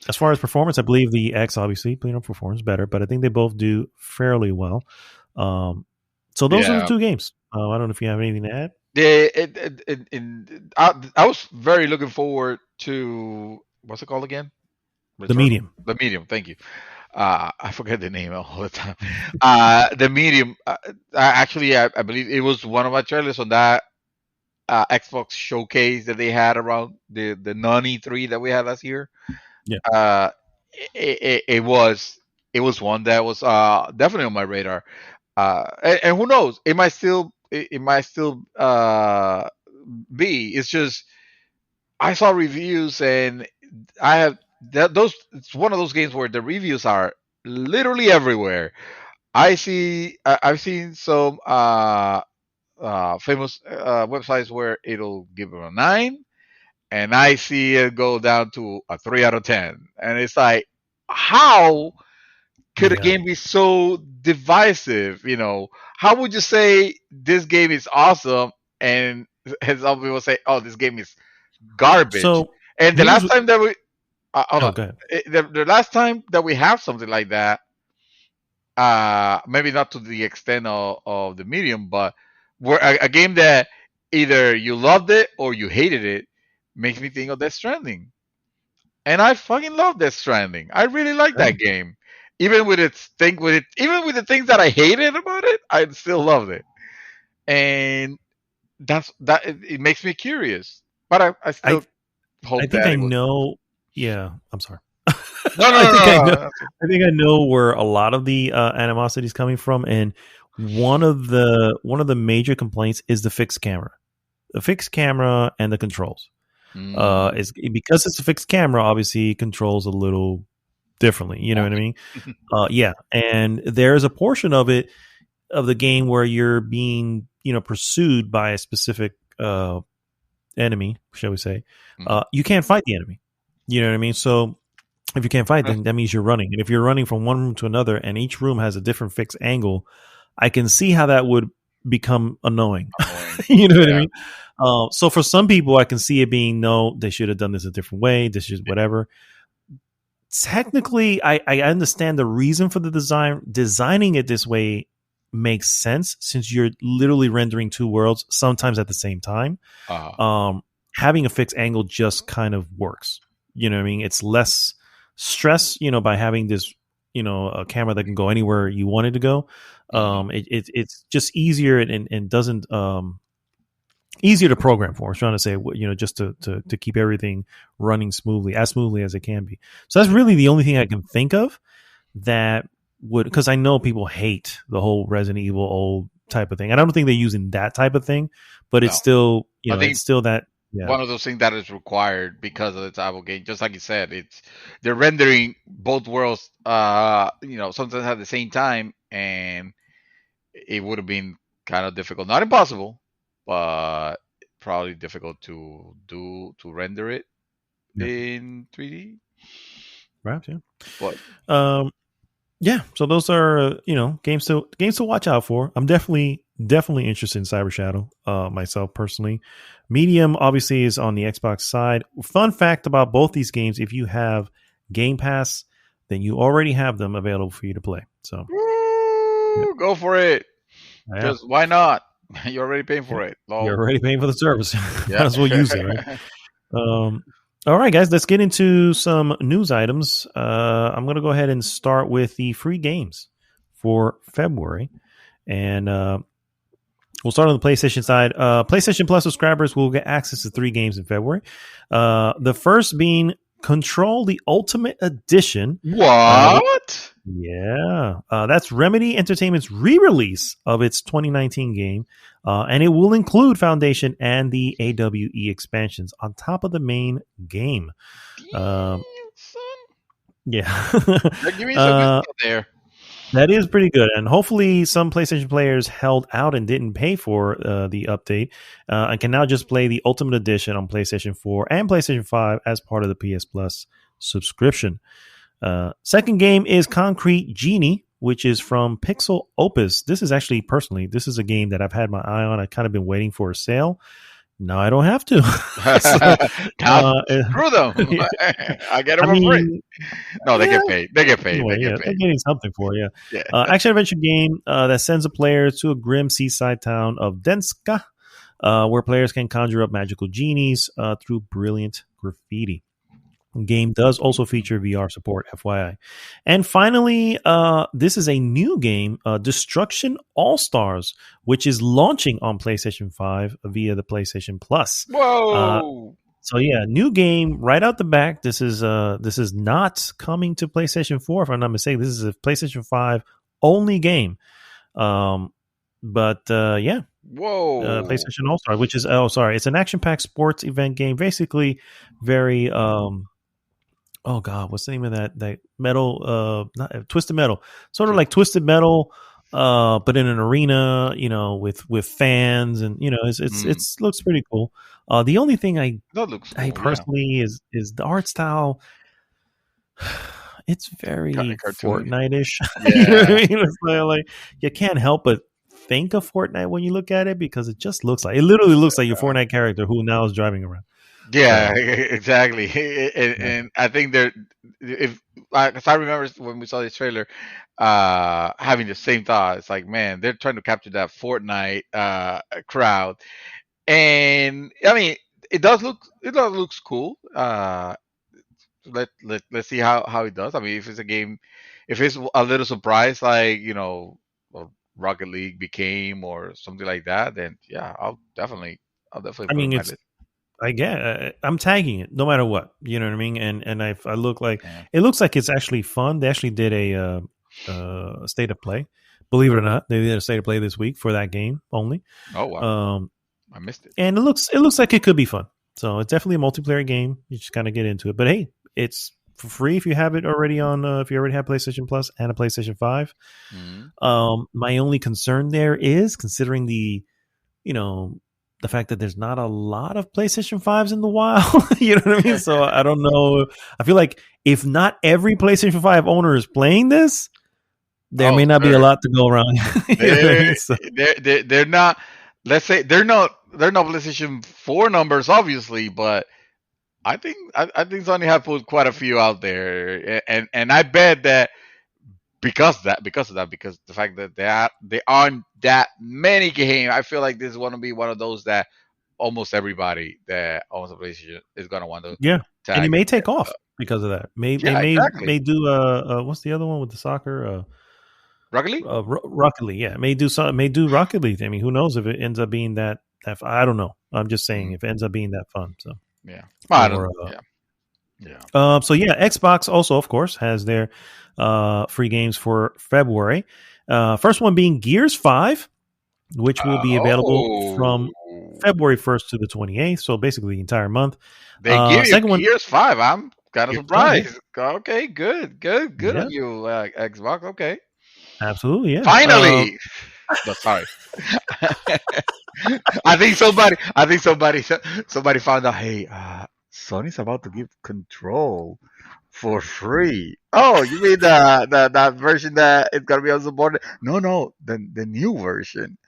[SPEAKER 1] As far as performance, I believe the X obviously performs better, but I think they both do fairly well. So those are the two games. I don't know if you have anything to add.
[SPEAKER 2] I was very looking forward to, what's it called again?
[SPEAKER 1] The Medium.
[SPEAKER 2] The Medium. Thank you. I forget the name all the time. The Medium. Actually, I believe it was one of my trailers on that Xbox showcase that they had around the non E3 that we had last year.
[SPEAKER 1] Yeah.
[SPEAKER 2] It was one that was definitely on my radar. And who knows? It might still be. It's just I saw reviews and I have those. It's one of those games where the reviews are literally everywhere. I've seen some famous websites where it'll give it a 9, and I see it go down to a 3 out of 10, and it's like, how could a game be so divisive? How would you say this game is awesome and some people say, oh, this game is garbage? And the last time that we the last time that we have something like that, maybe not to the extent of the Medium, but where a game that either you loved it or you hated it, makes me think of Death Stranding. And I fucking love Death Stranding. I really like that game. Even with the things that I hated about it, I still loved it. And it makes me curious. But I still hope
[SPEAKER 1] I think I know. Yeah, I'm sorry.
[SPEAKER 2] No.
[SPEAKER 1] I think I know where a lot of the animosity is coming from, and one of the major complaints is the fixed camera and the controls. Is because it's a fixed camera, obviously controls a little differently. You know what I mean? Yeah, and there's a portion of the game where you're being pursued by a specific enemy, shall we say? You can't fight the enemy. You know what I mean? So if you can't fight, then that means you're running. And if you're running from one room to another, and each room has a different fixed angle, I can see how that would become annoying. You know what I mean? So for some people, I can see it being, no, they should have done this a different way. This is whatever. Technically, I understand the reason for the designing it this way makes sense, since you're literally rendering two worlds sometimes at the same time. Having a fixed angle just kind of works. You know what I mean? It's less stress, by having this, a camera that can go anywhere you want it to go. It's just easier and doesn't easier to program for. I was trying to say, just to keep everything running as smoothly as it can be. So that's really the only thing I can think of that would, because I know people hate the whole Resident Evil old type of thing. And I don't think they're using that type of thing, but it's still, it's still that. Yeah.
[SPEAKER 2] One of those things that is required because of the type of game. Just like you said, they're rendering both worlds, sometimes at the same time, and it would have been kind of difficult. Not impossible, but probably difficult to render it in 3D.
[SPEAKER 1] Perhaps, yeah.
[SPEAKER 2] But
[SPEAKER 1] yeah. So those are games to watch out for. I'm definitely interested in Cyber Shadow, myself personally. Medium obviously is on the Xbox side. Fun fact about both these games: if you have Game Pass, then you already have them available for you to play. So
[SPEAKER 2] go for it. Because why not? You're already paying for it.
[SPEAKER 1] You're already paying for the service. Might as well use it, right? All right, guys, let's get into some news items. I'm going to go ahead and start with the free games for February. And We'll start on the PlayStation side. PlayStation Plus subscribers will get access to 3 games in February. The first being Control the Ultimate Edition.
[SPEAKER 2] What?
[SPEAKER 1] That's Remedy Entertainment's re-release of its 2019 game, and it will include Foundation and the AWE expansions on top of the main game.
[SPEAKER 2] Damn,
[SPEAKER 1] Yeah,
[SPEAKER 2] give me some good stuff there.
[SPEAKER 1] that is pretty good, and hopefully some PlayStation players held out and didn't pay for the update and can now just play the Ultimate Edition on PlayStation 4 and PlayStation 5 as part of the PS Plus subscription. Second game is Concrete Genie, which is from Pixel Opus. This is actually, personally, this is a game that I've had my eye on. I've kind of been waiting for a sale. No, I don't have to.
[SPEAKER 2] Screw them.
[SPEAKER 1] Yeah.
[SPEAKER 2] I get them for free. No, they get paid. They get paid.
[SPEAKER 1] Anyway,
[SPEAKER 2] They're
[SPEAKER 1] getting something for you.
[SPEAKER 2] Yeah.
[SPEAKER 1] Action adventure game that sends a player to a grim seaside town of Denska, where players can conjure up magical genies through brilliant graffiti. The game does also feature VR support, FYI. And finally, this is a new game, Destruction All-Stars, which is launching on PlayStation 5 via the PlayStation Plus.
[SPEAKER 2] Whoa!
[SPEAKER 1] So yeah, new game right out the back. This is not coming to PlayStation 4, if I'm not mistaken. This is a PlayStation 5 only game. Yeah.
[SPEAKER 2] Whoa!
[SPEAKER 1] PlayStation All-Star, which is it's an action-packed sports event game, basically very oh god, what's the name of that metal not Twisted Metal, sort of like Twisted Metal, but in an arena, with fans, and it's looks pretty cool. The only thing I personally is the art style. It's very Fortnite-ish.
[SPEAKER 2] Yeah.
[SPEAKER 1] You know what I mean? It's like you can't help but think of Fortnite when you look at it, because it just literally looks like your Fortnite character who now is driving around.
[SPEAKER 2] Yeah, exactly. And I think because I remember when we saw this trailer, having the same thought. It's like, man, they're trying to capture that Fortnite crowd, and I mean, it does looks cool. Let's see how it does. I mean, if it's a game, if it's a little surprise, like Rocket League became or something like that, then yeah, I'll definitely
[SPEAKER 1] I
[SPEAKER 2] put
[SPEAKER 1] mean,
[SPEAKER 2] it on my list.
[SPEAKER 1] I'm tagging it no matter what. You know what I mean? And I look like it looks like it's actually fun. They actually did a state of play. Believe it or not, they did a state of play this week for that game only.
[SPEAKER 2] Oh wow! I missed it.
[SPEAKER 1] And it looks like it could be fun. So it's definitely a multiplayer game. You just kind of get into it. But hey, it's for free if you have it already on. If you already have PlayStation Plus and a PlayStation 5. Mm-hmm. My only concern there is considering the fact that there's not a lot of PlayStation 5s in the wild. You know what I mean? So I don't know. I feel like if not every PlayStation 5 owner is playing this, there may not be a lot to go around.
[SPEAKER 2] They're not. Let's say they're not PlayStation 4 numbers, obviously, but I think Sony have put quite a few out there, and I bet that because of that, because the fact that there aren't that many games, I feel like this is going to be one of those that almost everybody that owns a PlayStation is going to want to.
[SPEAKER 1] Yeah, and it may take off because of that. May do what's the other one with the soccer?
[SPEAKER 2] Rocket League.
[SPEAKER 1] Rocket League, yeah, may do Rocket League. I mean, who knows if it ends up being that I don't know. I'm just saying if it ends up being that fun. So
[SPEAKER 2] yeah,
[SPEAKER 1] So yeah, Xbox also, of course, has their free games for February. First one being Gears 5, which will be available from February 1st to the 28th. So basically the entire month.
[SPEAKER 2] They give you Gears 5. I'm kind of surprised. Okay, good on you, Xbox. Okay.
[SPEAKER 1] Absolutely, yeah.
[SPEAKER 2] Finally. No, sorry. I think somebody found out, hey, Sony's about to give Control for free. Oh, you mean that version that it's gonna be unsupported? No, the new version.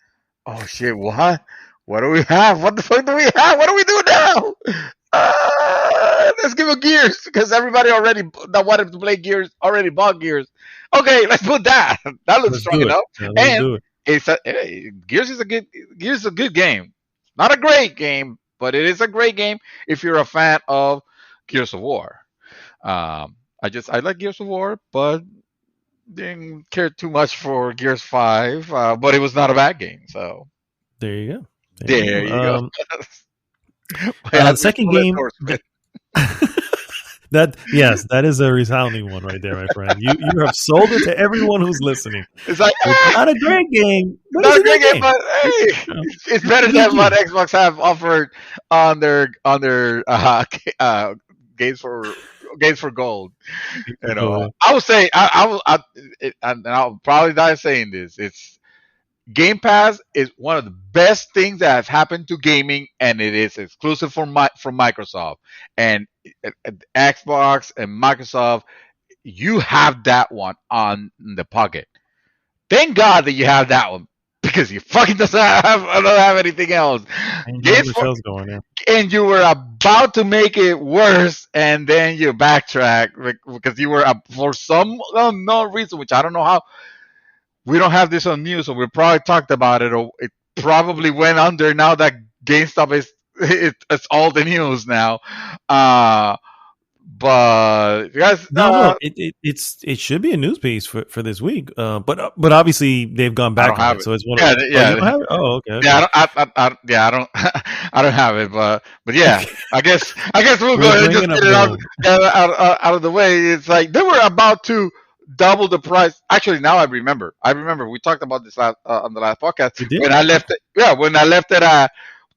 [SPEAKER 2] Oh shit! What do we have? What the fuck do we have? What do we do now? Let's give it Gears, because everybody already that wanted to play Gears already bought Gears. Okay, let's put that. That looks strong enough. And Gears is a good game. Not a great game, but it is a great game if you're a fan of Gears of War. I like Gears of War, but didn't care too much for Gears 5. But it was not a bad game. So
[SPEAKER 1] There you go.
[SPEAKER 2] There you go.
[SPEAKER 1] Second game. That is a resounding one right there, my friend. You have sold it to everyone who's listening.
[SPEAKER 2] It's like
[SPEAKER 1] it's not a great game, but
[SPEAKER 2] not
[SPEAKER 1] it's
[SPEAKER 2] a great game, but hey, it's better than what Xbox have offered on their games for gold. You know, I would say and I'll probably die saying this. It's Game Pass is one of the best things that has happened to gaming, and it is exclusive from Microsoft and Xbox and Microsoft. You have that one on the pocket. Thank God that you have that one because you fucking don't have anything else.
[SPEAKER 1] And
[SPEAKER 2] you were about to make it worse, and then you backtrack because you were for some unknown reason, which I don't know how. We don't have this on news, so we probably talked about it, or it probably went under now that GameStop it's all the news now. But you guys,
[SPEAKER 1] it should be a news piece for this week. But obviously they've gone back on it, so it's one.
[SPEAKER 2] Yeah,
[SPEAKER 1] you don't have it? Oh, okay.
[SPEAKER 2] Yeah, I don't I don't have it, but yeah, I guess we'll go ahead and just get it out of the way. It's like they were about to double the price. Actually, now I remember. We talked about this on the last podcast. When I left it. Yeah, when I left it, what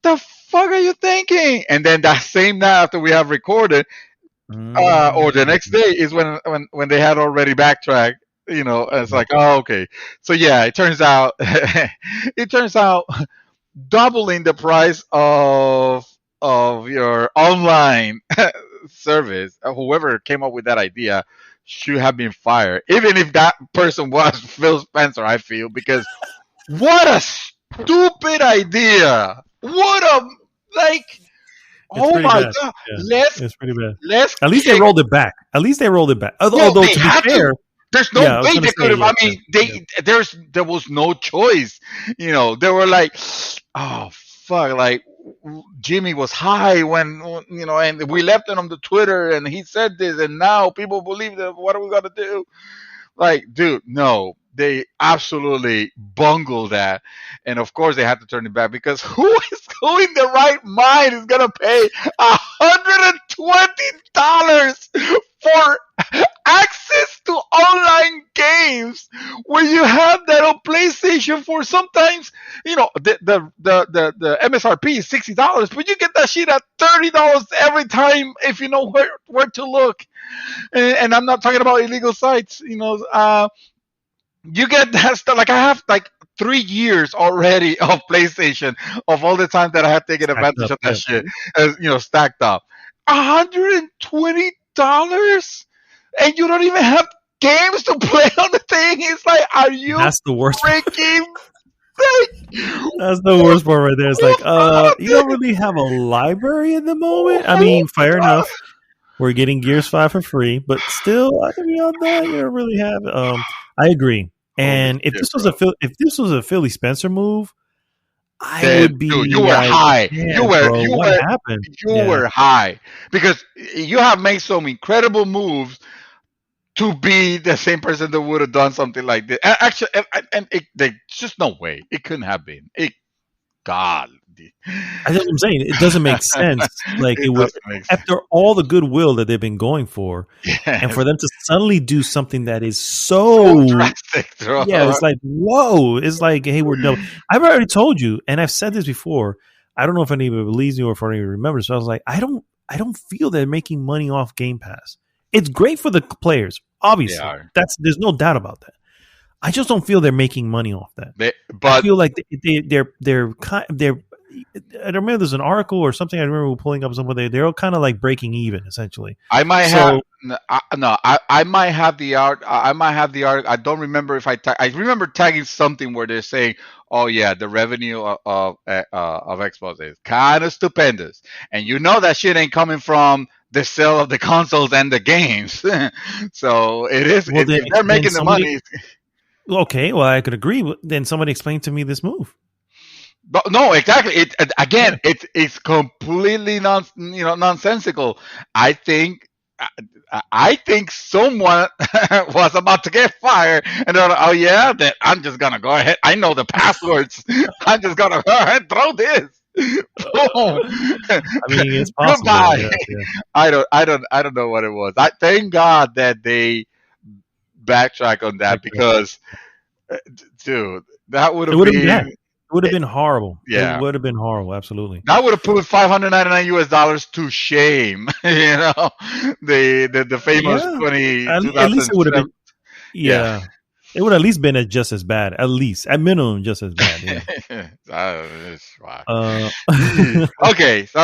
[SPEAKER 2] the fuck are you thinking? And then that same night after we have recorded, or the next day is when they had already backtracked. You know, and it's like, oh, okay. So yeah, it turns out doubling the price of your online service. Whoever came up with that idea should have been fired, even if that person was Phil Spencer. I feel, because what a stupid idea! What a oh my god!
[SPEAKER 1] Yeah. It's pretty bad. At least they rolled it back. Although to be fair,
[SPEAKER 2] there's no way they could have. I mean, there was no choice. You know, they were like, oh fuck, like Jimmy was high when and we left it on the Twitter, and he said this, and now people believe that. What are we gonna do? Like, dude, no, they absolutely bungled that, and of course they had to turn it back because who in their right mind is gonna pay $120 for access to online games when you have that on PlayStation for sometimes the MSRP is $60, but you get that shit at $30 every time if you know where to look. And I'm not talking about illegal sites. You get that stuff. Like I have 3 years already of PlayStation of all the time that I have taken advantage of that shit, stacked up. $120, and you don't even have games to play on the thing. It's like, are you?
[SPEAKER 1] That's the worst.
[SPEAKER 2] Freaking.
[SPEAKER 1] That's the worst part right there. It's like, you don't really have a library at the moment. I mean, fair enough. We're getting Gears 5 for free, but still, I think beyond that, you don't really have. I agree. And if this was a Philly Spencer move, I would be.
[SPEAKER 2] Dude, you were high. What happened? You were high because you have made some incredible moves to be the same person that would have done something like this. Actually, there's just no way it couldn't have been. God.
[SPEAKER 1] That's what I'm saying. It doesn't make sense. Like it would, after all the goodwill that they've been going for, and for them to suddenly do something that is so
[SPEAKER 2] drastic.
[SPEAKER 1] It's like, whoa! It's like, hey, we're done. I've already told you, and I've said this before. I don't know if anybody believes me or if anybody remembers. So I was like, I don't feel they're making money off Game Pass. It's great for the players, obviously. There's no doubt about that. I just don't feel they're making money off that.
[SPEAKER 2] But
[SPEAKER 1] I feel like they're I remember there's an article or something I remember pulling up somewhere. They're all kind of like breaking even, essentially.
[SPEAKER 2] I might have the art. I don't remember if I remember tagging something where they're saying, "Oh yeah, the revenue of Xbox is kind of stupendous," and you know that shit ain't coming from the sale of the consoles and the games. So it is. Well, they're making the money.
[SPEAKER 1] Okay, well, I could agree. Then somebody explain to me this move.
[SPEAKER 2] But no, exactly. It's completely nonsensical. I think I think someone was about to get fired, and they're like, "Oh yeah, that I'm just gonna go ahead. I know the passwords. I'm just gonna go ahead and throw this. Boom.
[SPEAKER 1] I mean, it's possible.
[SPEAKER 2] Goodbye."
[SPEAKER 1] Yeah, yeah.
[SPEAKER 2] I don't know what it was. I thank God that they backtrack on that because, dude, that would
[SPEAKER 1] It
[SPEAKER 2] have
[SPEAKER 1] would have been bad.
[SPEAKER 2] been
[SPEAKER 1] It would have been horrible. It
[SPEAKER 2] yeah.
[SPEAKER 1] would have been horrible. Absolutely.
[SPEAKER 2] That would have put $599 to shame. The famous
[SPEAKER 1] Yeah.
[SPEAKER 2] 20,
[SPEAKER 1] At least it would have
[SPEAKER 2] 2007.
[SPEAKER 1] been.
[SPEAKER 2] Yeah.
[SPEAKER 1] Yeah. It would at least been just as bad. At least, at minimum, just as bad. Yeah.
[SPEAKER 2] Wow.
[SPEAKER 1] Uh,
[SPEAKER 2] Okay, so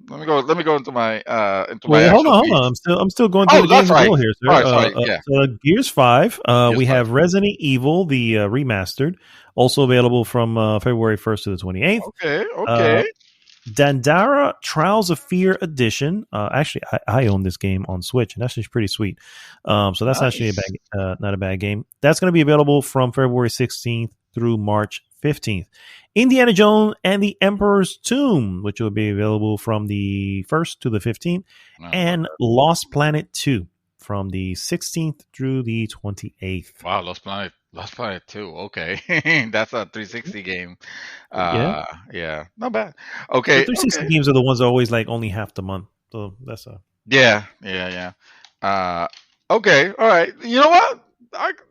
[SPEAKER 2] let me go into my
[SPEAKER 1] well, hold
[SPEAKER 2] actual
[SPEAKER 1] on, hold
[SPEAKER 2] piece.
[SPEAKER 1] on. I'm still going through
[SPEAKER 2] Oh,
[SPEAKER 1] the
[SPEAKER 2] that's
[SPEAKER 1] games as
[SPEAKER 2] right.
[SPEAKER 1] well here,
[SPEAKER 2] All
[SPEAKER 1] sir.
[SPEAKER 2] right, sorry. Yeah,
[SPEAKER 1] So Gears 5.
[SPEAKER 2] just
[SPEAKER 1] We
[SPEAKER 2] fine.
[SPEAKER 1] have Resident Evil, the remastered, also available from February 1st to the 28th.
[SPEAKER 2] Okay,
[SPEAKER 1] Uh,
[SPEAKER 2] okay.
[SPEAKER 1] Dandara Trials of Fear Edition. Actually, I own this game on Switch, and that's just pretty sweet. So that's actually
[SPEAKER 2] Nice.
[SPEAKER 1] not a bad game. That's going to be available from February 16th through March 15th. Indiana Jones and the Emperor's Tomb, which will be available from the 1st to the 15th,
[SPEAKER 2] Oh,
[SPEAKER 1] and Lost Planet 2 from the 16th through the 28th.
[SPEAKER 2] wow, Lost Planet 2. Okay, that's a 360 game.
[SPEAKER 1] Yeah,
[SPEAKER 2] Yeah, not bad.
[SPEAKER 1] the
[SPEAKER 2] Okay,
[SPEAKER 1] 360
[SPEAKER 2] okay.
[SPEAKER 1] games are the ones that are always like only half the month. So that's a
[SPEAKER 2] Yeah, yeah, yeah. Okay, all right. You know what?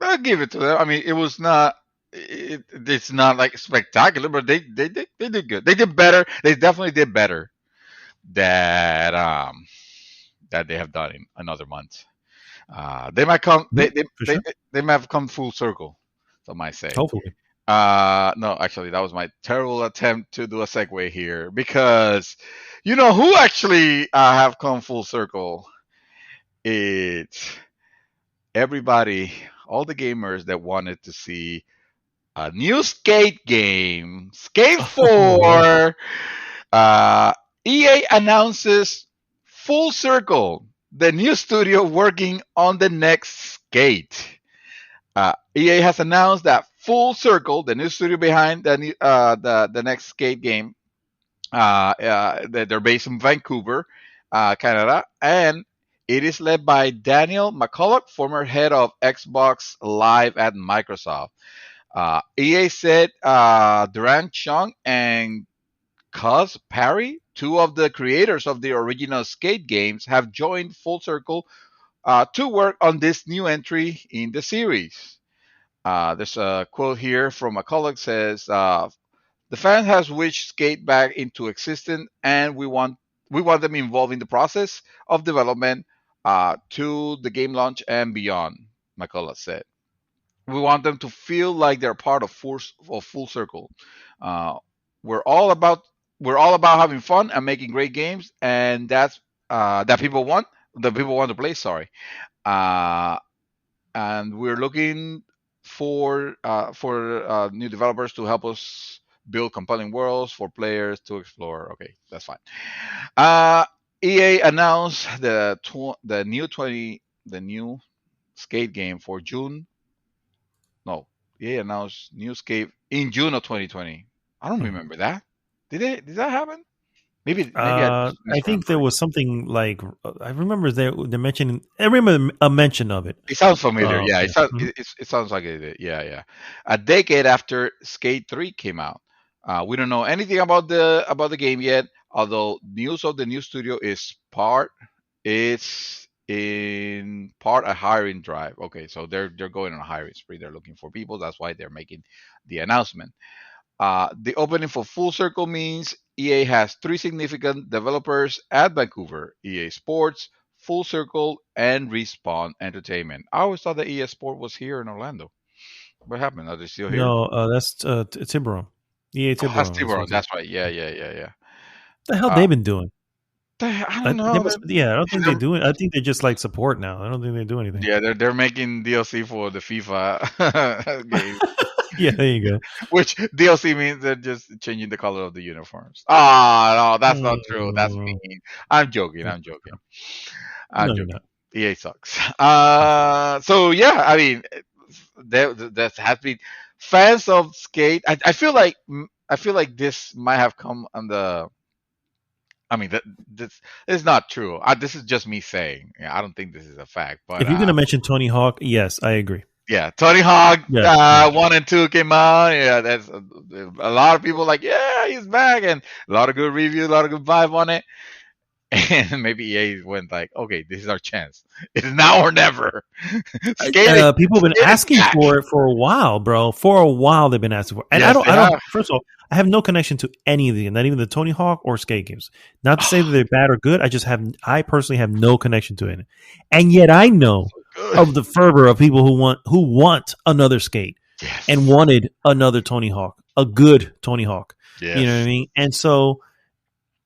[SPEAKER 2] I give it to them. I mean, it was not. It's not like spectacular, but they did good. They did better. They definitely did better that that they have done in another month. They might come.
[SPEAKER 1] yeah, for sure.
[SPEAKER 2] They might have come full circle. Some might say.
[SPEAKER 1] Hopefully.
[SPEAKER 2] No, actually, that was my terrible attempt to do a segue here because you know who actually have come full circle. It's everybody, all the gamers that wanted to see a new skate game, Skate
[SPEAKER 1] Oh yeah.
[SPEAKER 2] 4. Uh, EA announces Full Circle, the new studio working on the next Skate. EA has announced that Full Circle, the new studio behind the next Skate game, they're based in Vancouver, Canada, and it is led by Daniel McCulloch, former head of Xbox Live at Microsoft. EA said Duran Chung and Cuz Parry, two of the creators of the original Skate games, have joined Full Circle to work on this new entry in the series. There's a quote here from McCulloch says, "The fan has wished Skate back into existence, and we want them involved in the process of development to the game launch and beyond." McCulloch said, "We want them to feel like they're part of Full Circle. Uh, we're all about we're all about having fun and making great games, and that's that people want. That people want to play. Sorry, uh, and we're looking for new developers to help us build compelling worlds for players to explore." Okay, that's fine. Uh, EA announced the new Skate game for June. No, EA announced new Skate in June of 2020. I don't
[SPEAKER 1] Mhm.
[SPEAKER 2] remember that. Did that happen? Maybe I just
[SPEAKER 1] I think there
[SPEAKER 2] misremembering.
[SPEAKER 1] was something like I remember they mentioning. I remember a mention of it.
[SPEAKER 2] It sounds familiar. Yeah,
[SPEAKER 1] Yeah. Mhm.
[SPEAKER 2] it sounds like it did. Yeah, yeah. A decade after Skate 3 came out, we don't know anything about the game yet. Although news of the new studio it's in part a hiring drive. Okay, so they're going on a hiring spree. They're looking for people. That's why they're making the announcement. The opening for Full Circle means EA has three significant developers at Vancouver: EA Sports, Full Circle, and Respawn Entertainment. I always thought that EA Sport was here in Orlando. What happened? Are they still here?
[SPEAKER 1] No, that's Tiburon. EA
[SPEAKER 2] Oh, that's
[SPEAKER 1] Tiburon.
[SPEAKER 2] Tiburon. That's right. Yeah, yeah, yeah, yeah.
[SPEAKER 1] The hell
[SPEAKER 2] Uh,
[SPEAKER 1] they been doing?
[SPEAKER 2] I
[SPEAKER 1] I
[SPEAKER 2] don't
[SPEAKER 1] think they
[SPEAKER 2] know.
[SPEAKER 1] must. Yeah, I don't think they
[SPEAKER 2] They're,
[SPEAKER 1] do it. I think they just like support now. I don't think they do anything.
[SPEAKER 2] yeah, they're making DLC for the FIFA game.
[SPEAKER 1] Yeah, there you go.
[SPEAKER 2] Which DLC means they're just changing the color of the uniforms. Ah, no, that's not true. That's
[SPEAKER 1] Mm,
[SPEAKER 2] mean. I'm joking. I'm joking. I'm
[SPEAKER 1] no, you're
[SPEAKER 2] joking.
[SPEAKER 1] not.
[SPEAKER 2] EA sucks. So yeah, I mean, that has been fans of Skate. I feel like this might have come on I mean, this is not true. This is just me saying. Yeah, I don't think this is a fact, but
[SPEAKER 1] If you're gonna mention Tony Hawk, yes, I agree.
[SPEAKER 2] yeah, Tony Hawk
[SPEAKER 1] Yeah, yeah.
[SPEAKER 2] 1 and 2 came out. Yeah, that's a lot of people like, yeah, he's back, and a lot of good reviews, a lot of good vibe on it. And maybe EA went like, okay, this is our chance. It's now or never.
[SPEAKER 1] People have been asking for it for a while, bro. For a while, they've been asking for it. And
[SPEAKER 2] Yes,
[SPEAKER 1] I don't. First of all, I have no connection to any of them, not even the Tony Hawk or Skate games. Not to say that they're bad or good. I personally have no connection to it. And yet, I know of the fervor of people who want another Skate and wanted another Tony Hawk, a good Tony Hawk. Yes. You know what I mean? And so,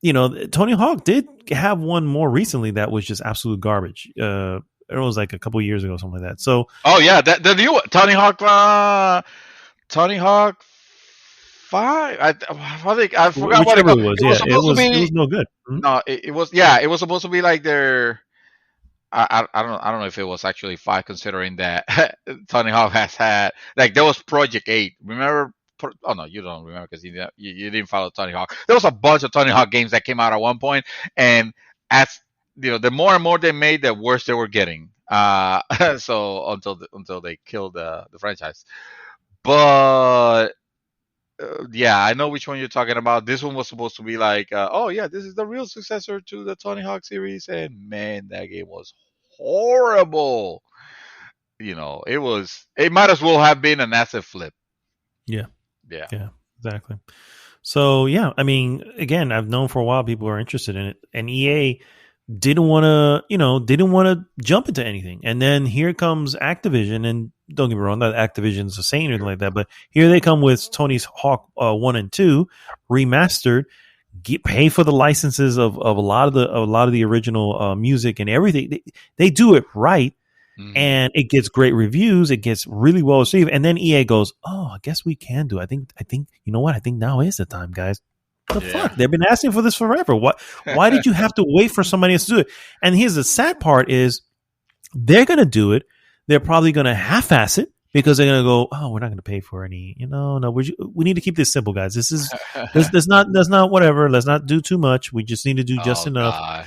[SPEAKER 1] you know, Tony Hawk did have one more recently that was just absolute garbage. It was like a couple years ago, something like that. So,
[SPEAKER 2] oh yeah, the new Tony Hawk 5. I forgot what it was.
[SPEAKER 1] It was no good.
[SPEAKER 2] Mm-hmm. No, it was. Yeah, it was supposed to be like their. I don't know if it was actually 5, considering that Tony Hawk has had, like, there was Project 8. Remember? Oh no, you don't remember because you didn't follow Tony Hawk. There was a bunch of Tony Hawk games that came out at one point, and as you know, the more and more they made, the worse they were getting. So until they killed the franchise. But yeah, I know which one you're talking about. This one was supposed to be like, oh yeah, this is the real successor to the Tony Hawk series, and man, that game was horrible. You know, it might as well have been an asset flip.
[SPEAKER 1] Yeah, exactly. So yeah, I mean, again, I've known for a while people are interested in it, and EA didn't want to jump into anything. And then here comes Activision, and don't get me wrong, not Activision's a saint or anything like that, but here they come with Tony's Hawk 1 and 2 remastered, pay for the licenses of a lot of the original music and everything. They do it right. And it gets great reviews. It gets really well received. And then EA goes, "Oh, I guess we can do it. I think you know what? I think now is the time, guys." The fuck? They've been asking for this forever. Why did you have to wait for somebody else to do it? And here's the sad part is they're going to do it. They're probably going to half-ass it because they're going to go, "Oh, we're not going to pay for any, no, we need to keep this simple, guys. There's not whatever. Let's not do too much. We just need to do just enough." God.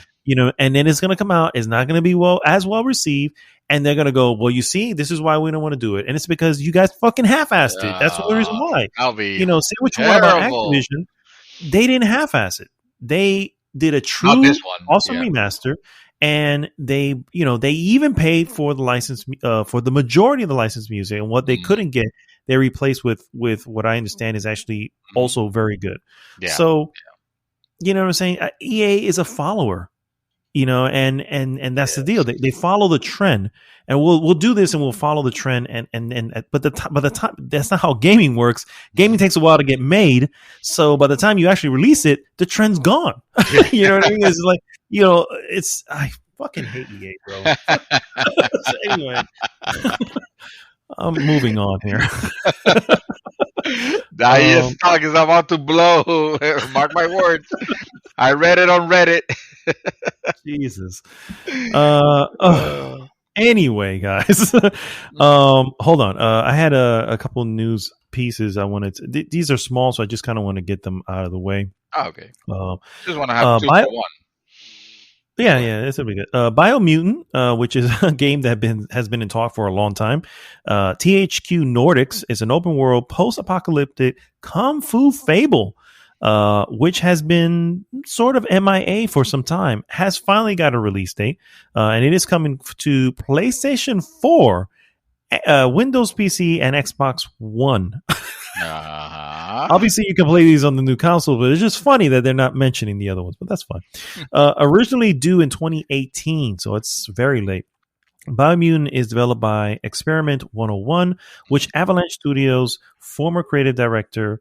[SPEAKER 1] And then it's going to come out. It's not going to be as well received. And they're going to go, "Well, you see, this is why we don't want to do it." And it's because you guys fucking half-assed it. That's the reason why. Say what you want about Activision. They didn't half-ass it. They did a true awesome remaster. And they even paid for the license, for the majority of the licensed music. And what they couldn't get, they replaced with what I understand is actually also very good. Yeah. So, you know what I'm saying? EA is a follower. And that's the deal. They follow the trend, and we'll do this, and we'll follow the trend. But by the time that's not how gaming works. Gaming takes a while to get made, so by the time you actually release it, the trend's gone. You know what I mean? It's like I fucking hate EA, bro. So anyway, I'm moving on here.
[SPEAKER 2] That stock is about to blow. Mark my words. I read it on Reddit.
[SPEAKER 1] Jesus. Anyway, guys. Hold on. I had a couple news pieces I wanted to. These are small, so I just kind of want to get them out of the way.
[SPEAKER 2] Oh, okay. Just want to have 2 for 1.
[SPEAKER 1] Yeah, this will be good. Biomutant, which is a game that has been in talk for a long time. THQ Nordics is an open world post-apocalyptic kung fu fable, which has been sort of MIA for some time, has finally got a release date, and it is coming to PlayStation 4, Windows PC, and Xbox One. Obviously, you can play these on the new console, but it's just funny that they're not mentioning the other ones, but that's fine. Originally due in 2018, so it's very late. Biomutant is developed by Experiment 101, which Avalanche Studios' former creative director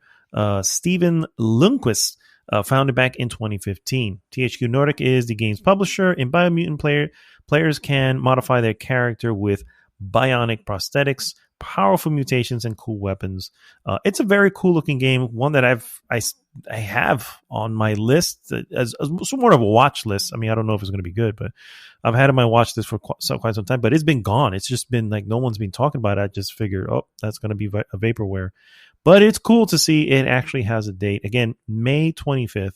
[SPEAKER 1] Steven Lundquist founded back in 2015. THQ Nordic is the game's publisher. In Biomutant, players can modify their character with bionic prosthetics, powerful mutations, and cool weapons. It's a very cool looking game, one that I have on my list as somewhat of a watch list. I mean, I don't know if it's going to be good, but I've had it on my watch list for quite some time, but it's been gone. It's just been like no one's been talking about it. I just figured, that's going to be a vaporware. But it's cool to see it actually has a date. Again, May 25th,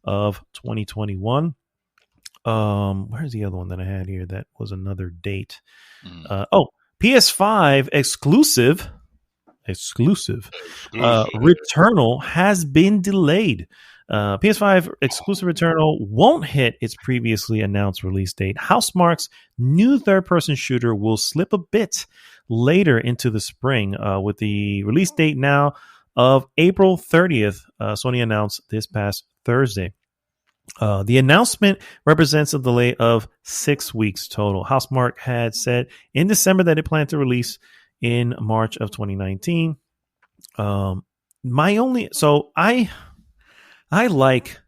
[SPEAKER 1] of 2021. Where's the other one that I had here? That was another date.
[SPEAKER 2] Mm.
[SPEAKER 1] PS5 exclusive
[SPEAKER 2] Exclusive.
[SPEAKER 1] Returnal has been delayed. PS5 exclusive Returnal won't hit its previously announced release date. Housemarque's new third-person shooter will slip a bit later into the spring, with the release date now of April 30th. Sony announced this past Thursday. The announcement represents a delay of 6 weeks total. Housemarque had said in December that it planned to release in March of 2019. My only so I like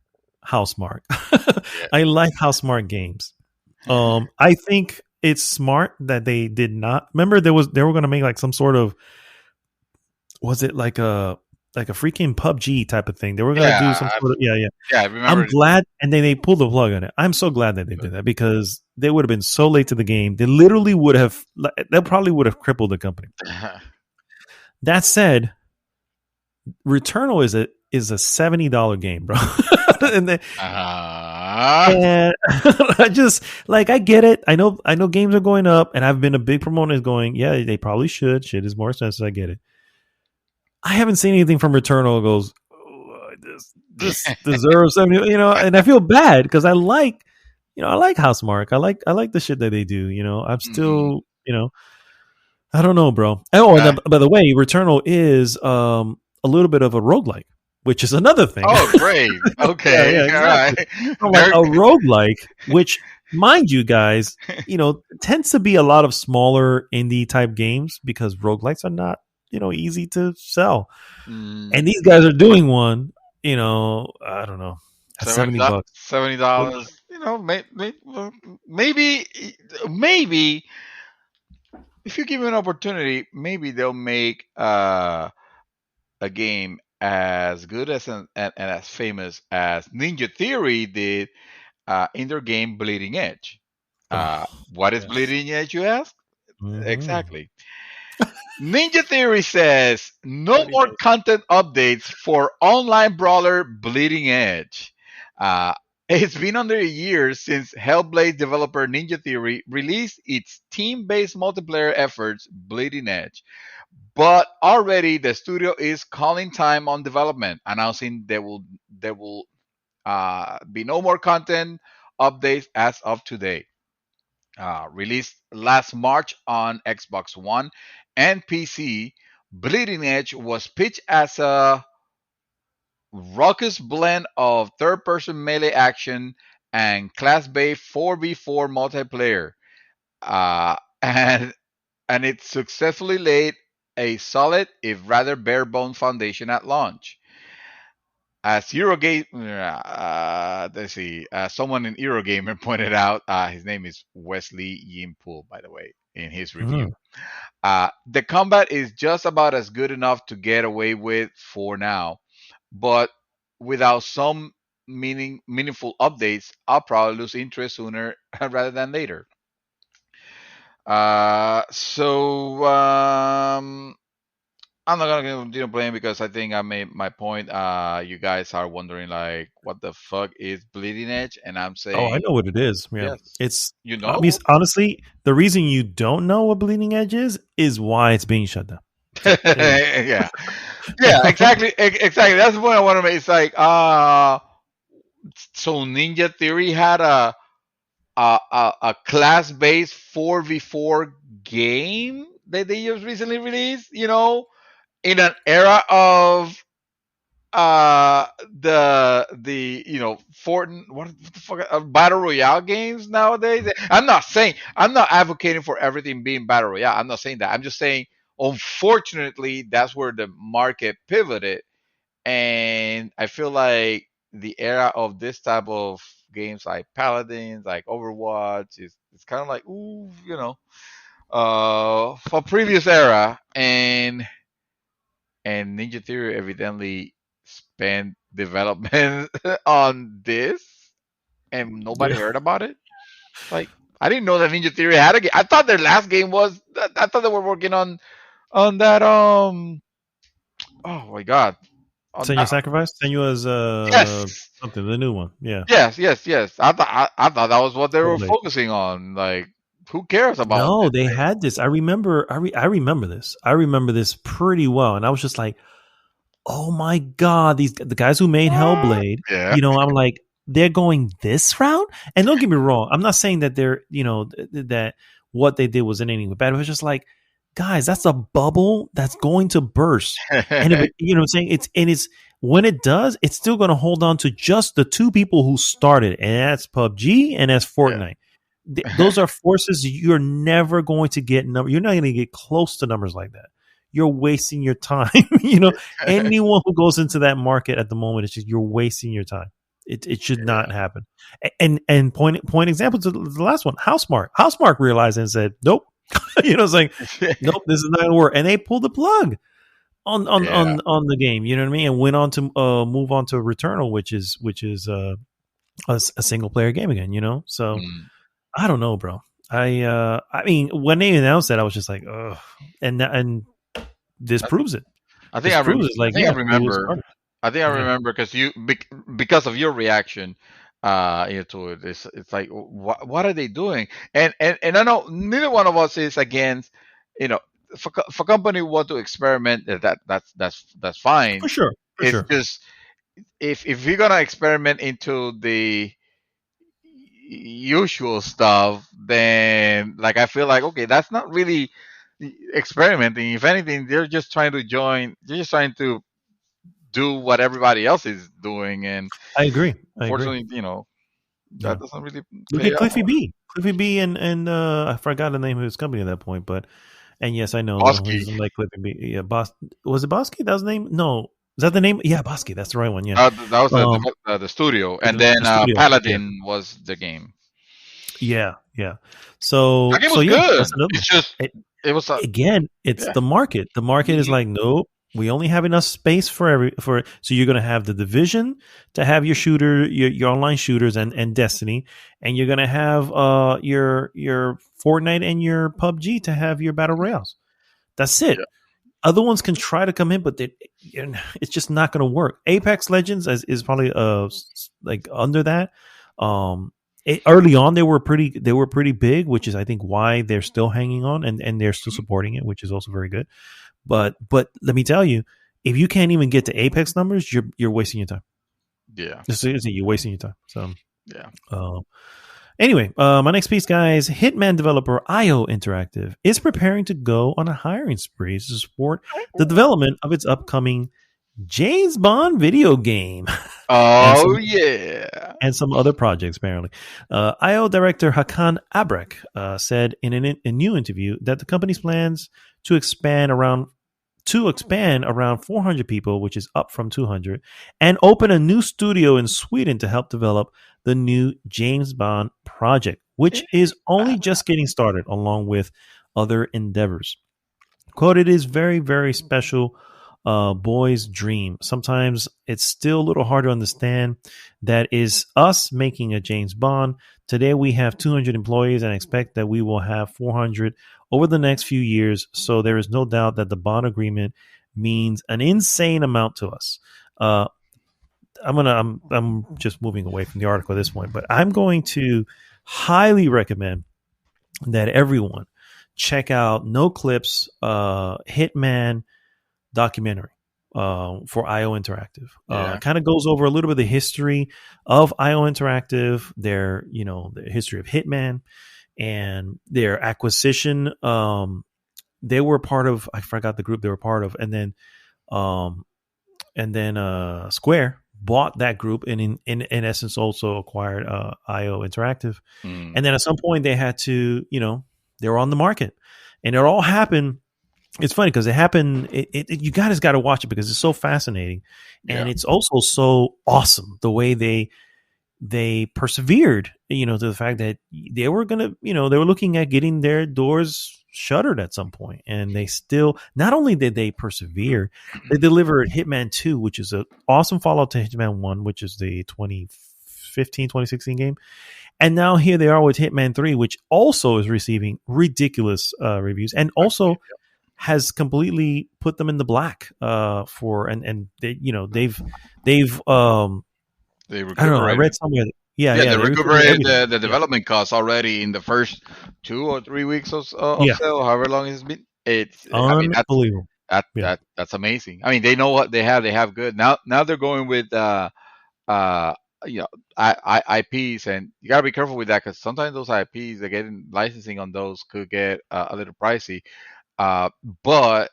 [SPEAKER 1] Housemarque.
[SPEAKER 2] Yeah.
[SPEAKER 1] I like Housemarque games. I think it's smart that they did not. Remember, they were going to make like some sort of, was it like a freaking PUBG type of thing? They were going to
[SPEAKER 2] Yeah,
[SPEAKER 1] do some sort of, yeah.
[SPEAKER 2] yeah, I
[SPEAKER 1] I'm
[SPEAKER 2] remember.
[SPEAKER 1] glad, and then they pulled the plug on it. I'm so glad that they did that because they would have been so late to the game. They literally would have, that probably would have crippled the company. That said, Returnal is a $70 game, bro. and, and I just like, I get it. I know games are going up, and I've been a big proponent going, yeah, they probably should. Shit is more expensive. I get it. I haven't seen anything from Returnal that goes, oh, this deserves 70, and I feel bad because I like Housemarque. I like the shit that they do. I'm
[SPEAKER 2] Mhm.
[SPEAKER 1] still, I don't know, bro. Oh, and
[SPEAKER 2] Uh,
[SPEAKER 1] by the way, Returnal is a little bit of a roguelike, which is another thing.
[SPEAKER 2] oh, great.
[SPEAKER 1] Yeah,
[SPEAKER 2] Okay.
[SPEAKER 1] yeah,
[SPEAKER 2] All
[SPEAKER 1] exactly.
[SPEAKER 2] right.
[SPEAKER 1] I'm like,
[SPEAKER 2] Very.
[SPEAKER 1] a roguelike, which, mind you guys, tends to be a lot of smaller indie type games because roguelikes are not, easy to sell.
[SPEAKER 2] Mm,
[SPEAKER 1] And these guys are doing one, I don't know, at 70 bucks.
[SPEAKER 2] $70. Maybe, maybe if you give it an opportunity, maybe they'll make a game as good as and as famous as Ninja Theory did in their game Bleeding Edge.
[SPEAKER 1] Oh,
[SPEAKER 2] What is
[SPEAKER 1] yes.
[SPEAKER 2] Bleeding Edge, you ask?
[SPEAKER 1] Mm-hmm.
[SPEAKER 2] Exactly. Ninja Theory says no
[SPEAKER 1] What he
[SPEAKER 2] more
[SPEAKER 1] does.
[SPEAKER 2] content updates for online brawler Bleeding Edge. Uh, it's been under a year since Hellblade developer Ninja Theory released its team based multiplayer efforts, Bleeding Edge. But already the studio is calling time on development, announcing there will be no more content updates as of today. Released last March on Xbox One and PC, Bleeding Edge was pitched as a raucous blend of third person melee action and class based 4v4 multiplayer. Uh, and, and it successfully laid a solid, if rather bare bone foundation at launch. As Eurogame, let's see, someone in Eurogamer pointed out, his name is Wesley Yimpool, by the way, in his
[SPEAKER 1] Mm.
[SPEAKER 2] review. The combat is just about as good enough to get away with for now, but without some meaningful updates, I'll probably lose interest sooner rather than later. So I'm not gonna continue playing because I think I made my point. You guys are wondering like, what the fuck is Bleeding Edge, and I'm
[SPEAKER 1] Oh, I
[SPEAKER 2] saying
[SPEAKER 1] know what it is. Yeah.
[SPEAKER 2] yes.
[SPEAKER 1] It's,
[SPEAKER 2] You
[SPEAKER 1] I mean,
[SPEAKER 2] know?
[SPEAKER 1] honestly, the reason you don't know what Bleeding Edge is why it's being shut down. So, there you
[SPEAKER 2] Yeah, yeah, exactly, exactly. That's the point I want to make. It's like, so Ninja Theory had a class based 4v4 game that they just recently released. In an era of the Fortnite, what the fuck, battle royale games nowadays. I'm not advocating for everything being battle royale. I'm not saying that. I'm just saying, unfortunately, that's where the market pivoted, and I feel like the era of this type of games like Paladins, like Overwatch, is it's kind of like, ooh, for previous era. And Ninja Theory evidently spent development on this, and
[SPEAKER 1] go.
[SPEAKER 2] nobody heard about it. Like, I didn't know that Ninja Theory had a game. I thought their last game was. I thought they were working on that. Oh my god. on
[SPEAKER 1] Senua Sacrifice? Senua's
[SPEAKER 2] yes,
[SPEAKER 1] something, the new one. Yeah.
[SPEAKER 2] yes. I thought that was what they were
[SPEAKER 1] Hellblade.
[SPEAKER 2] focusing on. Like, who cares about
[SPEAKER 1] No,
[SPEAKER 2] this
[SPEAKER 1] they
[SPEAKER 2] thing?
[SPEAKER 1] had this. I remember I remember this. I remember this pretty well. And I was just like, oh my God, the guys who made
[SPEAKER 2] What?
[SPEAKER 1] Hellblade,
[SPEAKER 2] Yeah,
[SPEAKER 1] I'm like, they're going this route? And don't get me wrong, I'm not saying that they're, that what they did was in any way bad. It was just like, guys, that's a bubble that's going to burst. And if you know what I'm saying? It's when it does, it's still going to hold on to just the two people who started, and that's PUBG and that's
[SPEAKER 2] yeah.
[SPEAKER 1] Fortnite. Those are forces you're never going to get you're not going to get close to numbers like that. You're wasting your time. Anyone who goes into that market at the moment, it's just you're wasting your time. It should not
[SPEAKER 2] Yeah.
[SPEAKER 1] happen. And point example to the last one, Housemark. Housemark realized and said, nope. It's like, nope, this is not gonna work. And they pulled the plug
[SPEAKER 2] Yeah.
[SPEAKER 1] on the game. You know what I mean? And went on to move on to Returnal, which is a single player game again. So
[SPEAKER 2] Mm.
[SPEAKER 1] I don't know, bro. I mean, when they announced that, I was just like, ugh. And this
[SPEAKER 2] I,
[SPEAKER 1] proves it.
[SPEAKER 2] I think
[SPEAKER 1] This proves it.
[SPEAKER 2] I
[SPEAKER 1] Like,
[SPEAKER 2] think I
[SPEAKER 1] yeah, it was
[SPEAKER 2] remember.
[SPEAKER 1] smart.
[SPEAKER 2] I think I
[SPEAKER 1] Yeah,
[SPEAKER 2] remember because because of your reaction, to it. It's like, what are they doing? And I know neither one of us is against, you know, for company who want to experiment, that's fine.
[SPEAKER 1] for sure, for
[SPEAKER 2] It's
[SPEAKER 1] sure.
[SPEAKER 2] just, if you're gonna experiment into the usual stuff, then, like, I feel like, okay, that's not really experimenting. If anything, they're just trying to do what everybody else is doing, and
[SPEAKER 1] I agree. I agree.
[SPEAKER 2] unfortunately,
[SPEAKER 1] Yeah.
[SPEAKER 2] that doesn't really
[SPEAKER 1] Look
[SPEAKER 2] pay
[SPEAKER 1] at Cliffy
[SPEAKER 2] off.
[SPEAKER 1] B. Cliffy B and I forgot the name of his company at that point, but and yes, I know
[SPEAKER 2] Husky,
[SPEAKER 1] he's like Cliffy B. Yeah, Bos was it Bosky? That was the name? No. Is that the name? Yeah, Bosky. That's the right one. Yeah.
[SPEAKER 2] that was
[SPEAKER 1] Um,
[SPEAKER 2] the studio, and then
[SPEAKER 1] the studio. Yeah.
[SPEAKER 2] Paladin was the game.
[SPEAKER 1] Yeah. Yeah.
[SPEAKER 2] That game
[SPEAKER 1] So
[SPEAKER 2] was
[SPEAKER 1] yeah,
[SPEAKER 2] good.
[SPEAKER 1] that's another one.
[SPEAKER 2] It's just, it was
[SPEAKER 1] Again, it's
[SPEAKER 2] yeah.
[SPEAKER 1] the market. The market is
[SPEAKER 2] Mhm.
[SPEAKER 1] like, nope, we only have enough space so you're gonna have the division to have your shooter, your online shooters and Destiny, and you're gonna have your Fortnite and your PUBG to have your battle royales. That's it.
[SPEAKER 2] Yeah.
[SPEAKER 1] Other ones can try to come in, but it's just not going to work. Apex Legends is probably like under that. Early on they were pretty big, which is I think why they're still hanging on and they're still
[SPEAKER 2] Mhm.
[SPEAKER 1] supporting it, which is also very good. But let me tell you, if you can't even get to Apex numbers, you're wasting your time.
[SPEAKER 2] Yeah.
[SPEAKER 1] Seriously, you're wasting your time. So
[SPEAKER 2] Yeah.
[SPEAKER 1] uh, anyway, my next piece, guys, Hitman developer IO Interactive is preparing to go on a hiring spree to support the development of its upcoming James Bond video game and
[SPEAKER 2] Oh
[SPEAKER 1] some
[SPEAKER 2] yeah.
[SPEAKER 1] other projects. Apparently, IO director Hakan Abrek said in a new interview that the company's plans to expand around 400 people, which is up from 200, and open a new studio in Sweden to help develop the new James Bond project, which is only just getting started along with other endeavors. Quote, it is very, very special boy's dream. Sometimes it's still a little hard to understand that is us making a James Bond. Today we have 200 employees and expect that we will have 400 over the next few years. So there is no doubt that the Bond agreement means an insane amount to us. I'm just moving away from the article at this point, but I'm going to highly recommend that everyone check out No Clips Hitman documentary for IO Interactive.
[SPEAKER 2] Yeah.
[SPEAKER 1] Kind of goes over a little bit of the history of IO Interactive, the history of Hitman and their acquisition. They were part of, I forgot the group they were part of, um, Square bought that group and in essence also acquired IO Interactive.
[SPEAKER 2] Mm.
[SPEAKER 1] And then at some point they had to, they were on the market, and it all happened. It's funny because it happened. You guys got to watch it because it's so fascinating, and
[SPEAKER 2] Yeah.
[SPEAKER 1] it's also so awesome the way they persevered. To the fact that they were gonna, they were looking at getting their doors shuttered at some point, and they still not only did they persevere, they delivered Hitman 2, which is an awesome follow-up to Hitman 1, which is the 2015-2016 game. And now here they are with Hitman 3, which also is receiving ridiculous reviews, and also has completely put them in the black for and they, they've
[SPEAKER 2] They
[SPEAKER 1] I don't know, I
[SPEAKER 2] recuperated.
[SPEAKER 1] read somewhere yeah,
[SPEAKER 2] Yeah,
[SPEAKER 1] yeah,
[SPEAKER 2] they
[SPEAKER 1] they recuperated
[SPEAKER 2] recuperated
[SPEAKER 1] everything.
[SPEAKER 2] the
[SPEAKER 1] Yeah.
[SPEAKER 2] development costs already in the first 2 or 3 weeks of
[SPEAKER 1] Yeah.
[SPEAKER 2] sale, however long it's been. It's, I mean,
[SPEAKER 1] Unbelievable. Yeah.
[SPEAKER 2] that's amazing. I mean, they know what they have. They have good. Now they're going with uh you know IPs, and you gotta be careful with that because sometimes those IPs, they getting licensing on those could get a little pricey. Uh, but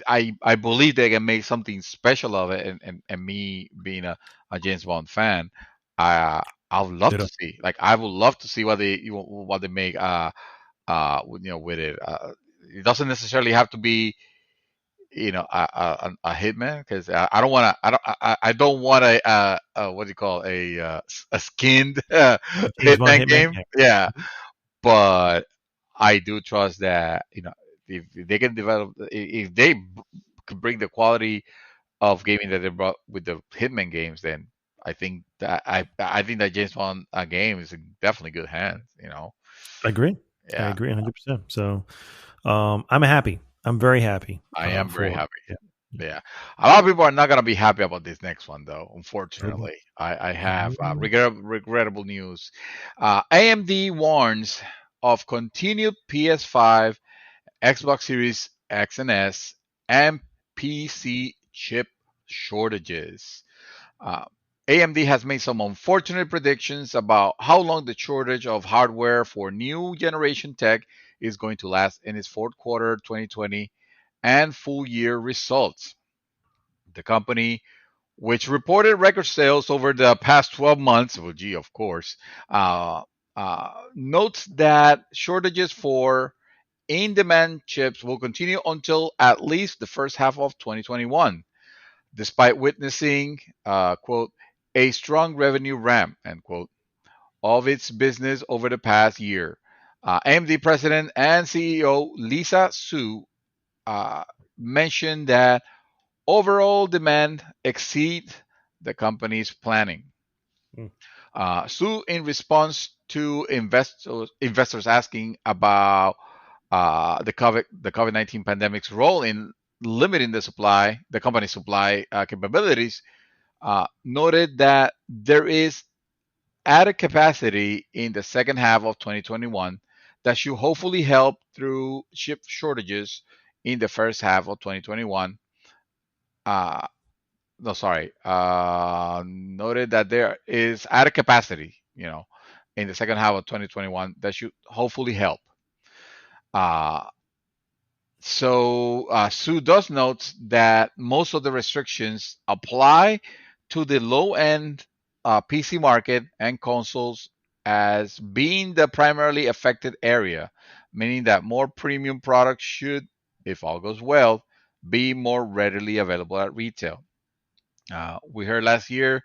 [SPEAKER 2] I believe they can make something special of it, and me being a James Bond fan, I I would love to
[SPEAKER 1] Ditto.
[SPEAKER 2] see, like, I would love to see what they make with it. It doesn't necessarily have to be a hitman, because I don't want to I don't want a what do you call a skinned
[SPEAKER 1] James Bond
[SPEAKER 2] hitman
[SPEAKER 1] Hitman.
[SPEAKER 2] game.
[SPEAKER 1] Yeah.
[SPEAKER 2] Yeah, but I do trust that if they can develop, if they could bring the quality of gaming that they brought with the Hitman games, then I think that James Bond game is in definitely good hands.
[SPEAKER 1] I agree. I
[SPEAKER 2] Yeah,
[SPEAKER 1] agree 100%. So I'm happy. I'm very happy
[SPEAKER 2] I am very
[SPEAKER 1] for
[SPEAKER 2] happy.
[SPEAKER 1] yeah.
[SPEAKER 2] Yeah, a lot of people are not gonna be happy about this next one, though.
[SPEAKER 1] Oh boy.
[SPEAKER 2] Unfortunately, I have regrettable news. AMD warns of continued PS5, Xbox Series X and S, and PC chip shortages. Uh, AMD has made some unfortunate predictions about how long the shortage of hardware for new generation tech is going to last in its fourth quarter 2020 and full year results. The company, which reported record sales over the past 12 months, well, gee, of course, uh, notes that shortages for in demand chips will continue until at least the first half of 2021, despite witnessing, quote, a strong revenue ramp, end quote, of its business over the past year. AMD president and CEO Lisa Su uh, mentioned that overall demand exceed the company's planning.
[SPEAKER 1] Mm.
[SPEAKER 2] Su, in response to investors asking about the COVID-19 pandemic's role in limiting the company's supply capabilities, noted that there is added capacity in the second half of 2021 that should hopefully help through chip shortages in the first half of 2021. Uh, no, sorry. Noted that there is added capacity, in the second half of 2021 that should hopefully help. Uh, Sue does note that most of the restrictions apply to the low end PC market and consoles as being the primarily affected area, meaning that more premium products should, if all goes well, be more readily available at retail. We heard last year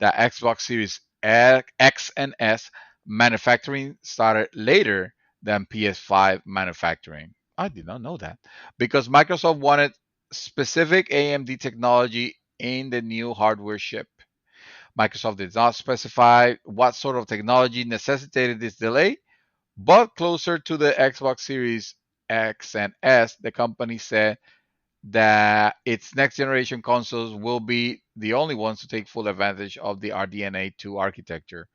[SPEAKER 2] that Xbox Series X and S manufacturing started later than PS5 manufacturing. I did not know that because Microsoft wanted specific AMD technology in the new hardware chip. Microsoft did not specify what sort of technology necessitated this delay, but closer to the Xbox Series X and S, the company said that its next generation consoles will be the only ones to take full advantage of the RDNA 2 architecture,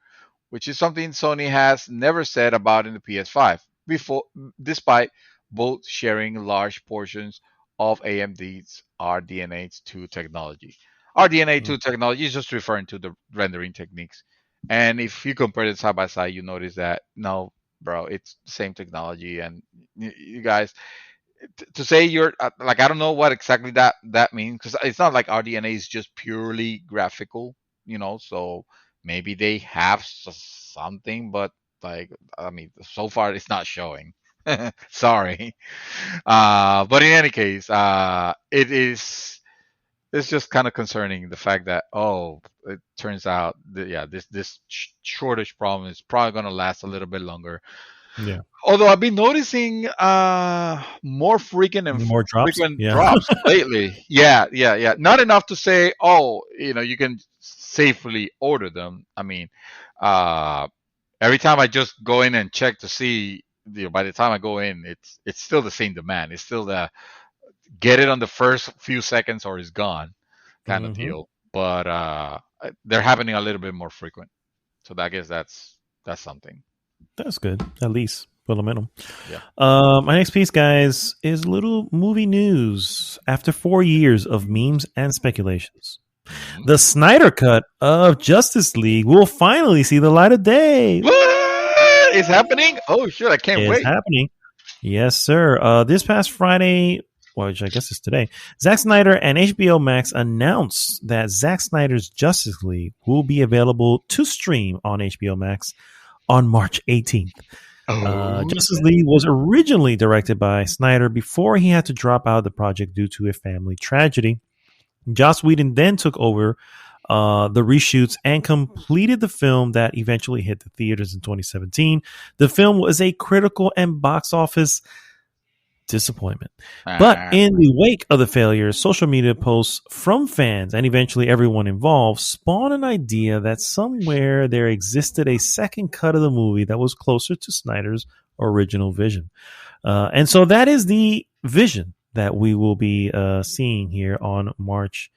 [SPEAKER 2] which is something Sony has never said about in the PS5 before, despite both sharing large portions of AMD's RDNA 2 technology. RDNA
[SPEAKER 1] Mm.
[SPEAKER 2] 2 technology is just referring to the rendering techniques. And if you compare it side by side, you notice that no, bro, it's the same technology. And you guys, to say you're like, I don't know what exactly that means, because it's not like RDNA is just purely graphical, so maybe they have something, but, like, I mean, so far it's not showing. Sorry. But in any case, it's just kind of concerning, the fact that, it turns out that, yeah, this shortage problem is probably going to last a little bit longer.
[SPEAKER 1] Yeah.
[SPEAKER 2] Although I've been noticing more frequent and
[SPEAKER 1] More drops.
[SPEAKER 2] frequent
[SPEAKER 1] Yeah.
[SPEAKER 2] drops lately. Yeah, yeah, yeah. Not enough to say, oh, you can safely order them. I mean, uh, every time I just go in and check to see, by the time I go in, it's still the same demand. It's still the get it on the first few seconds or it's gone kind of
[SPEAKER 1] Hmm.
[SPEAKER 2] deal. But they're happening a little bit more frequent. So I guess that's something.
[SPEAKER 1] That's good, at least for the minimum.
[SPEAKER 2] Yeah.
[SPEAKER 1] My next piece, guys, is little movie news. After 4 years of memes and speculations,
[SPEAKER 2] Mhm.
[SPEAKER 1] the Snyder cut of Justice League will finally see the light of day.
[SPEAKER 2] What is happening? Oh shit! I can't
[SPEAKER 1] Is
[SPEAKER 2] wait.
[SPEAKER 1] happening. Yes, sir. This past Friday, which I guess is today, Zack Snyder and HBO Max announced that Zack Snyder's Justice League will be available to stream on HBO Max on March 18th.
[SPEAKER 2] Oh
[SPEAKER 1] Justice
[SPEAKER 2] snap!
[SPEAKER 1] League was originally directed by Snyder before he had to drop out of the project due to a family tragedy. Joss Whedon then took over the reshoots and completed the film that eventually hit the theaters in 2017. The film was a critical and box office disappointment. But
[SPEAKER 2] Ah,
[SPEAKER 1] in the wake of the failure, social media posts from fans and eventually everyone involved spawned an idea that somewhere there existed a second cut of the movie that was closer to Snyder's original vision. And so that is the vision that we will be seeing here on March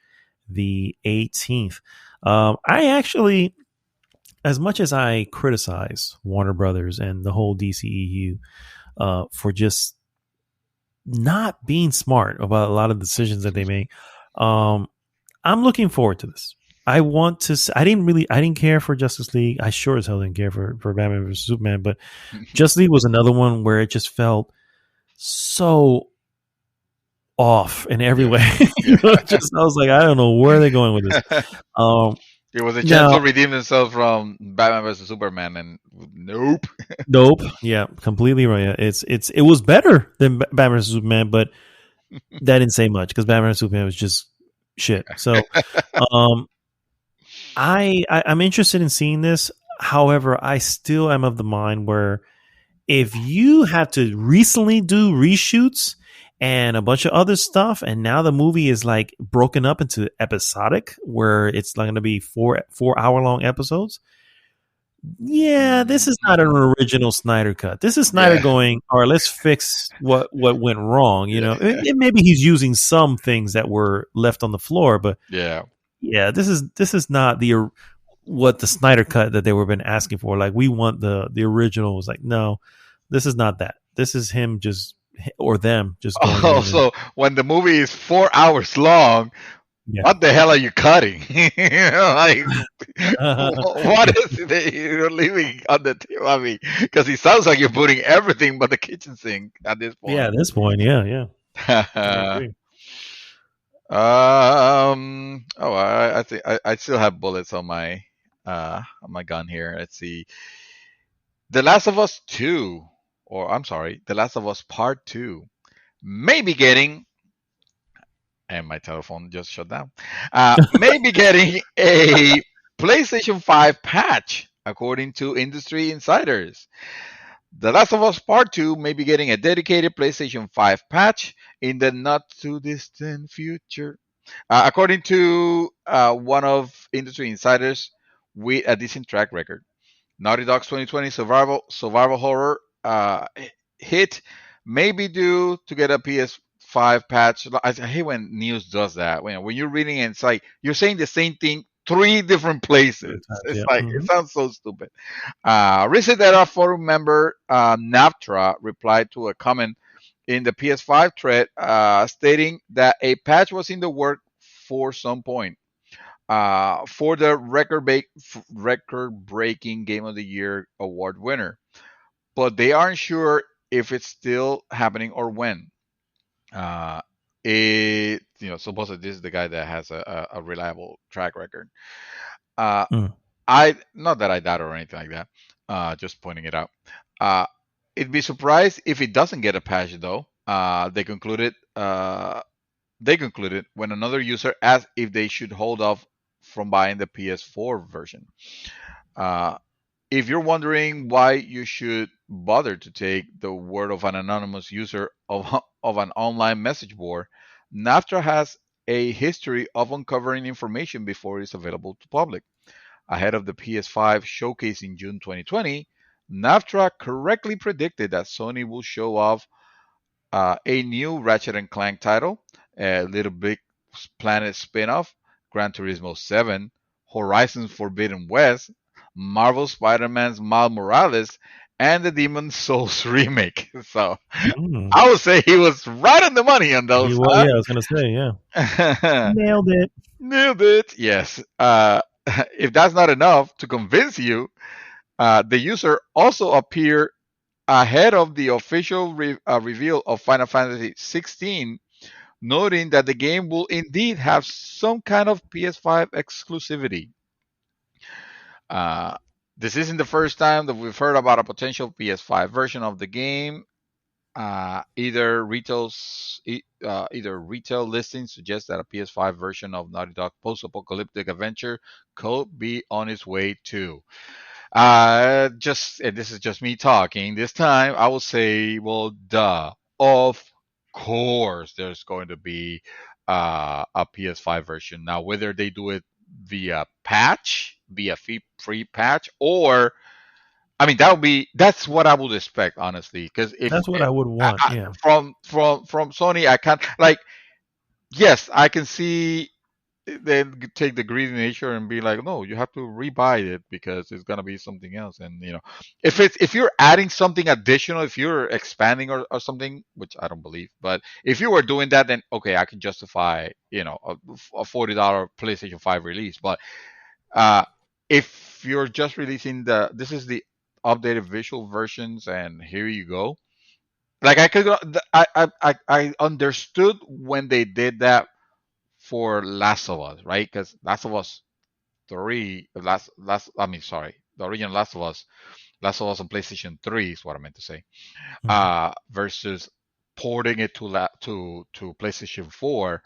[SPEAKER 1] the 18th. I actually, as much as I criticize Warner Brothers and the whole DCEU for just not being smart about a lot of decisions that they make, um, I'm looking forward to this. I want to. I didn't care for Justice League. I sure as hell didn't care for Batman vs Superman. But Justice League was another one where it just felt so off in every
[SPEAKER 2] yeah,
[SPEAKER 1] way.
[SPEAKER 2] yeah.
[SPEAKER 1] Just I was like, I don't know where they're going with this. Um,
[SPEAKER 2] It was a chance
[SPEAKER 1] Now,
[SPEAKER 2] to redeem themselves from Batman vs Superman, and nope.
[SPEAKER 1] nope. Yeah, completely right. Yeah, it was better than Batman vs Superman, but that didn't say much because Batman vs Superman was just shit. So, um, I'm interested in seeing this. However, I still am of the mind where if you have to recently do reshoots and a bunch of other stuff, and now the movie is like broken up into episodic, where it's going to be four hour long episodes. Yeah, this is not an
[SPEAKER 2] Mhm.
[SPEAKER 1] original Snyder cut. This is Snyder
[SPEAKER 2] Yeah,
[SPEAKER 1] going, all right, let's fix what went wrong. You know,
[SPEAKER 2] yeah,
[SPEAKER 1] maybe he's using some things that were left on the floor, but
[SPEAKER 2] yeah.
[SPEAKER 1] yeah, this is not the what the Snyder cut that they were been asking for. Like we want the original. Was like, no, this is not that. This is him just or them just going in and
[SPEAKER 2] Also, when the movie is 4 hours long,
[SPEAKER 1] yeah.
[SPEAKER 2] what the hell are you cutting? Like, what is it that you're leaving on the table? I mean, because it sounds like you're putting everything but the kitchen sink at this
[SPEAKER 1] Yeah,
[SPEAKER 2] point.
[SPEAKER 1] at this point, yeah, I agree.
[SPEAKER 2] Oh, I think I still have bullets on my gun here. Let's see. The Last of Us 2, or I'm sorry, The Last of Us Part 2 may be getting, and my telephone just shut down, may be getting a PlayStation 5 patch, according to industry insiders. The Last of Us Part 2 may be getting a dedicated PlayStation 5 patch in the not too distant future. According to one of industry insiders with a decent track record. Naughty Dog's 2020 survival horror hit may be due to get a PS5 patch. I hate when news does that. When you're reading it, it's like you're saying the same thing three different places. It's
[SPEAKER 1] Yeah.
[SPEAKER 2] like it sounds so stupid. Recent Era forum member Navtra replied to a comment in the PS5 thread stating that a patch was in the work for some point for the record breaking Game of the Year award winner, but they aren't sure if it's still happening or when. Uh, supposedly this is the guy that has a reliable track record. Uh,
[SPEAKER 1] Mm.
[SPEAKER 2] I not that I doubt or anything like that. Just pointing it out. Uh, it'd be surprised if it doesn't get a patch though. They concluded when another user asked if they should hold off from buying the PS4 version. Uh, if you're wondering why you should bother to take the word of an anonymous user of an online message board, NAFTA has a history of uncovering information before it's available to public. Ahead of the PS5 showcase in June 2020, Naftra correctly predicted that Sony will show off a new Ratchet and Clank title, a Little Big Planet spin-off, Gran Turismo 7, Horizon Forbidden West, Marvel Spider-Man's Miles Morales, and the Demon Souls remake. So
[SPEAKER 1] Mm.
[SPEAKER 2] I would say he was right on the money on those,
[SPEAKER 1] Well, yeah, I was gonna say, yeah,
[SPEAKER 2] huh?
[SPEAKER 1] nailed it.
[SPEAKER 2] Nailed it. Yes. If that's not enough to convince you, the user also appeared ahead of the official reveal of Final Fantasy 16, noting that the game will indeed have some kind of PS5 exclusivity. Uh, this isn't the first time that we've heard about a potential PS5 version of the game. Either retail listings suggest that a PS5 version of Naughty Dog post-apocalyptic adventure could be on its way too. Just and this is just me talking. This time, I will say, well, duh. Of course, there's going to be a PS5 version. Now, whether they do it via free patch, or I mean, that's what I would expect, honestly. Because if
[SPEAKER 1] That's what I would want. Yeah,
[SPEAKER 2] from Sony, I can't like. Yes, I can see then take the greedy nature and be like, no, you have to rebuy it because it's gonna be something else. And if you're adding something additional, if you're expanding or something, which I don't believe, but if you were doing that, then okay, I can justify a $40 PlayStation 5 release. But uh, if you're just releasing this is the updated visual versions, and here you go. Like I could, I understood when they did that for Last of Us, right? Because Last of Us three, I mean, sorry, the original Last of Us on PlayStation 3 is what I meant to say.
[SPEAKER 1] Mhm.
[SPEAKER 2] Versus porting it to PlayStation 4.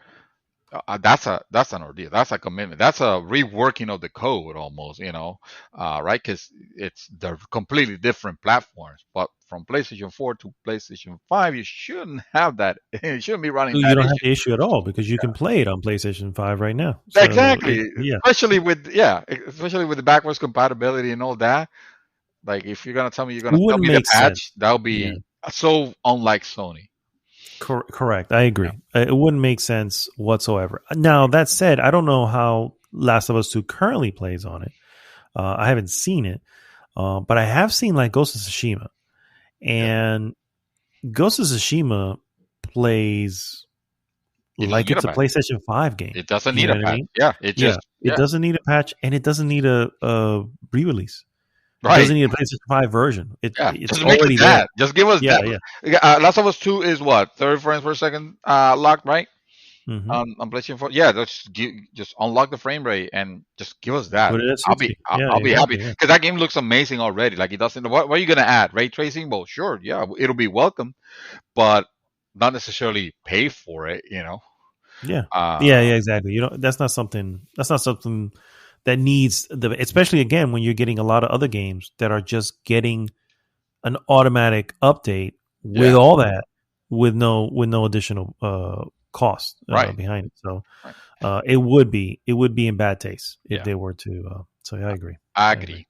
[SPEAKER 2] That's an ordeal. That's a commitment. That's a reworking of the code almost, right? Because they're completely different platforms. But from PlayStation 4 to PlayStation 5, you shouldn't have that. You shouldn't be running
[SPEAKER 1] You
[SPEAKER 2] that
[SPEAKER 1] don't have
[SPEAKER 2] issue.
[SPEAKER 1] the issue at all because you can play it on PlayStation 5 right now. So
[SPEAKER 2] Exactly.
[SPEAKER 1] yeah,
[SPEAKER 2] Especially with the backwards compatibility and all that. Like if you're gonna tell me you're
[SPEAKER 1] it
[SPEAKER 2] gonna sell
[SPEAKER 1] wouldn't
[SPEAKER 2] me the
[SPEAKER 1] make sense.
[SPEAKER 2] patch, that'll
[SPEAKER 1] Yeah,
[SPEAKER 2] be so unlike Sony.
[SPEAKER 1] correct. I agree. It wouldn't make sense whatsoever. Now that said, I don't know how Last of Us 2 currently plays on it. I haven't seen it, but I have seen like Ghost of Tsushima,
[SPEAKER 2] Yeah.
[SPEAKER 1] and Ghost of Tsushima plays
[SPEAKER 2] It doesn't
[SPEAKER 1] like
[SPEAKER 2] need a
[SPEAKER 1] it's a
[SPEAKER 2] patch.
[SPEAKER 1] PlayStation 5 game.
[SPEAKER 2] It doesn't
[SPEAKER 1] You
[SPEAKER 2] need
[SPEAKER 1] know
[SPEAKER 2] a
[SPEAKER 1] what I
[SPEAKER 2] patch.
[SPEAKER 1] mean?
[SPEAKER 2] Yeah. It
[SPEAKER 1] Yeah,
[SPEAKER 2] just
[SPEAKER 1] it
[SPEAKER 2] yeah.
[SPEAKER 1] doesn't need a patch, and it doesn't need a re-release. It
[SPEAKER 2] Right.
[SPEAKER 1] doesn't need a PlayStation 5 version.
[SPEAKER 2] Yeah.
[SPEAKER 1] It's
[SPEAKER 2] Just make it
[SPEAKER 1] already there.
[SPEAKER 2] that. Just give us
[SPEAKER 1] Yeah,
[SPEAKER 2] that.
[SPEAKER 1] yeah.
[SPEAKER 2] Last of Us 2 is what? 30 frames per second locked, right?
[SPEAKER 1] Hmm.
[SPEAKER 2] On PlayStation 4. Yeah, just unlock the frame rate and just give us that.
[SPEAKER 1] Put it at
[SPEAKER 2] I'll be
[SPEAKER 1] 60.
[SPEAKER 2] I'll,
[SPEAKER 1] Yeah,
[SPEAKER 2] I'll be happy
[SPEAKER 1] exactly. Yeah.
[SPEAKER 2] because that game looks amazing already. Like it doesn't. What are you gonna add? Ray tracing? Well, sure, yeah, it'll be welcome, but not necessarily pay for it.
[SPEAKER 1] Yeah. Yeah,
[SPEAKER 2] Uh,
[SPEAKER 1] yeah, exactly. That's not something that needs especially again when you're getting a lot of other games that are just getting an automatic update with
[SPEAKER 2] yeah,
[SPEAKER 1] all that with no additional cost
[SPEAKER 2] right,
[SPEAKER 1] behind it. So
[SPEAKER 2] right,
[SPEAKER 1] it would be in bad taste if
[SPEAKER 2] yeah.
[SPEAKER 1] they were to so yeah, I agree.
[SPEAKER 2] I
[SPEAKER 1] I agree.
[SPEAKER 2] agree.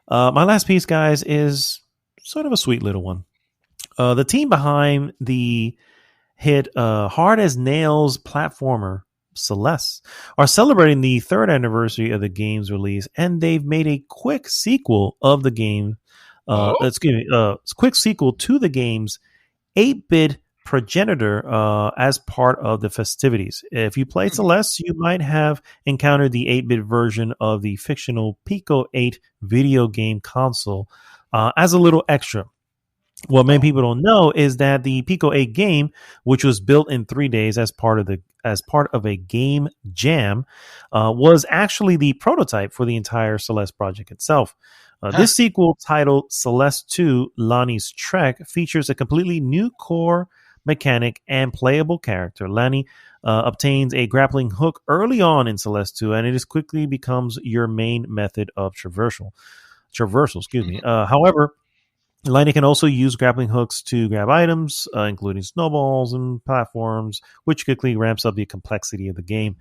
[SPEAKER 1] My last piece, guys, is sort of a sweet little one. The team behind the hit Hard as Nails platformer Celeste are celebrating the third anniversary of the game's release, and they've made a quick sequel of the game.
[SPEAKER 2] Oh,
[SPEAKER 1] Quick sequel to the game's 8-bit progenitor as part of the festivities. If you played
[SPEAKER 2] hmm.
[SPEAKER 1] Celeste, you might have encountered the 8-bit version of the fictional Pico 8 video game console as a little extra. What many
[SPEAKER 2] Oh,
[SPEAKER 1] people don't know is that the Pico 8 game, which was built in 3 days as part of a game jam, was actually the prototype for the entire Celeste project itself.
[SPEAKER 2] huh.
[SPEAKER 1] This sequel, titled Celeste 2: Lani's Trek, features a completely new core mechanic and playable character. Lani obtains a grappling hook early on in Celeste 2, and it is quickly becomes your main method of traversal. Excuse me.
[SPEAKER 2] Mhm.
[SPEAKER 1] However, Lightning can also use grappling hooks to grab items, including snowballs and platforms, which quickly ramps up the complexity of the game.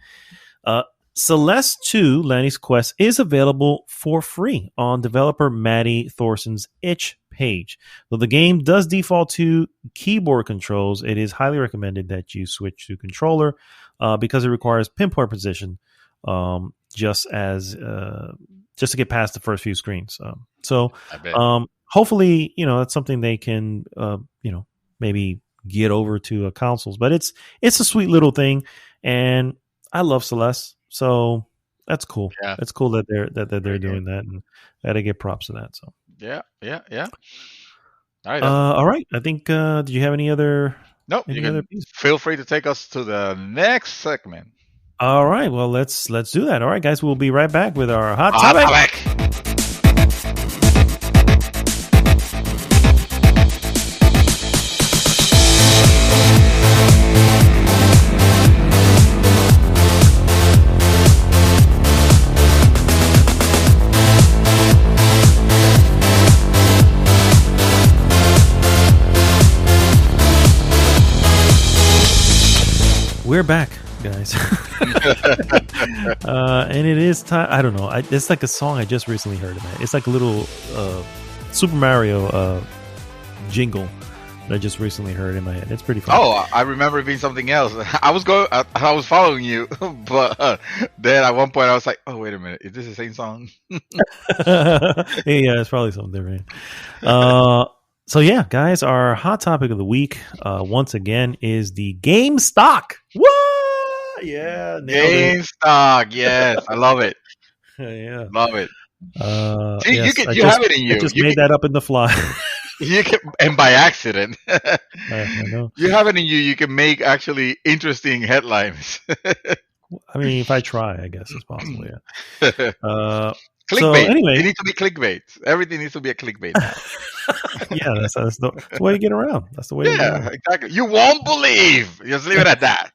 [SPEAKER 1] Uh, Celeste 2 Lanny's Quest is available for free on developer Maddie Thorson's itch page. Though the game does default to keyboard controls, it is highly recommended that you switch to controller because it requires pinpoint precision just to get past the first few screens. Hopefully, that's something they can, maybe get over to consoles. But it's a sweet little thing, and I love Celeste, so that's cool. Yeah. It's cool that they're doing that, and I gotta give props to that. So
[SPEAKER 2] yeah.
[SPEAKER 1] All right. I think. Did you have any other?
[SPEAKER 2] Nope. Feel free to take us to the next segment.
[SPEAKER 1] All right. Well, let's do that. All right, guys. We'll be right back with our hot topic. We're back, guys. And it is time. I don't know. It's like a song I just recently heard of it. It's like a little Super Mario jingle that I just recently heard in my head. It's pretty fun.
[SPEAKER 2] Oh, I remember it being something else. I was following you, but then at one point I was like, oh, wait a minute. Is this the same song?
[SPEAKER 1] Yeah, it's probably something different. So yeah, guys, our hot topic of the week, once again, is the Gamestop. What? Yeah,
[SPEAKER 2] Gamestop. Yes, I love it.
[SPEAKER 1] Yeah,
[SPEAKER 2] love it.
[SPEAKER 1] Yes,
[SPEAKER 2] you have it in you.
[SPEAKER 1] I just made that up in the fly.
[SPEAKER 2] And by accident.
[SPEAKER 1] I know.
[SPEAKER 2] You have it in you. You can make actually interesting headlines.
[SPEAKER 1] I mean, if I try, I guess it's possible. Yeah.
[SPEAKER 2] Clickbait.
[SPEAKER 1] So, anyway,
[SPEAKER 2] it needs to be clickbait. Everything needs to be a clickbait now.
[SPEAKER 1] Yeah, that's the way you get around. That's the way.
[SPEAKER 2] Yeah, exactly. You won't believe. Just leave it at that.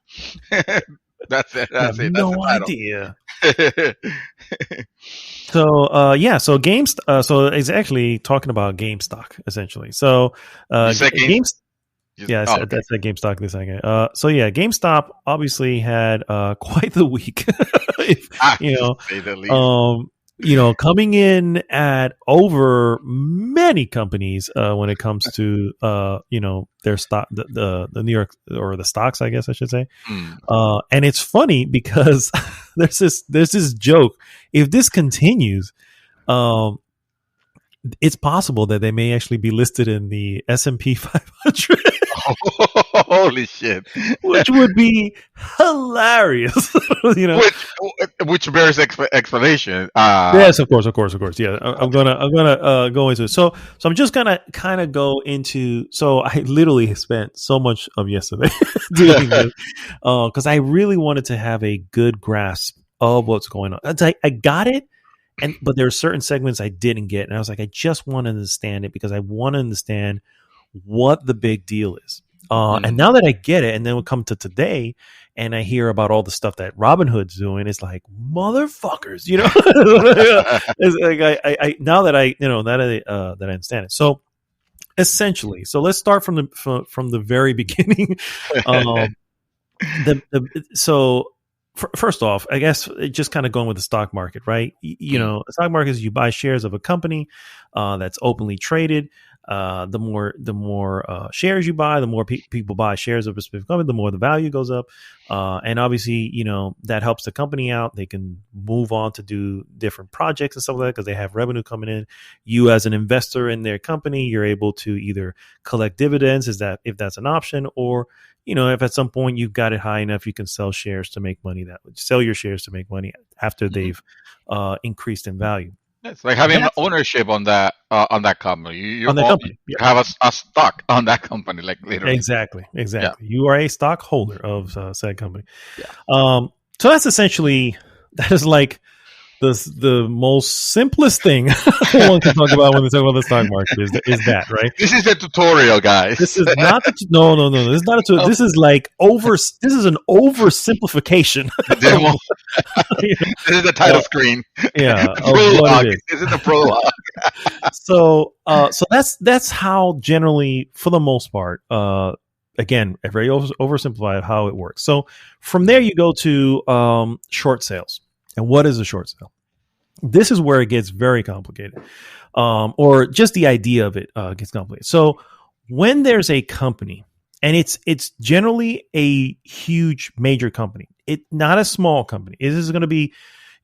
[SPEAKER 2] That's it. That's it. That's
[SPEAKER 1] no idea. So so it's actually talking about GameStop essentially. So GameStop. Yeah, okay. That's that GameStop this second. So yeah, GameStop obviously had quite the week. Coming in at over many companies when it comes to their stock, the New York, or the stocks, I guess I should say. And it's funny because there's this joke. If this continues, it's possible that they may actually be listed in the S&P 500.
[SPEAKER 2] Holy shit!
[SPEAKER 1] Which would be hilarious,
[SPEAKER 2] Which bears explanation.
[SPEAKER 1] Yes, of course. Yeah, I'm gonna go into it. So I'm just gonna kind of go into. So I literally spent so much of yesterday doing this because I really wanted to have a good grasp of what's going on. I got it. But there are certain segments I didn't get, and I was like, I just want to understand it because I want to understand what the big deal is. And now that I get it, and then we come to today, and I hear about all the stuff that Robinhood's doing, it's like motherfuckers, It's like now that I understand it. So essentially, let's start from the very beginning. First off, I guess just kind of going with the stock market, right? The stock market is you buy shares of a company that's openly traded. The more shares you buy, the more people buy shares of a specific company, the more the value goes up. And obviously, that helps the company out. They can move on to do different projects and stuff like that because they have revenue coming in. You, as an investor in their company, you're able to either collect dividends, if that's an option, or if at some point you've got it high enough, you can sell shares to make money. Sell your shares to make money after they've increased in value.
[SPEAKER 2] It's like having ownership on that company. You have a stock on that company, like literally.
[SPEAKER 1] Exactly. Yeah. You are a stockholder of said company. Yeah. So that's essentially like the most simplest thing one can talk about when they talk about the stock market is that, right?
[SPEAKER 2] This is a tutorial, guys.
[SPEAKER 1] This is not no. This is not a tutorial. This is like this is an oversimplification.
[SPEAKER 2] This is the title screen.
[SPEAKER 1] Yeah.
[SPEAKER 2] Prologue. This is the prologue.
[SPEAKER 1] So that's how generally, for the most part, again, very oversimplified how it works. So from there you go to short sales. And what is a short sale? This is where it gets very complicated, or just the idea of it gets complicated. So when there's a company, and it's generally a huge major company, not a small company. This is going to be,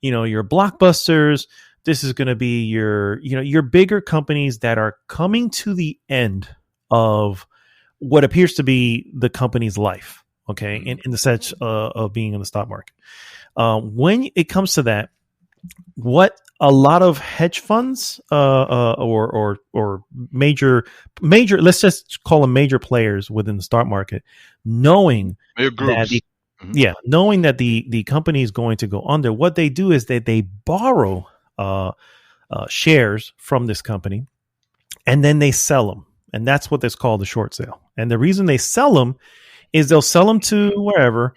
[SPEAKER 1] your Blockbusters. This is going to be your bigger companies that are coming to the end of what appears to be the company's life. Okay, in the sense of being in the stock market. When it comes to that, what a lot of hedge funds or major, let's just call them major players within the stock market, knowing that knowing that the company is going to go under, what they do is that they borrow shares from this company, and then they sell them, and that's what is called the short sale. And the reason they sell them is they'll sell them to wherever.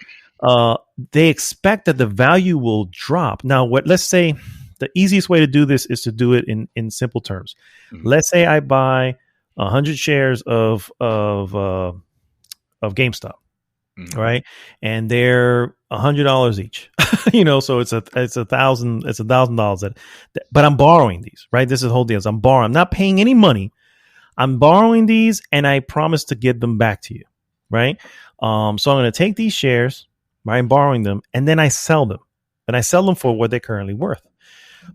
[SPEAKER 1] They expect that the value will drop. Now, let's say the easiest way to do this is to do it in simple terms. Mm-hmm. Let's say I buy 100 shares of GameStop, mm-hmm. right? And they're $100 each. So it's $1,000. But I'm borrowing these, right? This is the whole deal. I'm borrowing. I'm not paying any money. I'm borrowing these, and I promise to give them back to you, right? So I'm going to take these shares. I'm borrowing them, and then I sell them, and I sell them for what they're currently worth.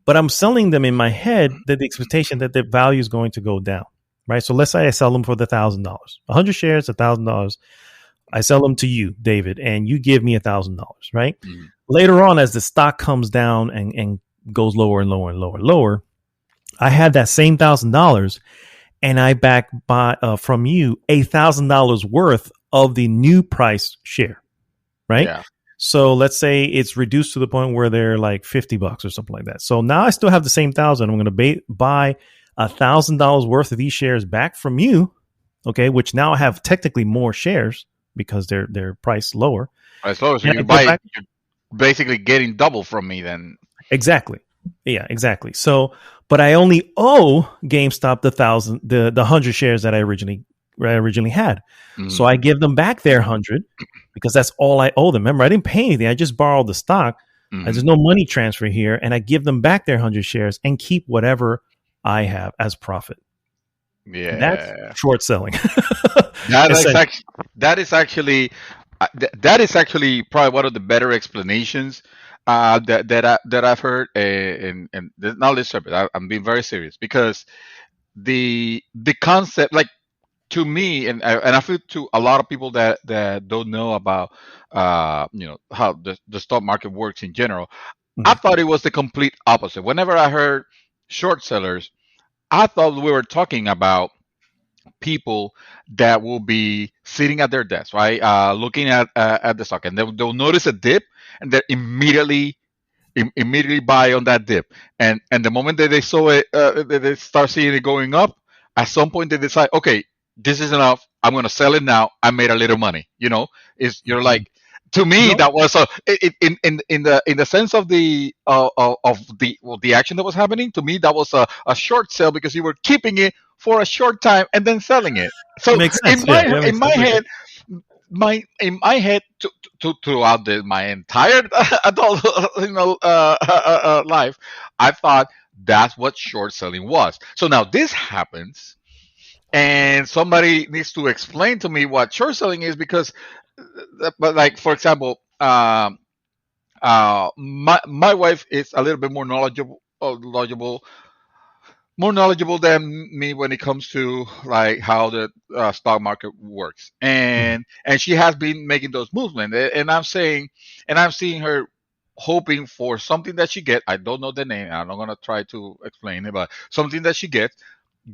[SPEAKER 1] But I'm selling them in my head that the expectation that their value is going to go down, right? So let's say I sell them for the $1,000, 100 shares, $1,000. I sell them to you, David, and you give me $1,000, right? Mm-hmm. Later on, as the stock comes down and goes lower and lower and lower and lower, I have that same $1,000, and I buy from you $1,000 worth of the new price share. Right. Yeah. So let's say it's reduced to the point where they're like $50 or something like that. So now I still have the same 1,000. I'm going to buy $1,000 worth of these shares back from you. Okay. Which now I have technically more shares because they're priced lower.
[SPEAKER 2] Price lower. So you're basically getting double from me then.
[SPEAKER 1] Exactly. Yeah, exactly. So, but I only owe GameStop the 100 shares that I originally had. Mm-hmm. So I give them back their 100 because that's all I owe them. Remember, I didn't pay anything. I just borrowed the stock. Mm-hmm. There's no money transfer here. And I give them back their 100 shares and keep whatever I have as profit.
[SPEAKER 2] Yeah.
[SPEAKER 1] And that's short selling.
[SPEAKER 2] That is actually probably one of the better explanations that I've heard. And now let's start it. I'm being very serious because the concept, like, to me, and I feel to a lot of people that don't know about how the stock market works in general, mm-hmm. I thought it was the complete opposite. Whenever I heard short sellers, I thought we were talking about people that will be sitting at their desk, right, looking at the stock, and they'll notice a dip, and they immediately buy on that dip, and the moment that they saw it, they start seeing it going up. At some point, they decide, okay, this is enough. I'm going to sell it now. I made a little money. You're like, to me, that was in the sense of the action that was happening. To me, that was a short sale because you were keeping it for a short time and then selling it. So in my head, throughout my entire adult life, I thought that's what short selling was. So now this happens. And somebody needs to explain to me what short selling is, because, but like, for example, my wife is a little bit more knowledgeable than me when it comes to like how the stock market works, and she has been making those movements, and I'm seeing her hoping for something that she gets. I don't know the name. I'm not gonna try to explain it, but something that she gets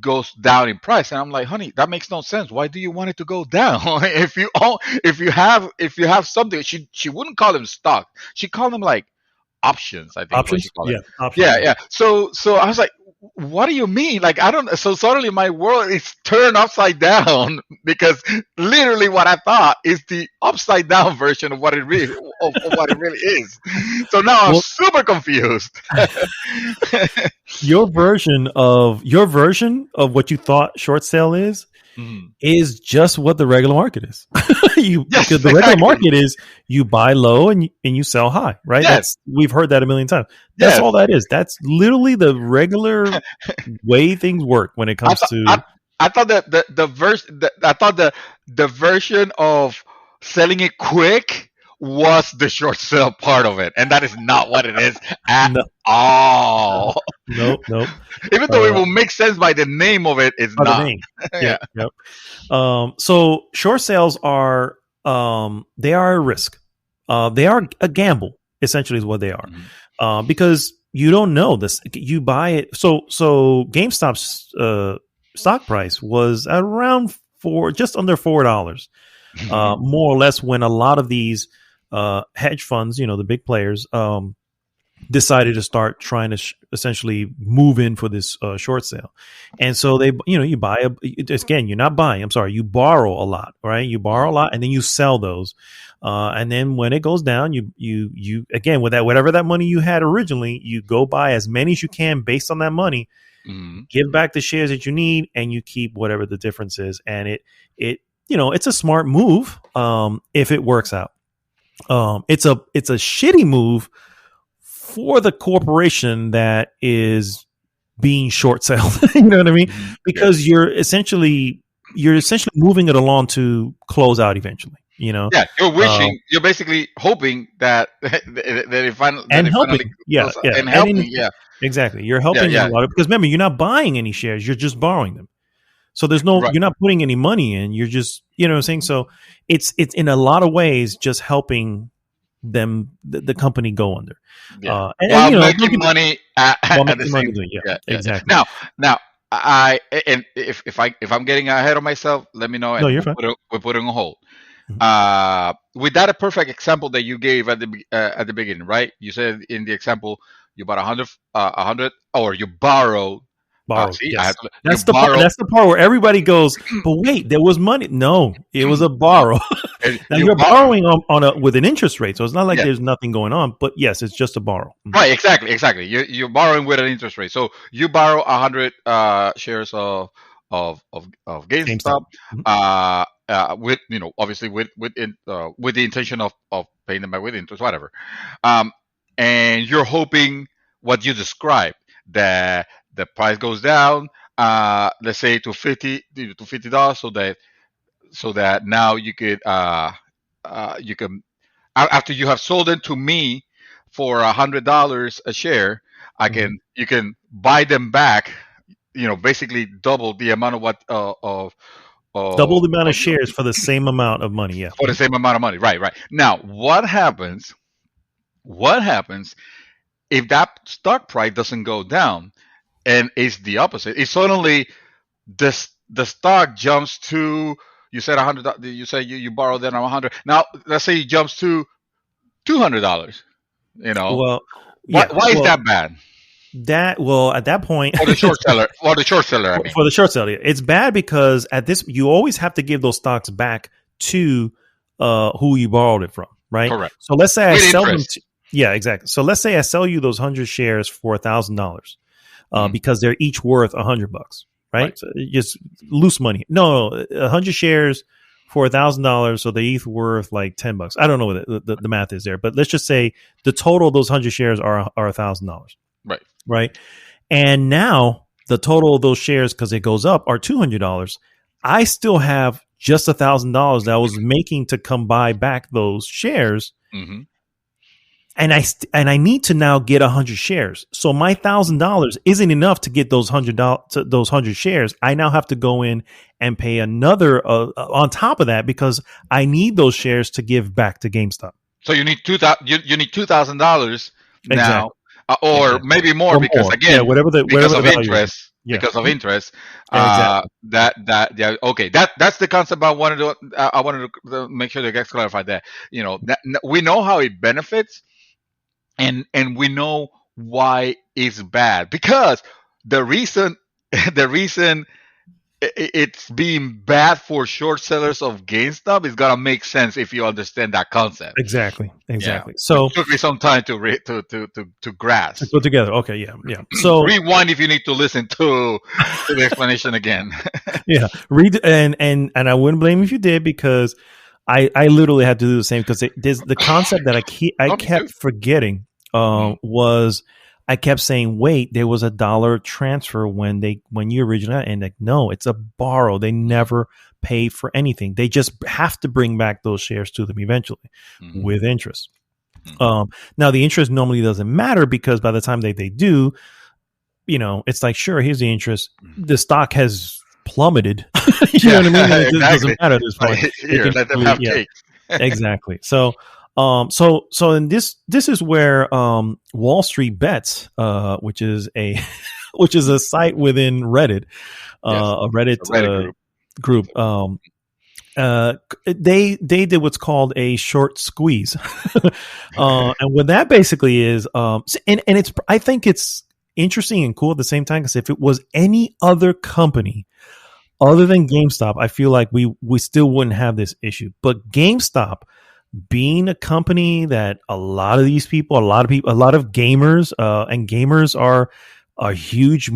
[SPEAKER 2] goes down in price, and I'm like, honey, that makes no sense. Why do you want it to go down? if you have something, she wouldn't call them stock. She called them like options. I think
[SPEAKER 1] options.
[SPEAKER 2] Options. Yeah. So I was like, what do you mean? Like, I don't. So suddenly my world is turned upside down because literally what I thought is the upside down version of what it really is. So now I'm super confused.
[SPEAKER 1] Your version of what you thought short sale is
[SPEAKER 2] Mhm.
[SPEAKER 1] is just what the regular market is.
[SPEAKER 2] Yes,
[SPEAKER 1] Because the regular
[SPEAKER 2] exactly.
[SPEAKER 1] market is you buy low and you sell high, right?
[SPEAKER 2] Yes,
[SPEAKER 1] We've heard that a million times. That's
[SPEAKER 2] yes.
[SPEAKER 1] all that is. That's literally the regular way things work when it
[SPEAKER 2] I
[SPEAKER 1] comes
[SPEAKER 2] thought
[SPEAKER 1] to
[SPEAKER 2] I thought that I thought the version of selling it quick was the short sale part of it, and that is not what it is at
[SPEAKER 1] no,
[SPEAKER 2] all.
[SPEAKER 1] nope.
[SPEAKER 2] Even though it
[SPEAKER 1] Uh,
[SPEAKER 2] will make sense by the name of it, it's
[SPEAKER 1] by the
[SPEAKER 2] not.
[SPEAKER 1] name.
[SPEAKER 2] Yeah.
[SPEAKER 1] Yep, yep. So short sales are they are a risk. They are a gamble. Essentially, is what they are.
[SPEAKER 2] Mhm.
[SPEAKER 1] Because you don't know this. You buy it. So GameStop's stock price was around just under $4, more or less. When a lot of these hedge funds, the big players, decided to start trying to essentially move in for this short sale. And so you buy again, you're not buying, I'm sorry, you borrow a lot, right? You borrow a lot and then you sell those. And then when it goes down, you again, with that, whatever that money you had originally, you go buy as many as you can based on that money,
[SPEAKER 2] Mhm.
[SPEAKER 1] give back the shares that you need, and you keep whatever the difference is. And it's a smart move, if it works out. It's a shitty move for the corporation that is being short sold. You know what I mean?
[SPEAKER 2] Mhm. Yeah.
[SPEAKER 1] Because you're essentially moving it along to close out eventually.
[SPEAKER 2] Yeah, you're
[SPEAKER 1] Uh,
[SPEAKER 2] you're basically hoping that that
[SPEAKER 1] and
[SPEAKER 2] it finally
[SPEAKER 1] helping, yeah,
[SPEAKER 2] goes
[SPEAKER 1] yeah,
[SPEAKER 2] and
[SPEAKER 1] and
[SPEAKER 2] helping. Yeah,
[SPEAKER 1] exactly, you're
[SPEAKER 2] yeah,
[SPEAKER 1] helping in a
[SPEAKER 2] yeah.
[SPEAKER 1] lot of, because remember, you're not buying any shares, you're just borrowing them. So
[SPEAKER 2] Right.
[SPEAKER 1] you're not putting any money in. You're just, what I'm saying. So it's in a lot of ways just helping the company go under.
[SPEAKER 2] Yeah,
[SPEAKER 1] And
[SPEAKER 2] while
[SPEAKER 1] don't
[SPEAKER 2] making
[SPEAKER 1] get me,
[SPEAKER 2] money
[SPEAKER 1] while
[SPEAKER 2] at the
[SPEAKER 1] making money
[SPEAKER 2] same.
[SPEAKER 1] doing, yeah,
[SPEAKER 2] Yeah, yeah, yeah.
[SPEAKER 1] exactly.
[SPEAKER 2] Now, I and if I'm getting ahead of myself, let me know
[SPEAKER 1] No,
[SPEAKER 2] and
[SPEAKER 1] you're fine.
[SPEAKER 2] we'll put it on hold.
[SPEAKER 1] Mhm.
[SPEAKER 2] With that, a perfect example that you gave at the beginning, right? You said in the example you bought 100, or you borrowed.
[SPEAKER 1] Borrowed,
[SPEAKER 2] See, I
[SPEAKER 1] yes.
[SPEAKER 2] have to. You
[SPEAKER 1] That's the part.
[SPEAKER 2] borrow.
[SPEAKER 1] That's the part where everybody goes, but wait, there was money. No, it was a borrow. Now
[SPEAKER 2] You
[SPEAKER 1] you're
[SPEAKER 2] borrow.
[SPEAKER 1] borrowing with an interest rate, so it's not like
[SPEAKER 2] Yeah.
[SPEAKER 1] there's nothing going on. But yes, it's just a borrow. Mhm.
[SPEAKER 2] Right, exactly, exactly. You're borrowing with an interest rate. So you borrow 100 shares of
[SPEAKER 1] GameStop.
[SPEAKER 2] GameStop,
[SPEAKER 1] Mhm.
[SPEAKER 2] with obviously with the intention of paying them back with interest, whatever. Um, and you're hoping what you described, that the price goes down, let's say to $50, so that now you can, after you have sold it to me for $100 a share,
[SPEAKER 1] Mhm.
[SPEAKER 2] you can buy them back. Basically double the amount of
[SPEAKER 1] Double the amount of
[SPEAKER 2] of
[SPEAKER 1] shares for the same amount of money. Yeah.
[SPEAKER 2] for the
[SPEAKER 1] Mhm.
[SPEAKER 2] same amount of money. Right, right. Now, what happens? What happens if that stock price doesn't go down and it's the opposite? It's suddenly the stock jumps to, you said 100. You say you borrowed that on 100. Now let's say it jumps to $200.
[SPEAKER 1] Well,
[SPEAKER 2] Why
[SPEAKER 1] yeah.
[SPEAKER 2] is
[SPEAKER 1] Well,
[SPEAKER 2] that bad
[SPEAKER 1] at that point,
[SPEAKER 2] for the short seller? For the short seller, I mean.
[SPEAKER 1] for the short seller, it's bad because at this, you always have to give those stocks back to who you borrowed it from, right?
[SPEAKER 2] Correct.
[SPEAKER 1] So let's say I
[SPEAKER 2] With
[SPEAKER 1] sell them.
[SPEAKER 2] interest.
[SPEAKER 1] Yeah, exactly. So let's say I sell you those 100 shares for $1,000,
[SPEAKER 2] Mhm.
[SPEAKER 1] because they're each worth $100,
[SPEAKER 2] Right.
[SPEAKER 1] right? So just loose money. No, 100 shares for $1,000, so they each worth like $10. I don't know what the math is there, but let's just say the total of those 100 shares are $1,000,
[SPEAKER 2] Right.
[SPEAKER 1] right? And now the total of those shares, because it goes up, are $200. I still have just $1,000 that I was making to come buy back those shares,
[SPEAKER 2] Hmm.
[SPEAKER 1] and I need to now get 100 shares. So my $1,000 isn't enough to get those 100 shares. I now have to go in and pay another on top of that, because I need those shares to give back to GameStop.
[SPEAKER 2] So you need you need $2,000 now,
[SPEAKER 1] Exactly.
[SPEAKER 2] or
[SPEAKER 1] Exactly.
[SPEAKER 2] maybe more,
[SPEAKER 1] Or
[SPEAKER 2] because
[SPEAKER 1] more. Yeah.
[SPEAKER 2] again,
[SPEAKER 1] Whatever the value is. Yeah.
[SPEAKER 2] because of interest.
[SPEAKER 1] Exactly.
[SPEAKER 2] Yeah. Okay. That's the concept I wanted to make sure that gets clarified. That we know how it benefits, and we know why it's bad, because the reason the reason it's being bad for short sellers of GameStop is gonna make sense if you understand that concept.
[SPEAKER 1] Exactly.
[SPEAKER 2] Yeah,
[SPEAKER 1] So
[SPEAKER 2] which took me some time to
[SPEAKER 1] to
[SPEAKER 2] grasp.
[SPEAKER 1] go together. Okay. Yeah. So
[SPEAKER 2] Rewind if you need to listen to the explanation again.
[SPEAKER 1] yeah, read and I wouldn't blame you if you did because I literally had to do the same because there's the concept that I
[SPEAKER 2] Oh, me too.
[SPEAKER 1] kept forgetting
[SPEAKER 2] Mhm.
[SPEAKER 1] was I kept saying wait there was $1 transfer when you originally and like no it's a borrow they never pay for anything they just have to bring back those shares to them eventually
[SPEAKER 2] Mhm.
[SPEAKER 1] with interest.
[SPEAKER 2] Mhm.
[SPEAKER 1] Now the interest normally doesn't matter because by the time they do it's like, sure, here's the interest.
[SPEAKER 2] Mhm.
[SPEAKER 1] The stock has plummeted. You know
[SPEAKER 2] Yeah,
[SPEAKER 1] what I mean? And it doesn't
[SPEAKER 2] exactly.
[SPEAKER 1] matter at this point.
[SPEAKER 2] Like,
[SPEAKER 1] They
[SPEAKER 2] here,
[SPEAKER 1] can
[SPEAKER 2] let them
[SPEAKER 1] really,
[SPEAKER 2] have
[SPEAKER 1] yeah,
[SPEAKER 2] cake.
[SPEAKER 1] exactly. So in this is where Wall Street Bets, which is a which is a site within Reddit,
[SPEAKER 2] Yes,
[SPEAKER 1] a
[SPEAKER 2] it's a
[SPEAKER 1] Reddit
[SPEAKER 2] Reddit group.
[SPEAKER 1] group. They did what's called a short squeeze, and what that basically is, and it's I think it's interesting and cool at the same time because if it was any other company other than GameStop, I feel like we still wouldn't have this issue. But GameStop being a company that a lot of these people, a lot of gamers, and gamers are a huge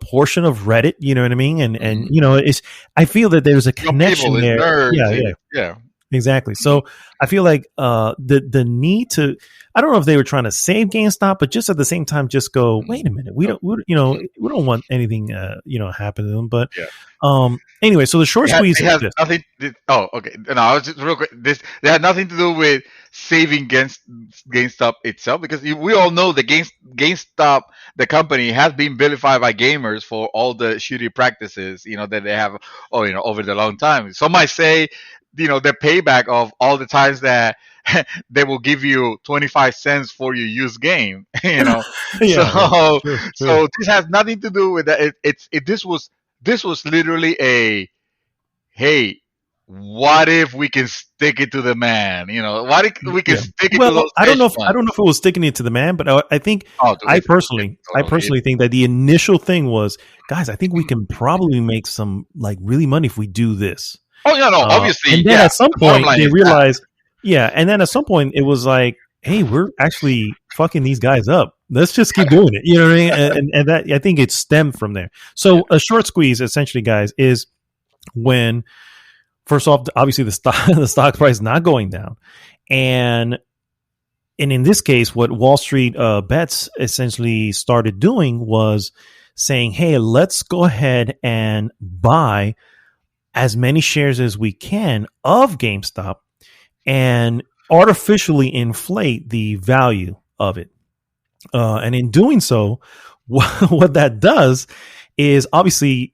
[SPEAKER 1] portion of Reddit, you know what I mean? And
[SPEAKER 2] Mhm.
[SPEAKER 1] it's I feel that there's a
[SPEAKER 2] Young people,
[SPEAKER 1] connection
[SPEAKER 2] it's
[SPEAKER 1] there.
[SPEAKER 2] nerds.
[SPEAKER 1] Yeah,
[SPEAKER 2] Yeah.
[SPEAKER 1] exactly. So I feel like the need to I don't know if they were trying to save GameStop, but just at the same time just go,
[SPEAKER 2] Mhm.
[SPEAKER 1] wait a minute,
[SPEAKER 2] No.
[SPEAKER 1] we don't want anything happen to them. But
[SPEAKER 2] Yeah.
[SPEAKER 1] anyway, so the short squeeze
[SPEAKER 2] It
[SPEAKER 1] is
[SPEAKER 2] has
[SPEAKER 1] this.
[SPEAKER 2] nothing. Oh, okay. No, I was just real quick. This they had nothing to do with saving against GameStop itself because we all know that GameStop, the company, has been vilified by gamers for all the shitty practices that they have. Oh, over the long time. Some might say, the payback of all the times that they will give you 25 cents for your used game.
[SPEAKER 1] Yeah,
[SPEAKER 2] So
[SPEAKER 1] true.
[SPEAKER 2] so this has nothing to do with that. This was literally a hey, what if we can stick it to the man? What if we can
[SPEAKER 1] Yeah.
[SPEAKER 2] stick it to
[SPEAKER 1] Well,
[SPEAKER 2] those hedge
[SPEAKER 1] I don't
[SPEAKER 2] funds?
[SPEAKER 1] know if it was sticking it to the man, but I think
[SPEAKER 2] Oh, dude, it's
[SPEAKER 1] I
[SPEAKER 2] totally.
[SPEAKER 1] personally think that the initial thing was, guys, I think we can probably make some like really money if we do this.
[SPEAKER 2] Oh, yeah, no, obviously,
[SPEAKER 1] And then
[SPEAKER 2] yeah.
[SPEAKER 1] at some
[SPEAKER 2] The bottom
[SPEAKER 1] point
[SPEAKER 2] line
[SPEAKER 1] they
[SPEAKER 2] is that.
[SPEAKER 1] realized, yeah, and then at some point it was like, hey, we're actually fucking these guys up. Let's just keep doing it. You know what I mean? And that I think it stemmed from there.
[SPEAKER 2] Yeah.
[SPEAKER 1] So a short squeeze, essentially, guys, is when first off, obviously the stock the stock price not going down, and in this case, what Wall Street Bets essentially started doing was saying, "Hey, let's go ahead and buy as many shares as we can of GameStop and artificially inflate the value of it." And in doing so, what that does is obviously,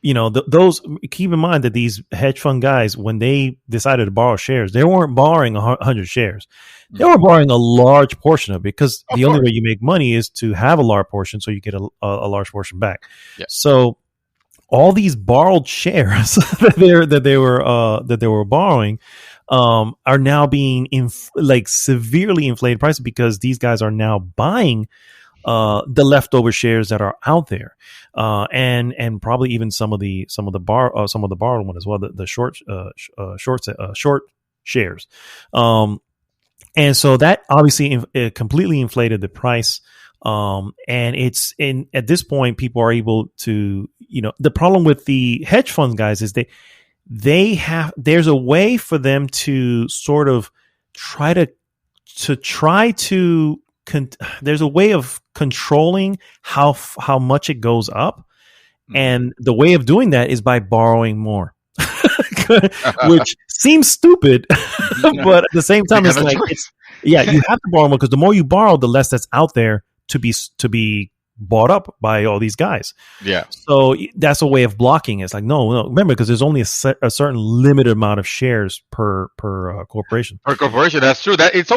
[SPEAKER 1] those keep in mind that these hedge fund guys, when they decided to borrow shares, they weren't borrowing 100 shares. They
[SPEAKER 2] Mhm.
[SPEAKER 1] were borrowing a large portion of it because
[SPEAKER 2] Of
[SPEAKER 1] the only way
[SPEAKER 2] course.
[SPEAKER 1] you make money is to have a large portion so you get a large portion back.
[SPEAKER 2] Yeah.
[SPEAKER 1] So all these borrowed shares that they were borrowing are now being like severely inflated prices because these guys are now buying the leftover shares that are out there, and probably even some of the borrowed one as well, the short shares, and so that obviously it completely inflated the price. And it's in at this point people are able to the problem with the hedge funds guys is they have there's a way for them to sort of try to there's a way of controlling how much it goes up,
[SPEAKER 2] Mhm.
[SPEAKER 1] and the way of doing that is by borrowing more, which seems stupid, but at the same
[SPEAKER 2] They
[SPEAKER 1] time
[SPEAKER 2] got
[SPEAKER 1] it's
[SPEAKER 2] no
[SPEAKER 1] like
[SPEAKER 2] choice.
[SPEAKER 1] it's yeah you have to borrow more because the more you borrow the less that's out there to be bought up by all these guys.
[SPEAKER 2] Yeah.
[SPEAKER 1] So that's a way of blocking it. It's like no remember because there's only a certain limited amount of shares per corporation.
[SPEAKER 2] For a corporation, that's true. That it's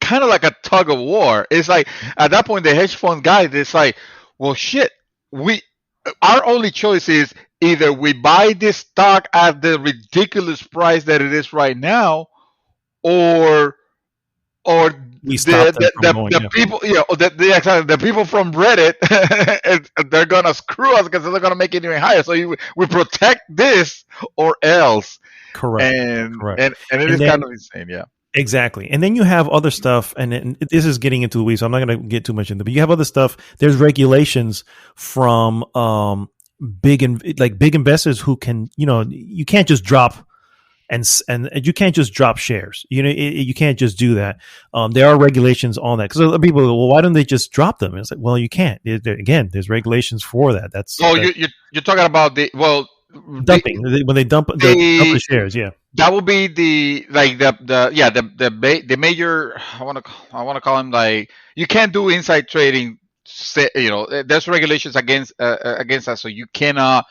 [SPEAKER 2] kind of like a tug of war. It's like at that point the hedge fund guys, it's like, well, shit. We our only choice is either we buy this stock at the ridiculous price that it is right now, or or
[SPEAKER 1] we stopped them from going.
[SPEAKER 2] the
[SPEAKER 1] Yeah,
[SPEAKER 2] people, the people from Reddit, they're gonna screw us because they're gonna make it even higher. So we protect this or else,
[SPEAKER 1] correct, correct.
[SPEAKER 2] and it
[SPEAKER 1] And
[SPEAKER 2] is
[SPEAKER 1] then
[SPEAKER 2] kind of insane. Yeah.
[SPEAKER 1] exactly, and then you have other stuff, and this is getting into the weeds, so I'm not going to get too much into. But you have other stuff. There's regulations from big investors who can, you can't just drop and you can't just drop shares. You can't just do that. There are regulations on that because other people go, well, why don't they just drop them? And it's like, well, you can't. Again, there's regulations for that.
[SPEAKER 2] Oh, you're talking about
[SPEAKER 1] dumping when they dump the shares. Yeah,
[SPEAKER 2] that would be the major. I want to call them, like, you can't do inside trading. There's regulations against that, so you cannot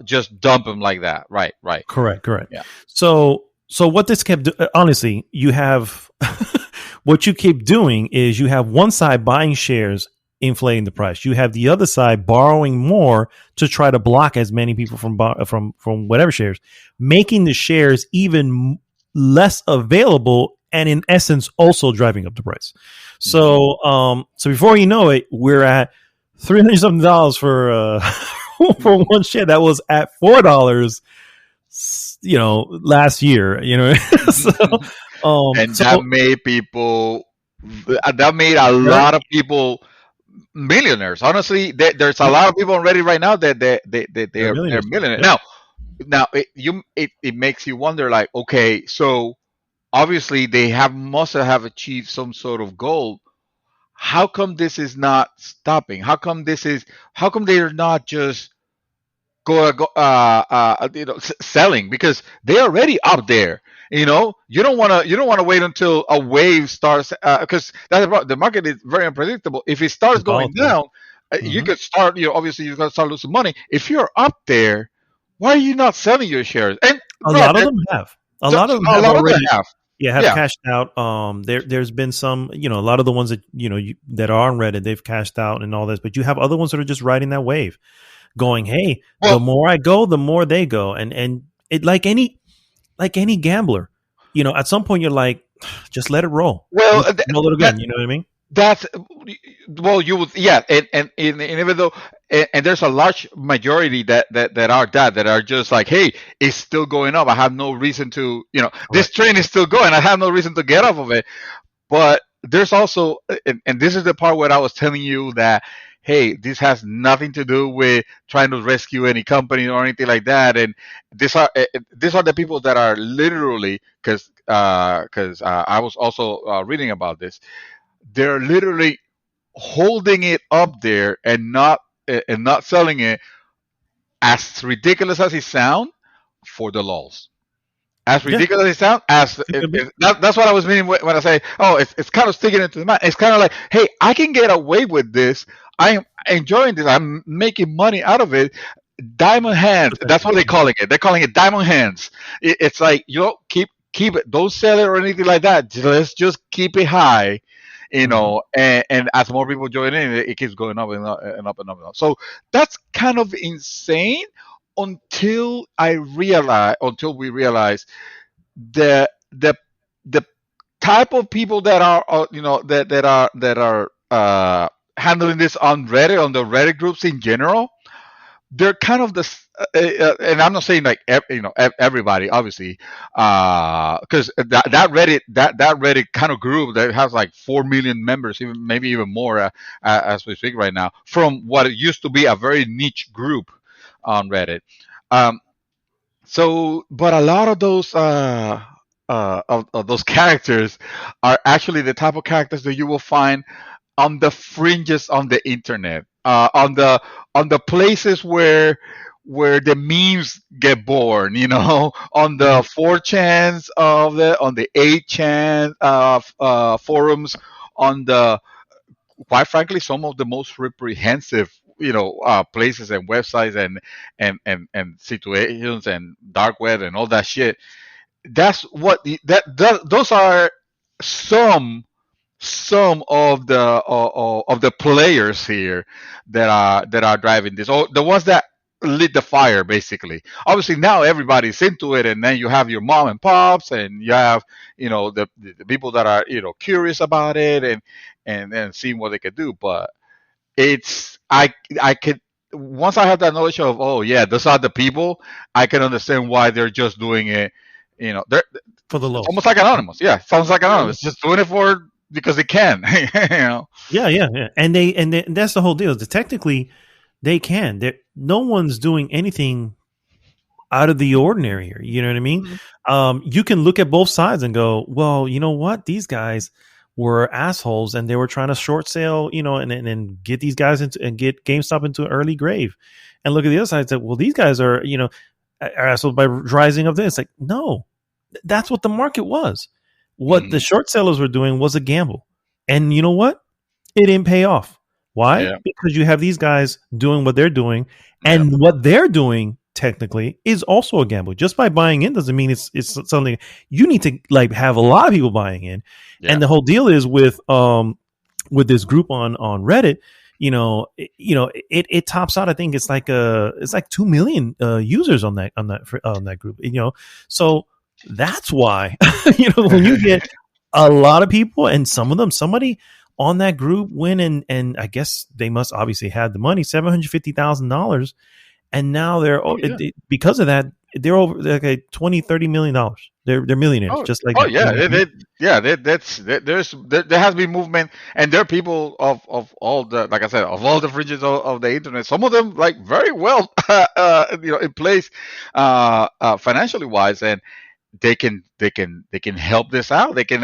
[SPEAKER 2] just dump them like that. Right.
[SPEAKER 1] correct.
[SPEAKER 2] Yeah.
[SPEAKER 1] So what this kept honestly, you have what you keep doing is you have one side buying shares, inflating the price. You have the other side borrowing more to try to block as many people from whatever shares, making the shares even less available, and in essence also driving up the price. So so before you know it, we're at $300 something for for one share that was at $4, last year. So
[SPEAKER 2] And that made a lot of people millionaires. Honestly, there's a lot of people on Reddit right now that they're millionaires.
[SPEAKER 1] Yep.
[SPEAKER 2] Now it makes you wonder, like, okay, so obviously they must have achieved some sort of goal. How come this is not stopping? How come they're not just selling, because they're already up there. You don't want to wait until a wave starts, because the market is very unpredictable. If it starts going down, you could start. Obviously you're gonna start losing money. If you're up there, why are you not selling your shares? And
[SPEAKER 1] a lot of them have. A lot of them have already. Have
[SPEAKER 2] Yeah.
[SPEAKER 1] cashed out. There's been some, a lot of the ones that that are on Reddit, they've cashed out and all this, but you have other ones that are just riding that wave, going, hey, the more I go, the more they go, and it like any gambler, at some point you're like, just let it roll.
[SPEAKER 2] Well,
[SPEAKER 1] roll it again. You know what I mean?
[SPEAKER 2] That's you would, yeah, and even though, and there's a large majority that are just like, hey, it's still going up. I have no reason to, this train is still going. I have no reason to get off of it. But there's also, and this is the part where I was telling you that, hey, this has nothing to do with trying to rescue any company or anything like that. And these are the people that are literally, because I was also reading about this. They're literally holding it up there and not selling it, as ridiculous as it sounds, for the lulls. As ridiculous as it sounds, that's what I was meaning when I say, oh, it's kind of sticking into the mind. It's kind of like, hey, I can get away with this. I am enjoying this. I'm making money out of it. Diamond hands. That's what they're calling it. They're calling it diamond hands. It's like, keep it. Don't sell it or anything like that. Let's just keep it high. And as more people join in, it keeps going up and up and up and up and up. So that's kind of insane until we realize the type of people that are that are handling this on Reddit, on the Reddit groups in general. They're kind of and I'm not saying like everybody, obviously, because that Reddit kind of group that has like 4 million members, maybe even more, as we speak right now, from what it used to be a very niche group on Reddit. But a lot of those of those characters are actually the type of characters that you will find on the fringes on the internet, on the places where the memes get born, on the 4chans on the 8chan forums, on the, quite frankly, some of the most reprehensive places and websites and situations and dark web and all that shit. That's what those are some of the players here that are driving this. Or the ones that lit the fire basically. Obviously now everybody's into it, and then you have your mom and pops, and you have the people that are curious about it, and seeing what they could do. But it's I could, once I have that knowledge of, oh yeah, those are the people, I can understand why they're just doing it. They're
[SPEAKER 1] For the
[SPEAKER 2] it's
[SPEAKER 1] lows.
[SPEAKER 2] almost like anonymous. Yeah, sounds like anonymous. Just doing it for because they can.
[SPEAKER 1] Yeah. And that's the whole deal. Technically, they can. No one's doing anything out of the ordinary here. You know what I mean? You can look at both sides and go, well, you know what? These guys were assholes and they were trying to short sale, and get these guys into and get GameStop into an early grave. And look at the other side and say, well, these guys are assholes by rising up there. It's like, no, that's what the market was. What the short sellers were doing was a gamble. And you know what? It didn't pay off. Why?
[SPEAKER 2] Yeah.
[SPEAKER 1] Because you have these guys doing what they're doing, and what they're doing technically is also a gamble. Just by buying in doesn't mean it's something you need to have a lot of people buying in. Yeah. And the whole deal is with this group on Reddit, it tops out. I think it's like 2 million users on that group. So that's why when you get a lot of people, and somebody on that group went and I guess they must obviously had the money, $750,000, and now they're because of that they're over like $20-30 million. They're millionaires, just like
[SPEAKER 2] there has been movement, and there are people of all the, like I said, of all the fringes of the internet. Some of them like very well, in place, financially wise, and they can help this out. They can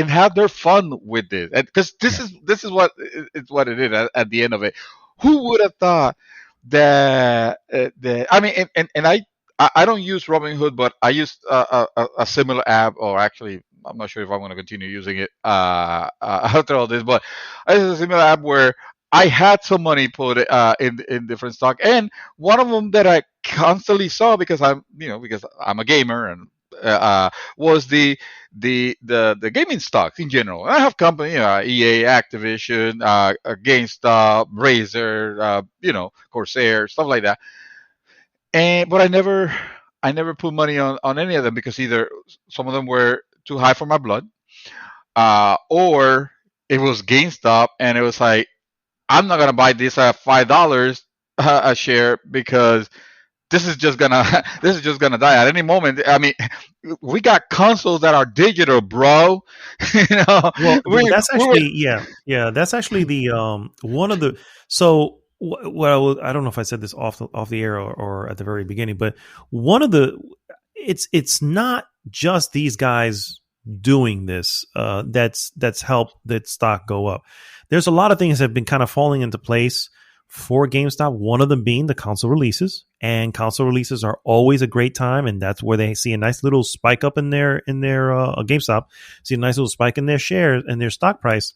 [SPEAKER 2] have their fun with this, because this is what it is at the end of it. Who would have thought that I mean, and I don't use Robinhood, but I used a similar app, or actually I'm not sure if I'm going to continue using it after all this, but I used a similar app where I had some money put in different stock, and one of them that I constantly saw because I'm a gamer, and was the gaming stocks in general. I have company, EA, Activision, GameStop, Razer, Corsair, stuff like that. But I never put money on any of them, because either some of them were too high for my blood, or it was GameStop, and it was like, I'm not gonna buy this at $5 a share, because this is just gonna die at any moment. I mean, we got consoles that are digital, bro.
[SPEAKER 1] Well, that's actually that's actually the one of the. So well, I don't know if I said this off the air or at the very beginning, but one of the it's not just these guys doing this that's helped that stock go up. There's a lot of things that have been kind of falling into place for GameStop, one of them being the console releases. And console releases are always a great time, and that's where they see a nice little spike up in their GameStop, see a nice little spike in their shares and their stock price,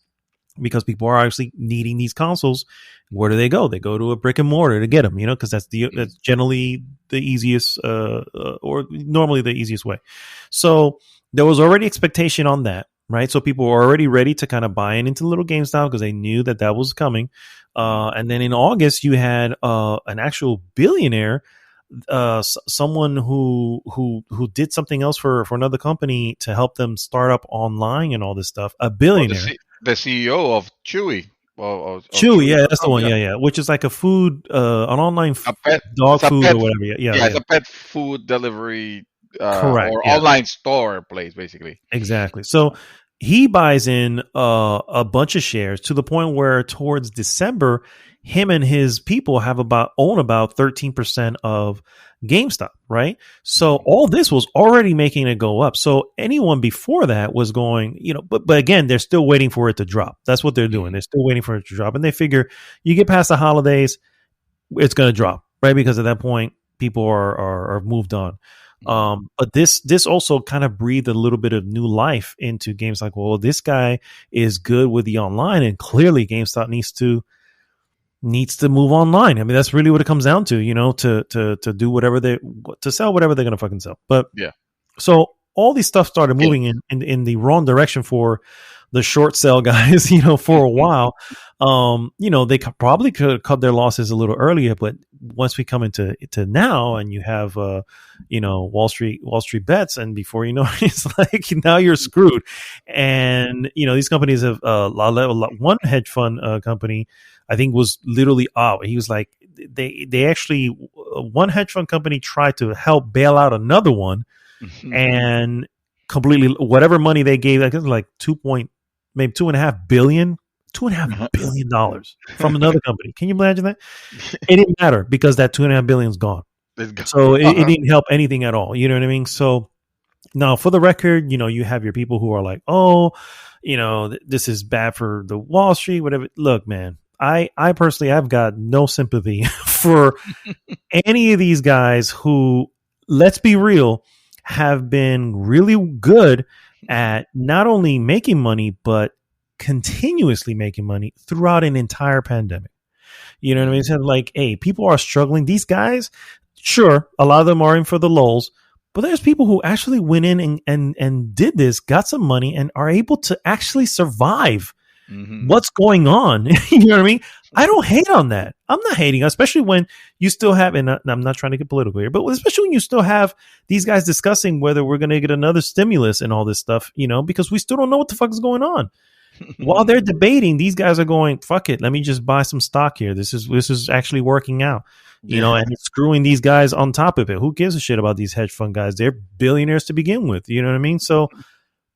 [SPEAKER 1] because people are actually needing these consoles. Where do they go? They go to a brick and mortar to get them, because that's generally the easiest or normally the easiest way. So there was already expectation on that, right? So people were already ready to kind of buy into little GameStop because they knew that was coming. And then in August, you had an actual billionaire, someone who did something else for another company to help them start up online and all this stuff. A billionaire,
[SPEAKER 2] the CEO of Chewy.
[SPEAKER 1] Chewy, yeah, that's the one. Yeah, which is like a food, an online dog food or whatever. Yeah,
[SPEAKER 2] it's a pet food delivery,
[SPEAKER 1] correct,
[SPEAKER 2] or online store place, basically.
[SPEAKER 1] Exactly. So he buys in a bunch of shares to the point where towards December, him and his people own about 13% of GameStop, right? So all this was already making it go up. So anyone before that was going, but again, they're still waiting for it to drop. That's what they're doing. They're still waiting for it to drop. And they figure you get past the holidays, it's going to drop, right? Because at that point, people are moved on. But this also kind of breathed a little bit of new life into games. Like, well, this guy is good with the online, and clearly GameStop needs to move online. I mean, that's really what it comes down to, to do whatever to sell whatever they're going to fucking sell. But yeah, so all these stuff started moving in the wrong direction for the short sell guys, for a while. They probably could have cut their losses a little earlier, but once we come into now, and you have Wall Street bets, and before you know it, it's like now you're screwed. And these companies have one hedge fund company, I think, was literally out. He was like, they actually, one hedge fund company tried to help bail out another one, and completely whatever money they gave, I guess like maybe $2.5 billion from another company. Can you imagine that? It didn't matter because that $2.5 billion is gone. So it didn't help anything at all. You know what I mean? So now, for the record, you have your people who are like, oh, this is bad for the Wall Street, whatever. Look, man, I personally, I've got no sympathy for any of these guys who, let's be real, have been really good at not only making money, but continuously making money throughout an entire pandemic. You know what I mean? It's like, hey, people are struggling. These guys, sure, a lot of them are in for the lulls, but there's people who actually went in and did this, got some money, and are able to actually survive what's going on. You know what I mean? I don't hate on that. I'm not hating, especially when you still have, and I'm not trying to get political here, but especially when you still have these guys discussing whether we're going to get another stimulus and all this stuff, because we still don't know what the fuck is going on. While they're debating, these guys are going, fuck it, let me just buy some stock here. This is actually working out. And it's screwing these guys on top of it. Who gives a shit about these hedge fund guys? They're billionaires to begin with. You know what I mean? So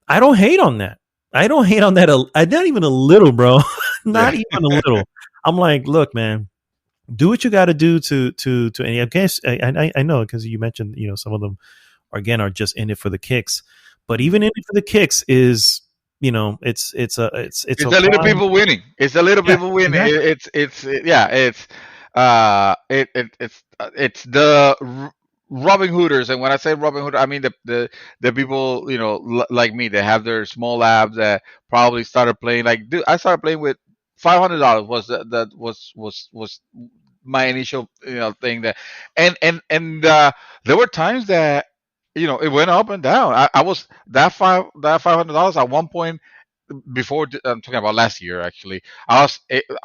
[SPEAKER 1] I don't hate on that. Not even a little, bro. Not even a little. I'm like, look, man, do what you got to do to. And I guess I know, because you mentioned, some of them are just in it for the kicks. But even in it for the kicks is, it's a
[SPEAKER 2] little people winning. It's a little people winning. Exactly. It's the Robin Hooders, and when I say Robin Hood, I mean the people like me that have their small labs that probably started playing. Like, dude, I started playing with $500 was my initial thing that, and there were times that it went up and down. I was that $500 at one point. Before, I'm talking about last year, actually, I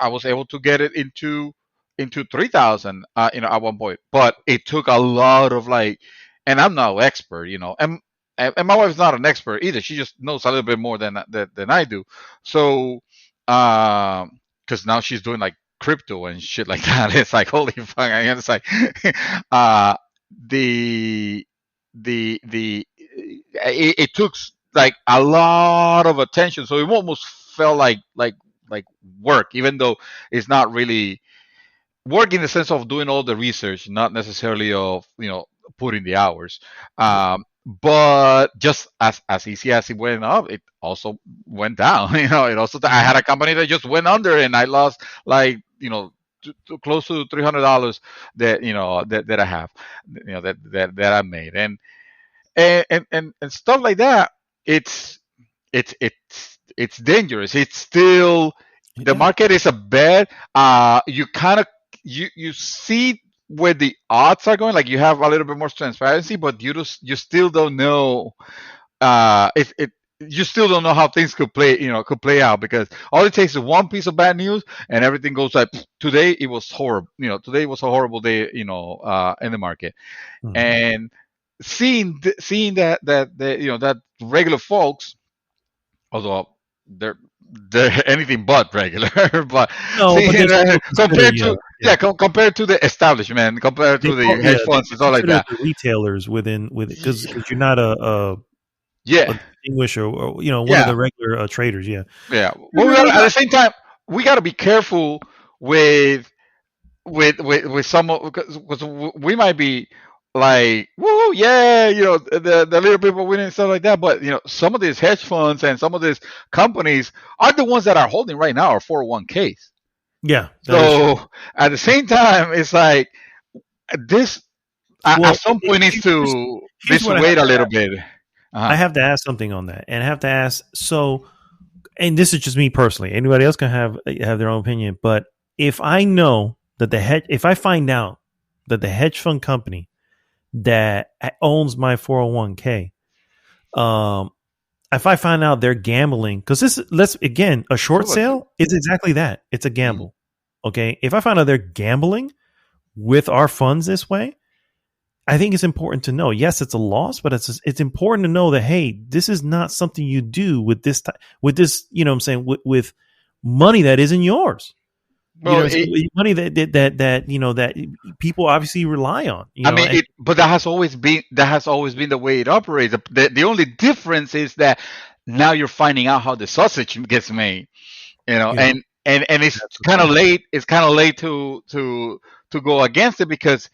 [SPEAKER 2] was able to get it into 3,000 at one point, but it took a lot of, like, and I'm not an expert, and my wife's not an expert either. She just knows a little bit more than I do. So because now she's doing like crypto and shit like that. It's like, holy fuck. And it's like it took like a lot of attention, so it almost felt like work, even though it's not really work in the sense of doing all the research, not necessarily of putting the hours. But just as easy as it went up, it also went down. It also, I had a company that just went under, and I lost like close to $300 that I have, that I made, and stuff like that. It's dangerous. It's still, the market is a bet. You kind of you see where the odds are going. Like, you have a little bit more transparency, but you still don't know. You still don't know how things could play out, because all it takes is one piece of bad news and everything goes like, today it was horrible. Today was a horrible day. In the market, and seeing that that regular folks, although they're anything but regular, but compared to the establishment, compared to the hedge funds and all like that,
[SPEAKER 1] the retailers within because you're not a distinguisher or one of the regular traders.
[SPEAKER 2] Well, at the same time, we got to be careful with some, because we might be like, woo, yeah, the little people winning and stuff like that. But some of these hedge funds and some of these companies are the ones that are holding right now our 401ks.
[SPEAKER 1] Yeah.
[SPEAKER 2] So at the same time, it's like this. At some point, needs to wait a little bit.
[SPEAKER 1] I have to ask something on that, and I have to ask. So, and this is just me personally. Anybody else can have their own opinion. But if I know that if I find out that the hedge fund company that owns my 401k, if I find out they're gambling, because let's again, a short sale is exactly that. It's a gamble. Okay. If I find out they're gambling with our funds this way, I think it's important to know. Yes, it's a loss, but it's important to know that, hey, this is not something you do with this, you know what I'm saying, with money that isn't yours.
[SPEAKER 2] Well,
[SPEAKER 1] money that you know that people obviously rely on.
[SPEAKER 2] But that has always been the way it operates. The only difference is that now you're finding out how the sausage gets made. And it's kind of late. It's kind of late to go against it because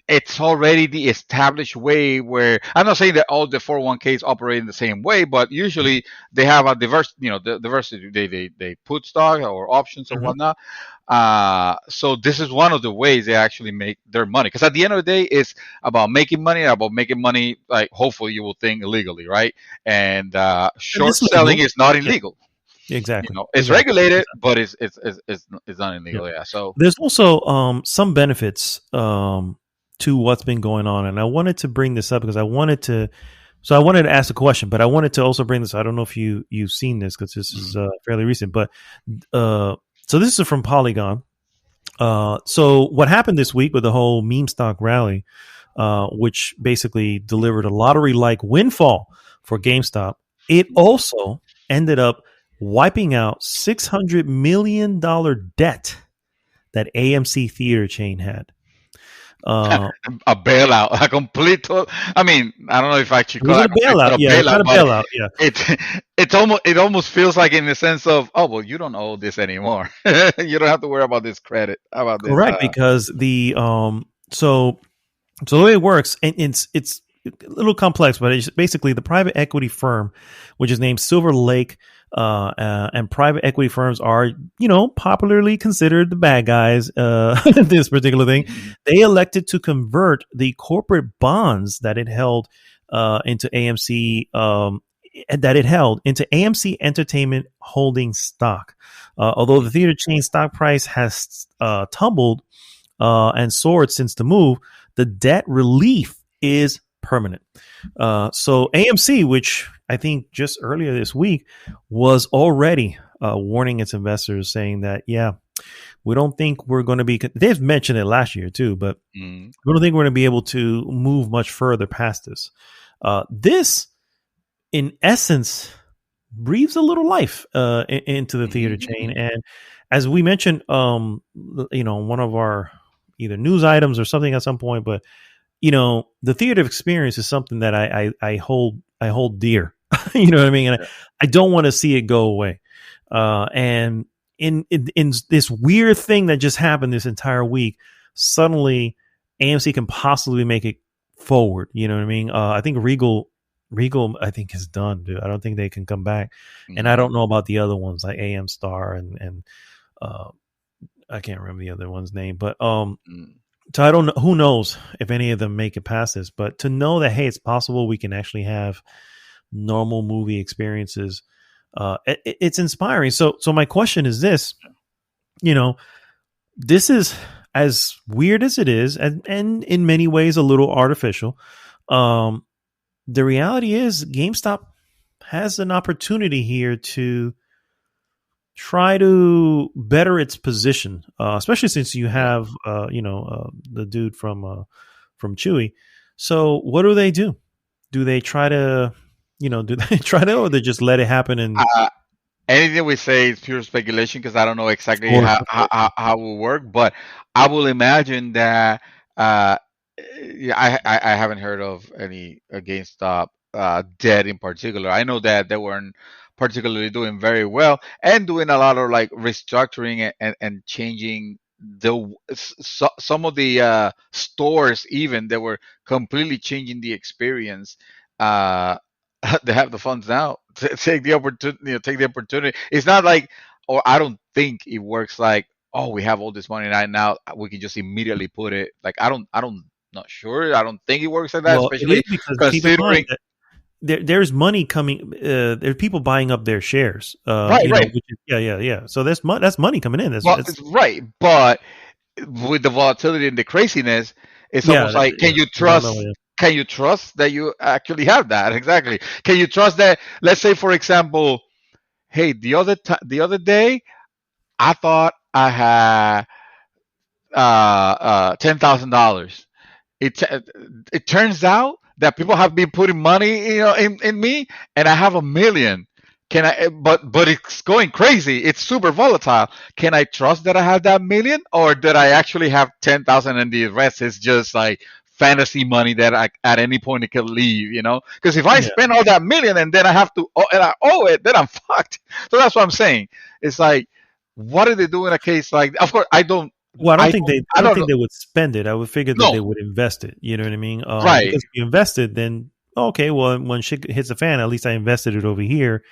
[SPEAKER 2] it's already the established way. Where I'm not saying that all the 401ks operate in the same way, but usually they have a diversity. They put stock or options or whatnot. So this is one of the ways they actually make their money, because at the end of the day, it's about making money. Like, hopefully you will think illegally, right? And short selling is not illegal.
[SPEAKER 1] Exactly.
[SPEAKER 2] It's regulated, but it's not illegal. Yeah. So
[SPEAKER 1] there's also some benefits to what's been going on, and I wanted to bring this up because I wanted to ask a question, but I wanted to also bring this. I don't know if you've seen this because this is fairly recent, but so this is from Polygon. So what happened this week with the whole meme stock rally, which basically delivered a lottery-like windfall for GameStop, it also ended up wiping out $600 million debt that AMC theater chain had.
[SPEAKER 2] A bailout, a complete. I mean, I don't know if I actually call it
[SPEAKER 1] a bailout. Yeah, it's not a bailout. Yeah,
[SPEAKER 2] it almost feels like in the sense of, oh well, you don't owe this anymore. You don't have to worry about this credit. How about this?
[SPEAKER 1] Correct, because the so the way it works, and it's a little complex, but it's basically the private equity firm, which is named Silver Lake. And private equity firms are, popularly considered the bad guys. This particular thing, they elected to convert the corporate bonds that it held into AMC, AMC Entertainment Holding stock. Although the theater chain stock price has tumbled and soared since the move, the debt relief is permanent. So AMC, which I think just earlier this week was already warning its investors, saying that, we don't think we're going to be, they've mentioned it last year too, but we don't think we're going to be able to move much further past this. This, in essence, breathes a little life into the theater chain. And as we mentioned, one of our either news items or something at some point, but the theater experience is something that I hold dear. You know what I mean? And I don't want to see it go away. And in this weird thing that just happened this entire week, suddenly AMC can possibly make it forward. You know what I mean? I think Regal, I think is done, dude. I don't think they can come back. And I don't know about the other ones like AM Star and I can't remember the other one's name, but so I don't know. Who knows if any of them make it past this? But to know that, hey, it's possible we can actually have normal movie experiences, it's inspiring. So my question is this: this is as weird as it is, and in many ways a little artificial. The reality is, GameStop has an opportunity here to try to better its position, especially since you have, the dude from Chewy. So what do they do? Do they try to, or they just let it happen? And
[SPEAKER 2] anything we say is pure speculation because I don't know exactly how it will work. But I will imagine that I haven't heard of any GameStop debt in particular. I know that they weren't particularly doing very well and doing a lot of like restructuring and changing some of the stores. Even they were completely changing the experience. They have the funds now to take the opportunity. It's not like, or I don't think it works like, oh, we have all this money right now, we can just immediately put it. Like not sure. I don't think it works like that.
[SPEAKER 1] Well, especially because considering there's money coming. There's people buying up their shares.
[SPEAKER 2] Right.
[SPEAKER 1] Yeah. So that's money coming in.
[SPEAKER 2] That's right. But with the volatility and the craziness, it's almost like, can you trust? can you trust that you actually have that? Exactly. Can you trust that? Let's say, for example, hey, the other day, I thought I had $10,000. It turns out that people have been putting money, in me, and I have 1 million. Can I? But it's going crazy. It's super volatile. Can I trust that I have that million, or that I actually have 10,000 and the rest is just like fantasy money that I at any point it can leave? Because if I
[SPEAKER 1] Yeah.
[SPEAKER 2] spend all that million and then I have to and I owe it, then I'm fucked. So that's what I'm saying. It's like, what do they do in a case like? Of course, I don't.
[SPEAKER 1] Well, I don't
[SPEAKER 2] I
[SPEAKER 1] think
[SPEAKER 2] don't.
[SPEAKER 1] they. I
[SPEAKER 2] I
[SPEAKER 1] don't
[SPEAKER 2] don't know.
[SPEAKER 1] think they would spend it. I would figure that
[SPEAKER 2] No.
[SPEAKER 1] they would invest it. You know what I mean?
[SPEAKER 2] Right.
[SPEAKER 1] Because if you invest it, then okay. Well, when shit hits the fan, at least I invested it over here, and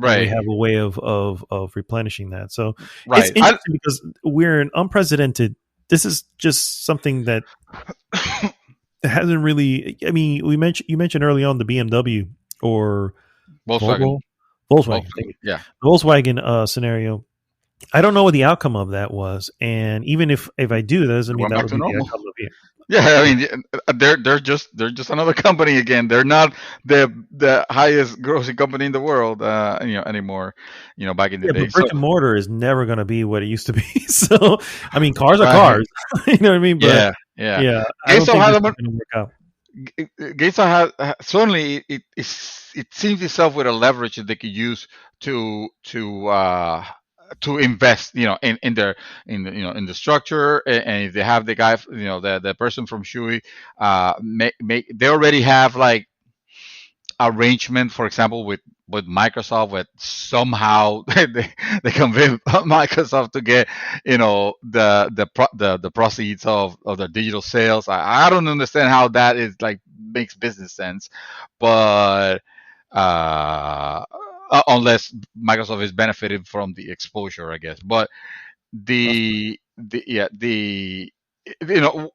[SPEAKER 1] we
[SPEAKER 2] Right.
[SPEAKER 1] have a way of replenishing that. So it's
[SPEAKER 2] Right.
[SPEAKER 1] interesting because we're an unprecedented. This is just something that hasn't really. I mean, you mentioned early on the BMW or
[SPEAKER 2] Volkswagen.
[SPEAKER 1] Volvo, Volkswagen. Thank
[SPEAKER 2] Volkswagen.
[SPEAKER 1] you.
[SPEAKER 2] Yeah.
[SPEAKER 1] The Volkswagen scenario. I don't know what the outcome of that was, and even if I do, that doesn't
[SPEAKER 2] It
[SPEAKER 1] mean
[SPEAKER 2] went
[SPEAKER 1] that
[SPEAKER 2] back
[SPEAKER 1] would
[SPEAKER 2] to
[SPEAKER 1] be the
[SPEAKER 2] normal.
[SPEAKER 1] outcome of it.
[SPEAKER 2] Yeah, I mean, they're just another company again. They're not the highest grossing company in the world, anymore. Back in the
[SPEAKER 1] Yeah,
[SPEAKER 2] day.
[SPEAKER 1] but
[SPEAKER 2] So
[SPEAKER 1] brick and mortar is never going to be what it used to be. So, I mean, cars are
[SPEAKER 2] right.
[SPEAKER 1] cars. You know what I mean? But
[SPEAKER 2] Yeah. Yeah.
[SPEAKER 1] yeah, I don't
[SPEAKER 2] GameStop
[SPEAKER 1] think
[SPEAKER 2] has
[SPEAKER 1] this
[SPEAKER 2] a
[SPEAKER 1] is going to work out.
[SPEAKER 2] GameStop has certainly it seems itself with a leverage that they could use to invest, in their in the structure, and if they have the guy, the person from Shui, they already have like arrangement, for example, with Microsoft, with somehow they convince Microsoft to get the proceeds of the digital sales. I don't understand how that is like makes business sense, but unless Microsoft is benefiting from the exposure, I guess. But
[SPEAKER 1] Possibly.
[SPEAKER 2] the yeah the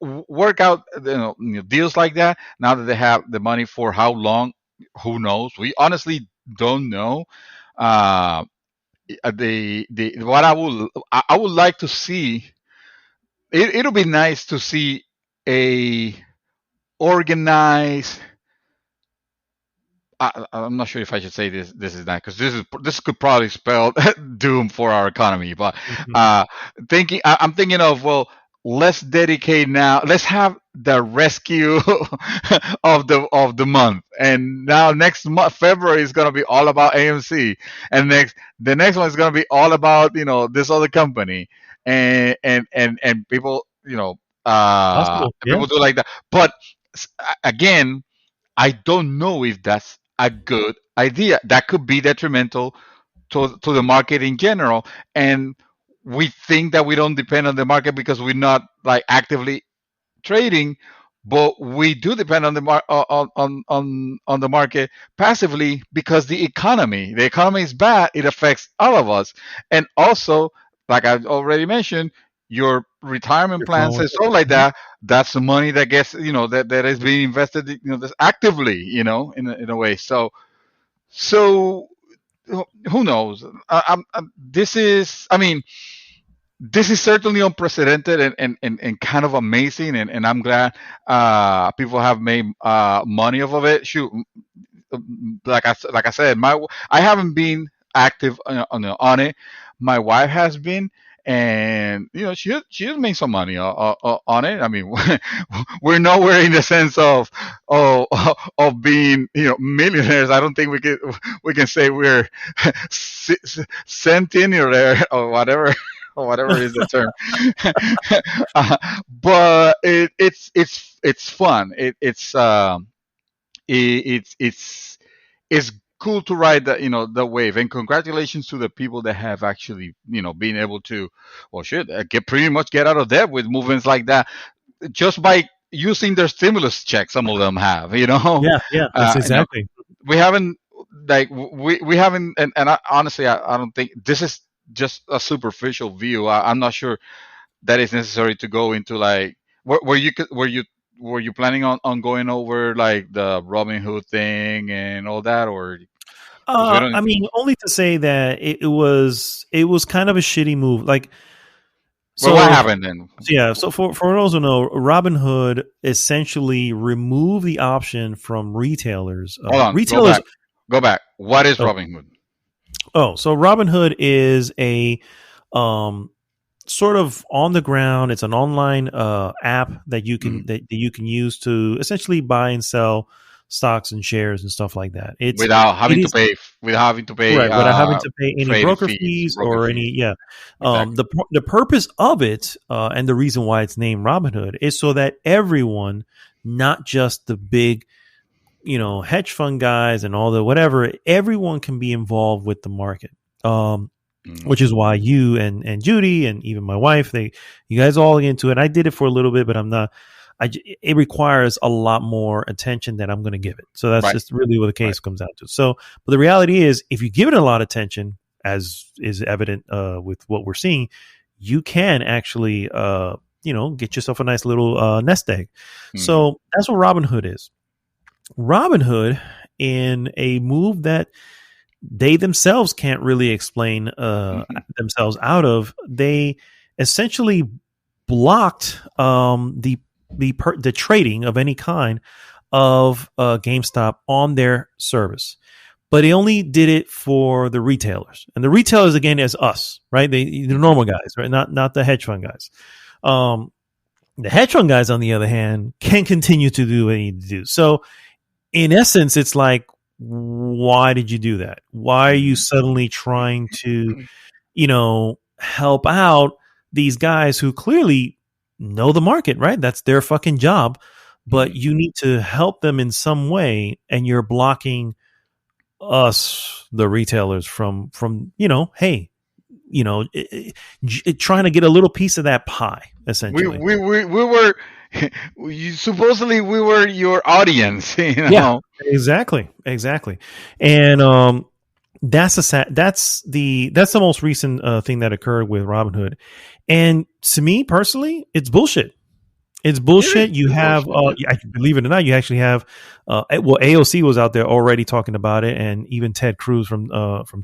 [SPEAKER 2] work out, deals like that, now that they have the money, for how long, who knows, we honestly don't know. uh the what I would like to see, it'll be nice to see a organized, I'm not sure if I should say this. This is not, because this could probably spell doom for our economy. But
[SPEAKER 1] Mhm.
[SPEAKER 2] uh, I'm thinking of, well, let's dedicate now. Let's have the rescue of the month, and now next month, February, is gonna be all about AMC, and the next one is gonna be all about this other company, and people,
[SPEAKER 1] Possible. Yeah.
[SPEAKER 2] people do like that. But again, I don't know if that's a good idea. That could be detrimental to the market in general. And we think that we don't depend on the market because we're not like actively trading, but we do depend on on the market passively, because the economy is bad. It affects all of us, and also, like I already mentioned, your retirement
[SPEAKER 1] Your
[SPEAKER 2] plans
[SPEAKER 1] phone.
[SPEAKER 2] and stuff like
[SPEAKER 1] Mhm.
[SPEAKER 2] that. That's the money that gets, that is being invested, that's actively, in a way. So who knows? This is, I mean, this is certainly unprecedented, and kind of amazing, and I'm glad people have made money off of it. Shoot, like I said, I haven't been active on it. My wife has been, and she has made some money on it. I mean, we're nowhere in the sense of being millionaires. I don't think we can say we're centennial or whatever. Or whatever is the term. But it's fun. It's cool to ride the wave, and congratulations to the people that have actually been able to, well, shit, get out of debt with movements like that, just by using their stimulus check. Some of them have,
[SPEAKER 1] Yeah. Yeah. That's exactly.
[SPEAKER 2] we haven't, like, we haven't, and honestly, I don't think this is just a superficial view. I'm not sure that is necessary to go into, like, were you planning on going over like the Robin Hood thing and all that, or because we don't.
[SPEAKER 1] I mean, only to say that it was kind of a shitty move. Like
[SPEAKER 2] Well, what
[SPEAKER 1] So,
[SPEAKER 2] happened then?
[SPEAKER 1] yeah, so for those who know, Robinhood essentially removed the option from retailers.
[SPEAKER 2] Hold on,
[SPEAKER 1] Retailers.
[SPEAKER 2] go back. What is
[SPEAKER 1] Oh,
[SPEAKER 2] Robinhood?
[SPEAKER 1] so Robinhood is a um, sort of on the ground. It's an online app that you can
[SPEAKER 2] Mhm.
[SPEAKER 1] that you can use to essentially buy and sell stocks and shares and stuff like that.
[SPEAKER 2] Without
[SPEAKER 1] It
[SPEAKER 2] having to
[SPEAKER 1] is
[SPEAKER 2] pay, without having to pay
[SPEAKER 1] right without having to pay any
[SPEAKER 2] trade
[SPEAKER 1] broker
[SPEAKER 2] fees,
[SPEAKER 1] fees
[SPEAKER 2] broker
[SPEAKER 1] or
[SPEAKER 2] fees.
[SPEAKER 1] any yeah.
[SPEAKER 2] Exactly.
[SPEAKER 1] The purpose of it and the reason why it's named Robinhood is so that everyone, not just the big hedge fund guys and all the whatever, everyone can be involved with the market. Which is why you and Judy and even my wife, you guys all get into it. I did it for a little bit, but I'm not. It requires a lot more attention than I'm going to give it. So that's
[SPEAKER 2] Right.
[SPEAKER 1] just really what the
[SPEAKER 2] Right.
[SPEAKER 1] case comes down to. So, but the reality is, if you give it a lot of attention, as is evident with what we're seeing, you can actually, get yourself a nice little nest egg. So that's what Robinhood is. Robinhood, in a move that they themselves can't really explain themselves out of, they essentially blocked the trading of any kind of GameStop on their service. But they only did it for the retailers, and the retailers again is us, right? The normal guys, right? Not the hedge fund guys. The hedge fund guys, on the other hand, can continue to do what they need to do. So, in essence, it's like, why did you do that? Why are you suddenly trying to, help out these guys who clearly know the market, right? That's their fucking job. But you need to help them in some way, and you're blocking us, the retailers, from hey, trying to get a little piece of that pie, essentially.
[SPEAKER 2] We were supposedly we were your audience,
[SPEAKER 1] Yeah, exactly, and that's the most recent thing that occurred with Robinhood, and to me personally, it's bullshit. It's bullshit. You have, believe it or not, you actually have. AOC was out there already talking about it, and even Ted Cruz from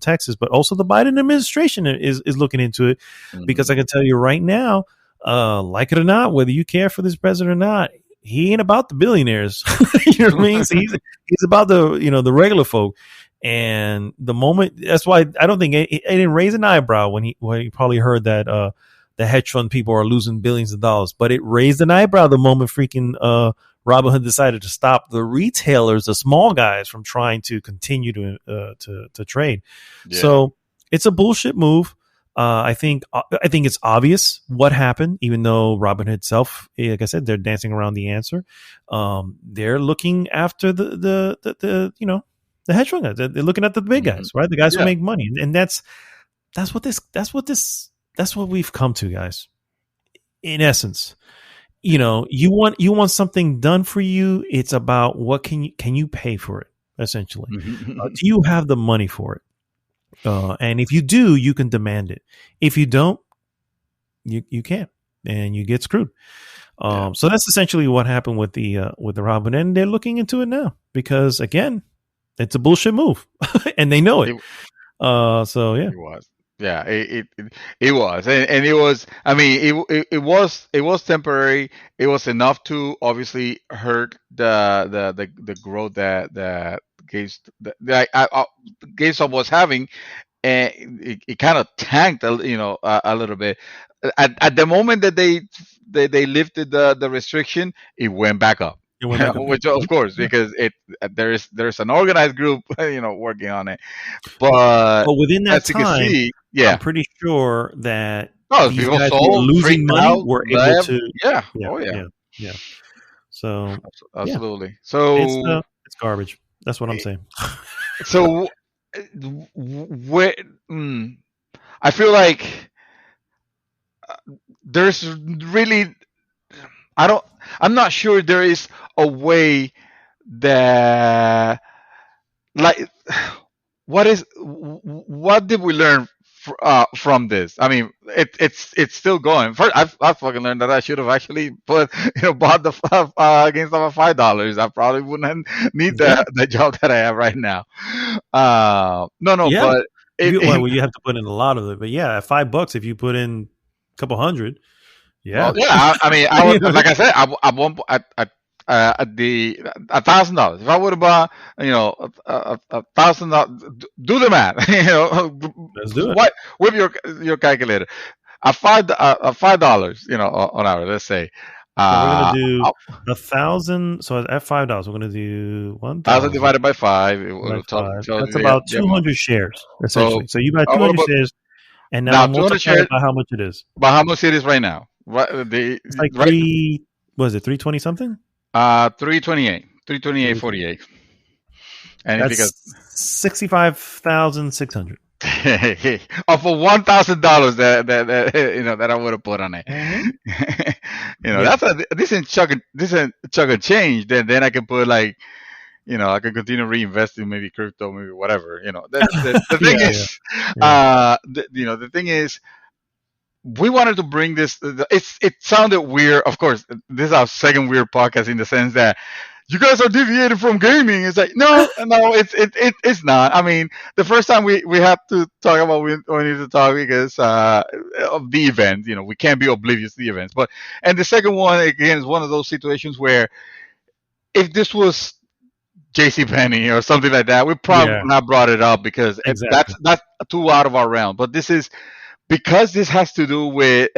[SPEAKER 1] Texas, but also the Biden administration is looking into it, because I can tell you right now, like it or not, whether you care for this president or not, he ain't about the billionaires. You know what I mean? So he's about the regular folk. And the moment, that's why I don't think it didn't raise an eyebrow when he probably heard that the hedge fund people are losing billions of dollars, but it raised an eyebrow the moment freaking Robinhood decided to stop the retailers, the small guys, from trying to continue to trade. Yeah. So it's a bullshit move. I think it's obvious what happened, even though Robinhood itself, like I said, they're dancing around the answer. They're looking after the hedge fund guys. They're looking at the big guys, right? The guys who make money, and that's what we've come to, guys. In essence, you want something done for you. It's about what can you pay for it, essentially. Do you have the money for it? And if you do, you can demand it. If you don't, you can't, and you get screwed. So that's essentially what happened with the Robin, and they're looking into it now because, again, it's a bullshit move, and they know it. So yeah,
[SPEAKER 2] it was. Yeah, it was, and it was. I mean, it was temporary. It was enough to obviously hurt the growth that GameStop was having, and it kind of tanked, a little bit. At the moment that they lifted the restriction, it went back up.
[SPEAKER 1] it went back up.
[SPEAKER 2] Which, of course, because there's an organized group, working on it. But
[SPEAKER 1] within that time, I'm pretty sure that these guys who were losing money were able to.
[SPEAKER 2] Yeah.
[SPEAKER 1] Yeah. So
[SPEAKER 2] absolutely.
[SPEAKER 1] Yeah.
[SPEAKER 2] So
[SPEAKER 1] it's garbage. That's what I'm saying.
[SPEAKER 2] So I feel like there's really I'm not sure there is a way that, like, what did we learn from this? I mean, it's still going. First, I fucking learned that I should have actually bought the GameStop at $5. I probably wouldn't need the job that I have right now. But
[SPEAKER 1] you have to put in a lot of it. But yeah, at $5, if you put in couple hundred.
[SPEAKER 2] Well,
[SPEAKER 1] Yeah.
[SPEAKER 2] yeah. I mean, I would, like I said, I won't. The $1,000. If I would have bought, $1,000, do the math.
[SPEAKER 1] Let's do it.
[SPEAKER 2] What with your calculator? $5, on hour. Let's say,
[SPEAKER 1] So we're gonna do
[SPEAKER 2] a
[SPEAKER 1] 1,000. So at $5, we're gonna do
[SPEAKER 2] 1,000
[SPEAKER 1] 1,000
[SPEAKER 2] divided by five. It
[SPEAKER 1] by
[SPEAKER 2] will
[SPEAKER 1] five.
[SPEAKER 2] tell
[SPEAKER 1] That's
[SPEAKER 2] you
[SPEAKER 1] about
[SPEAKER 2] the amount.
[SPEAKER 1] 200 shares
[SPEAKER 2] So
[SPEAKER 1] essentially. So you buy
[SPEAKER 2] I would
[SPEAKER 1] 200
[SPEAKER 2] have
[SPEAKER 1] shares, and now
[SPEAKER 2] now 200
[SPEAKER 1] multiply
[SPEAKER 2] shares.
[SPEAKER 1] it by how much it is.
[SPEAKER 2] But how much it is right now?
[SPEAKER 1] It's like
[SPEAKER 2] Right,
[SPEAKER 1] three. Was it 320 something?
[SPEAKER 2] 328, 328, 48. And if you got
[SPEAKER 1] That's 65,600.
[SPEAKER 2] of for $1,000 that I would have put on it.
[SPEAKER 1] Mhm. Yeah.
[SPEAKER 2] That's a decent chunk of change. Then I can put like, I can continue reinvesting, maybe crypto, maybe whatever. The thing
[SPEAKER 1] Yeah,
[SPEAKER 2] is,
[SPEAKER 1] yeah.
[SPEAKER 2] the thing is, we wanted to bring this. It sounded weird. Of course, this is our second weird podcast in the sense that you guys are deviating from gaming. It's like no, it's not. I mean, the first time we have to talk about we need to talk because of the event. We can't be oblivious to the events. And the second one again is one of those situations where if this was JC Penny or something like that, we probably
[SPEAKER 1] Yeah,
[SPEAKER 2] not brought it up because
[SPEAKER 1] exactly.
[SPEAKER 2] that's too out of our realm. But this is because this has to do with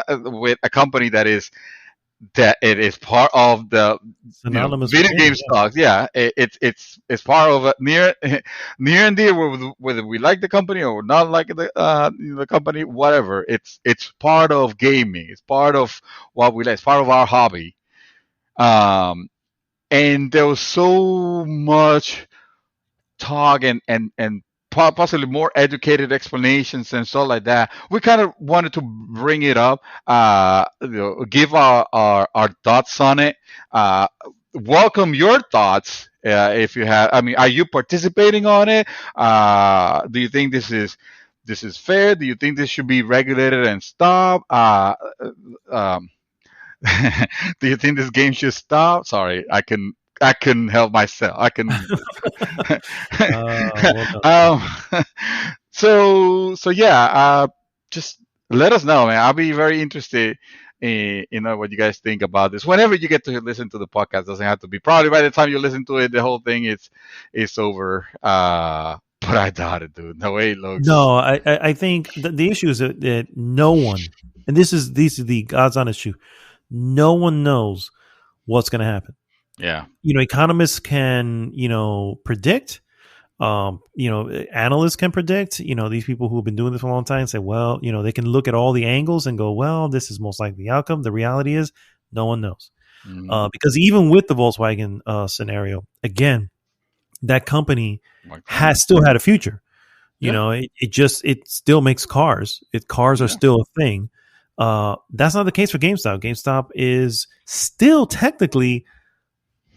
[SPEAKER 2] with a company that it is part of the
[SPEAKER 1] Synonymous with
[SPEAKER 2] video game
[SPEAKER 1] gaming. Yeah.
[SPEAKER 2] stocks. Yeah, it's part of near near and dear whether we like the company or not like the company, whatever. It's part of gaming. It's part of what we like. It's part of our hobby. And there was so much talk and possibly more educated explanations and stuff like that. We kind of wanted to bring it up, give our thoughts on it. Welcome your thoughts if you have. I mean, are you participating on it? Do you think this is fair? Do you think this should be regulated and stopped? Um, do you think this game should stop? Sorry, I couldn't help myself. I can.
[SPEAKER 1] Well done.
[SPEAKER 2] So yeah. Just let us know, man. I'll be very interested in what you guys think about this. Whenever you get to listen to the podcast, doesn't have to be. Probably by the time you listen to it, the whole thing is over. But I doubt it, dude. The way it looks.
[SPEAKER 1] No, I think the issue is that no one, and this is the God's honest truth, no one knows what's going to happen.
[SPEAKER 2] Yeah.
[SPEAKER 1] Economists can, predict. Analysts can predict. These people who have been doing this for a long time say, well, they can look at all the angles and go, well, this is most likely the outcome. The reality is, no one knows. Because even with the Volkswagen scenario, again, that company has still had a future. It still makes cars. Cars are still a thing. That's not the case for GameStop. GameStop is still technically,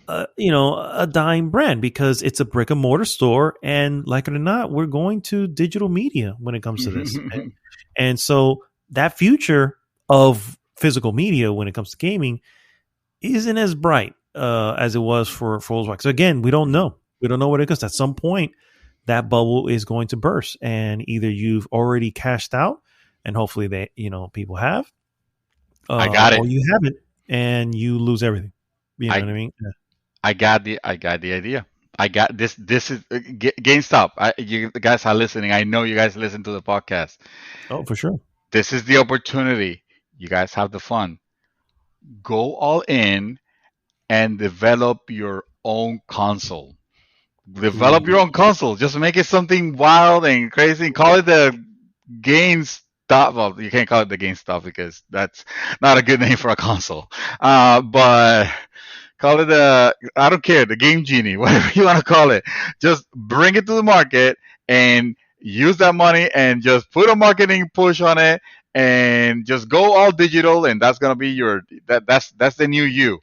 [SPEAKER 1] a dying brand because it's a brick and mortar store, and like it or not, we're going to digital media when it comes to this. And so that future of physical media when it comes to gaming isn't as bright as it was for Volkswagen. So again, we don't know. We don't know what it goes. At some point, that bubble is going to burst, and either you've already cashed out, and hopefully they, people have,
[SPEAKER 2] I got it,
[SPEAKER 1] or you haven't, and you lose everything. You know what I mean? Yeah.
[SPEAKER 2] I got the idea. I got this. This is GameStop. You guys are listening. I know you guys listen to the podcast.
[SPEAKER 1] Oh, for sure.
[SPEAKER 2] This is the opportunity. You guys have the fun. Go all in and develop your own console. Develop your own console. Just make it something wild and crazy. Call it the GameStop. Well, you can't call it the GameStop because that's not a good name for a console. But call it I don't care, the Game Genie, whatever you want to call it. Just bring it to the market and use that money and just put a marketing push on it and just go all digital, and that's gonna be that's the new you.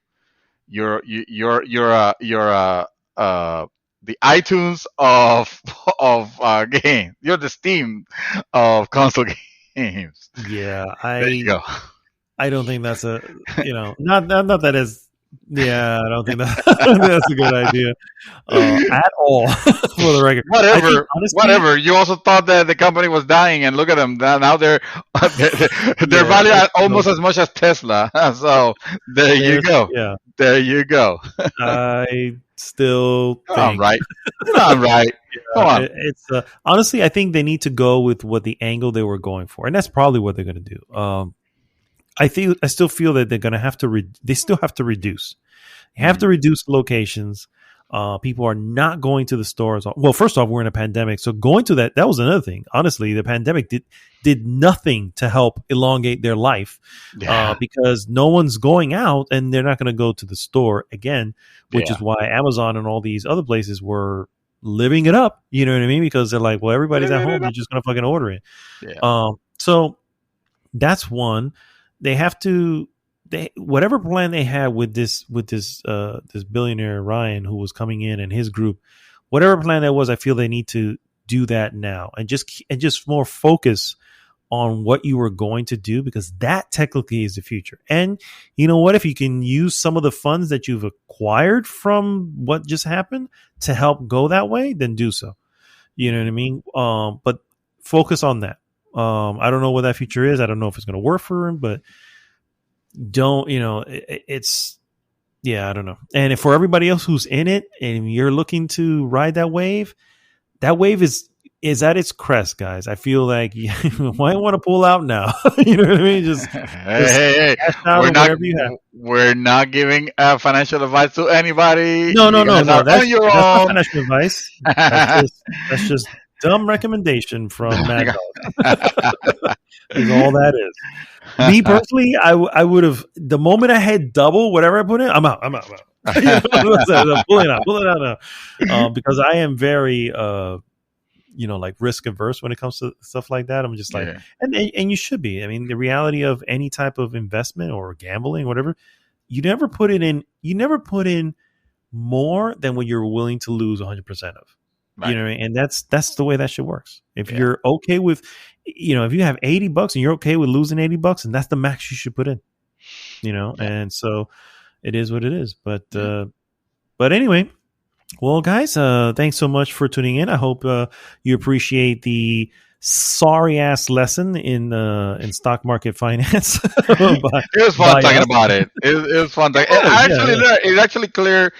[SPEAKER 2] You're the iTunes of game. You're the Steam of console games.
[SPEAKER 1] Yeah,
[SPEAKER 2] There you go.
[SPEAKER 1] I don't think that's not that is Yeah, I don't think that's a good idea at all. For the record, I think
[SPEAKER 2] Whatever,
[SPEAKER 1] honestly,
[SPEAKER 2] whatever. You also thought that the company was dying, and look at them now. They're
[SPEAKER 1] yeah,
[SPEAKER 2] valued at
[SPEAKER 1] no,
[SPEAKER 2] almost as much as Tesla. So there you
[SPEAKER 1] there's
[SPEAKER 2] go.
[SPEAKER 1] yeah.
[SPEAKER 2] There you go.
[SPEAKER 1] I still
[SPEAKER 2] Come on,
[SPEAKER 1] think
[SPEAKER 2] right? Come on, right? Come on.
[SPEAKER 1] it's honestly, I think they need to go with what the angle they were going for, and that's probably what they're going to do. I still feel that they're going to have to. They still have to reduce. They have to reduce locations. People are not going to the stores. Well, first off, we're in a pandemic, so going to that was another thing. Honestly, the pandemic did nothing to help elongate their life because no one's going out and they're not going to go to the store again, which is why Amazon and all these other places were living it up. You know what I mean? Because they're like, well, everybody's at home, they're just going to fucking order it.
[SPEAKER 2] Yeah.
[SPEAKER 1] So that's one. They have to. Whatever plan they had with this billionaire Ryan who was coming in and his group, whatever plan that was, I feel they need to do that now and just more focus on what you were going to do, because that technically is the future. And you know what? If you can use some of the funds that you've acquired from what just happened to help go that way, then do so. You know what I mean? But focus on that. I don't know what that future is. I don't know if it's going to work for him, but don't, it's, yeah, I don't know. And for everybody else who's in it and you're looking to ride that wave is at its crest, guys. I feel like you might want to pull out now. You know what I mean? Just
[SPEAKER 2] hey. We're not giving financial advice to anybody.
[SPEAKER 1] No. That's
[SPEAKER 2] your
[SPEAKER 1] not
[SPEAKER 2] own.
[SPEAKER 1] financial advice. That's just dumb recommendation from Mad Dog. Is all that is. Me personally, I would have, the moment I had double whatever I put in, I'm out. I'm pulling out now. Because I am very like risk averse when it comes to stuff like that. I'm just like, and you should be. I mean, the reality of any type of investment or gambling, whatever, you never put in more than what you're willing to lose 100% of. Right. You know what I mean? And that's the way that shit works. If you're okay with, if you have $80 and you're okay with losing $80, and that's the max you should put in, and so it is what it is. But anyway, well, guys, thanks so much for tuning in. I hope you appreciate the sorry ass lesson in stock market finance.
[SPEAKER 2] It was fun talking about it. It was fun talking. It actually clear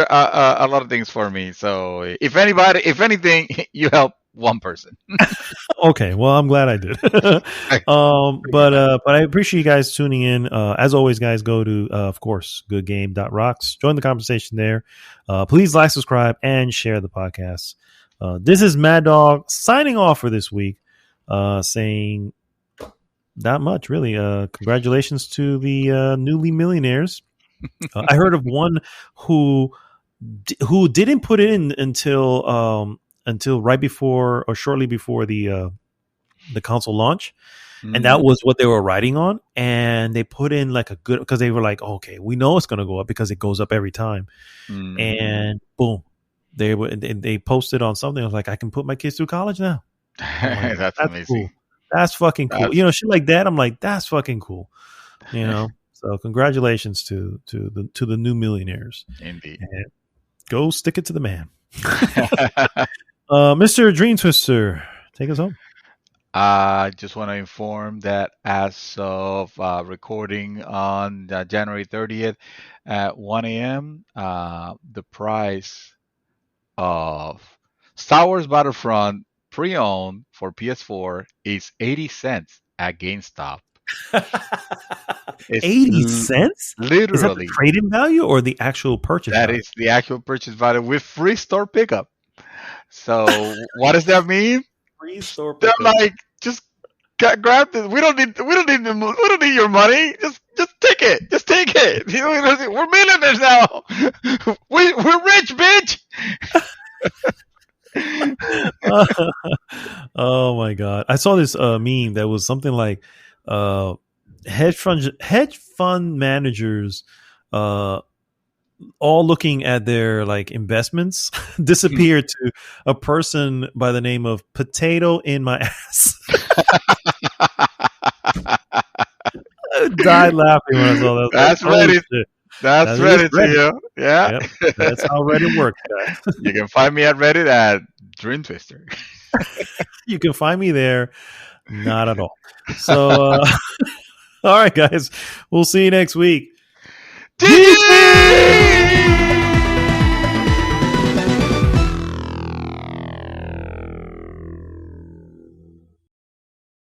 [SPEAKER 2] a lot of things for me. So if anything, you help one person.
[SPEAKER 1] Okay, well, I'm glad I did. But I appreciate you guys tuning in. As always, guys, go to of course goodgame.rocks. Join the conversation there. Please like, subscribe, and share the podcast. This is Mad Dog signing off for this week. Saying not much really. Congratulations to the newly millionaires. I heard of one who didn't put it in until right before or shortly before the console launch, and that was what they were riding on. And they put in like because they were like, okay, we know it's going to go up because it goes up every time. And boom, they posted on something. I was like, I can put my kids through college now. Like, that's amazing. Cool. That's fucking cool. Shit like that. I'm like, that's fucking cool. So congratulations to the new millionaires.
[SPEAKER 2] Indeed.
[SPEAKER 1] And go stick it to the man. Mr. Dream Twister, take us home.
[SPEAKER 2] I just want to inform that as of recording on January 30th at 1 a.m., the price of Star Wars Battlefront pre-owned for PS4 is 80 cents at GameStop.
[SPEAKER 1] 80 cents?
[SPEAKER 2] Literally.
[SPEAKER 1] Is that the trade-in value or the actual purchase value?
[SPEAKER 2] That is the actual purchase value with free store pickup. So what does that mean?
[SPEAKER 1] Free store pickup.
[SPEAKER 2] They're like, just grab this. We don't need your money. Just take it. Just take it. We're millionaires now. We're rich, bitch.
[SPEAKER 1] Oh my god! I saw this meme that was something like hedge fund managers all looking at their like investments disappeared to a person by the name of Potato in My Ass. I died laughing when I saw that.
[SPEAKER 2] That's
[SPEAKER 1] like,
[SPEAKER 2] right. That's
[SPEAKER 1] It is
[SPEAKER 2] Reddit to
[SPEAKER 1] Reddit.
[SPEAKER 2] you. Yeah.
[SPEAKER 1] Yep, that's how Reddit works, guys.
[SPEAKER 2] You can find me at Reddit at Dream Twister.
[SPEAKER 1] You can find me there. Not at all. So, all right, guys. We'll see you next week.
[SPEAKER 2] GG!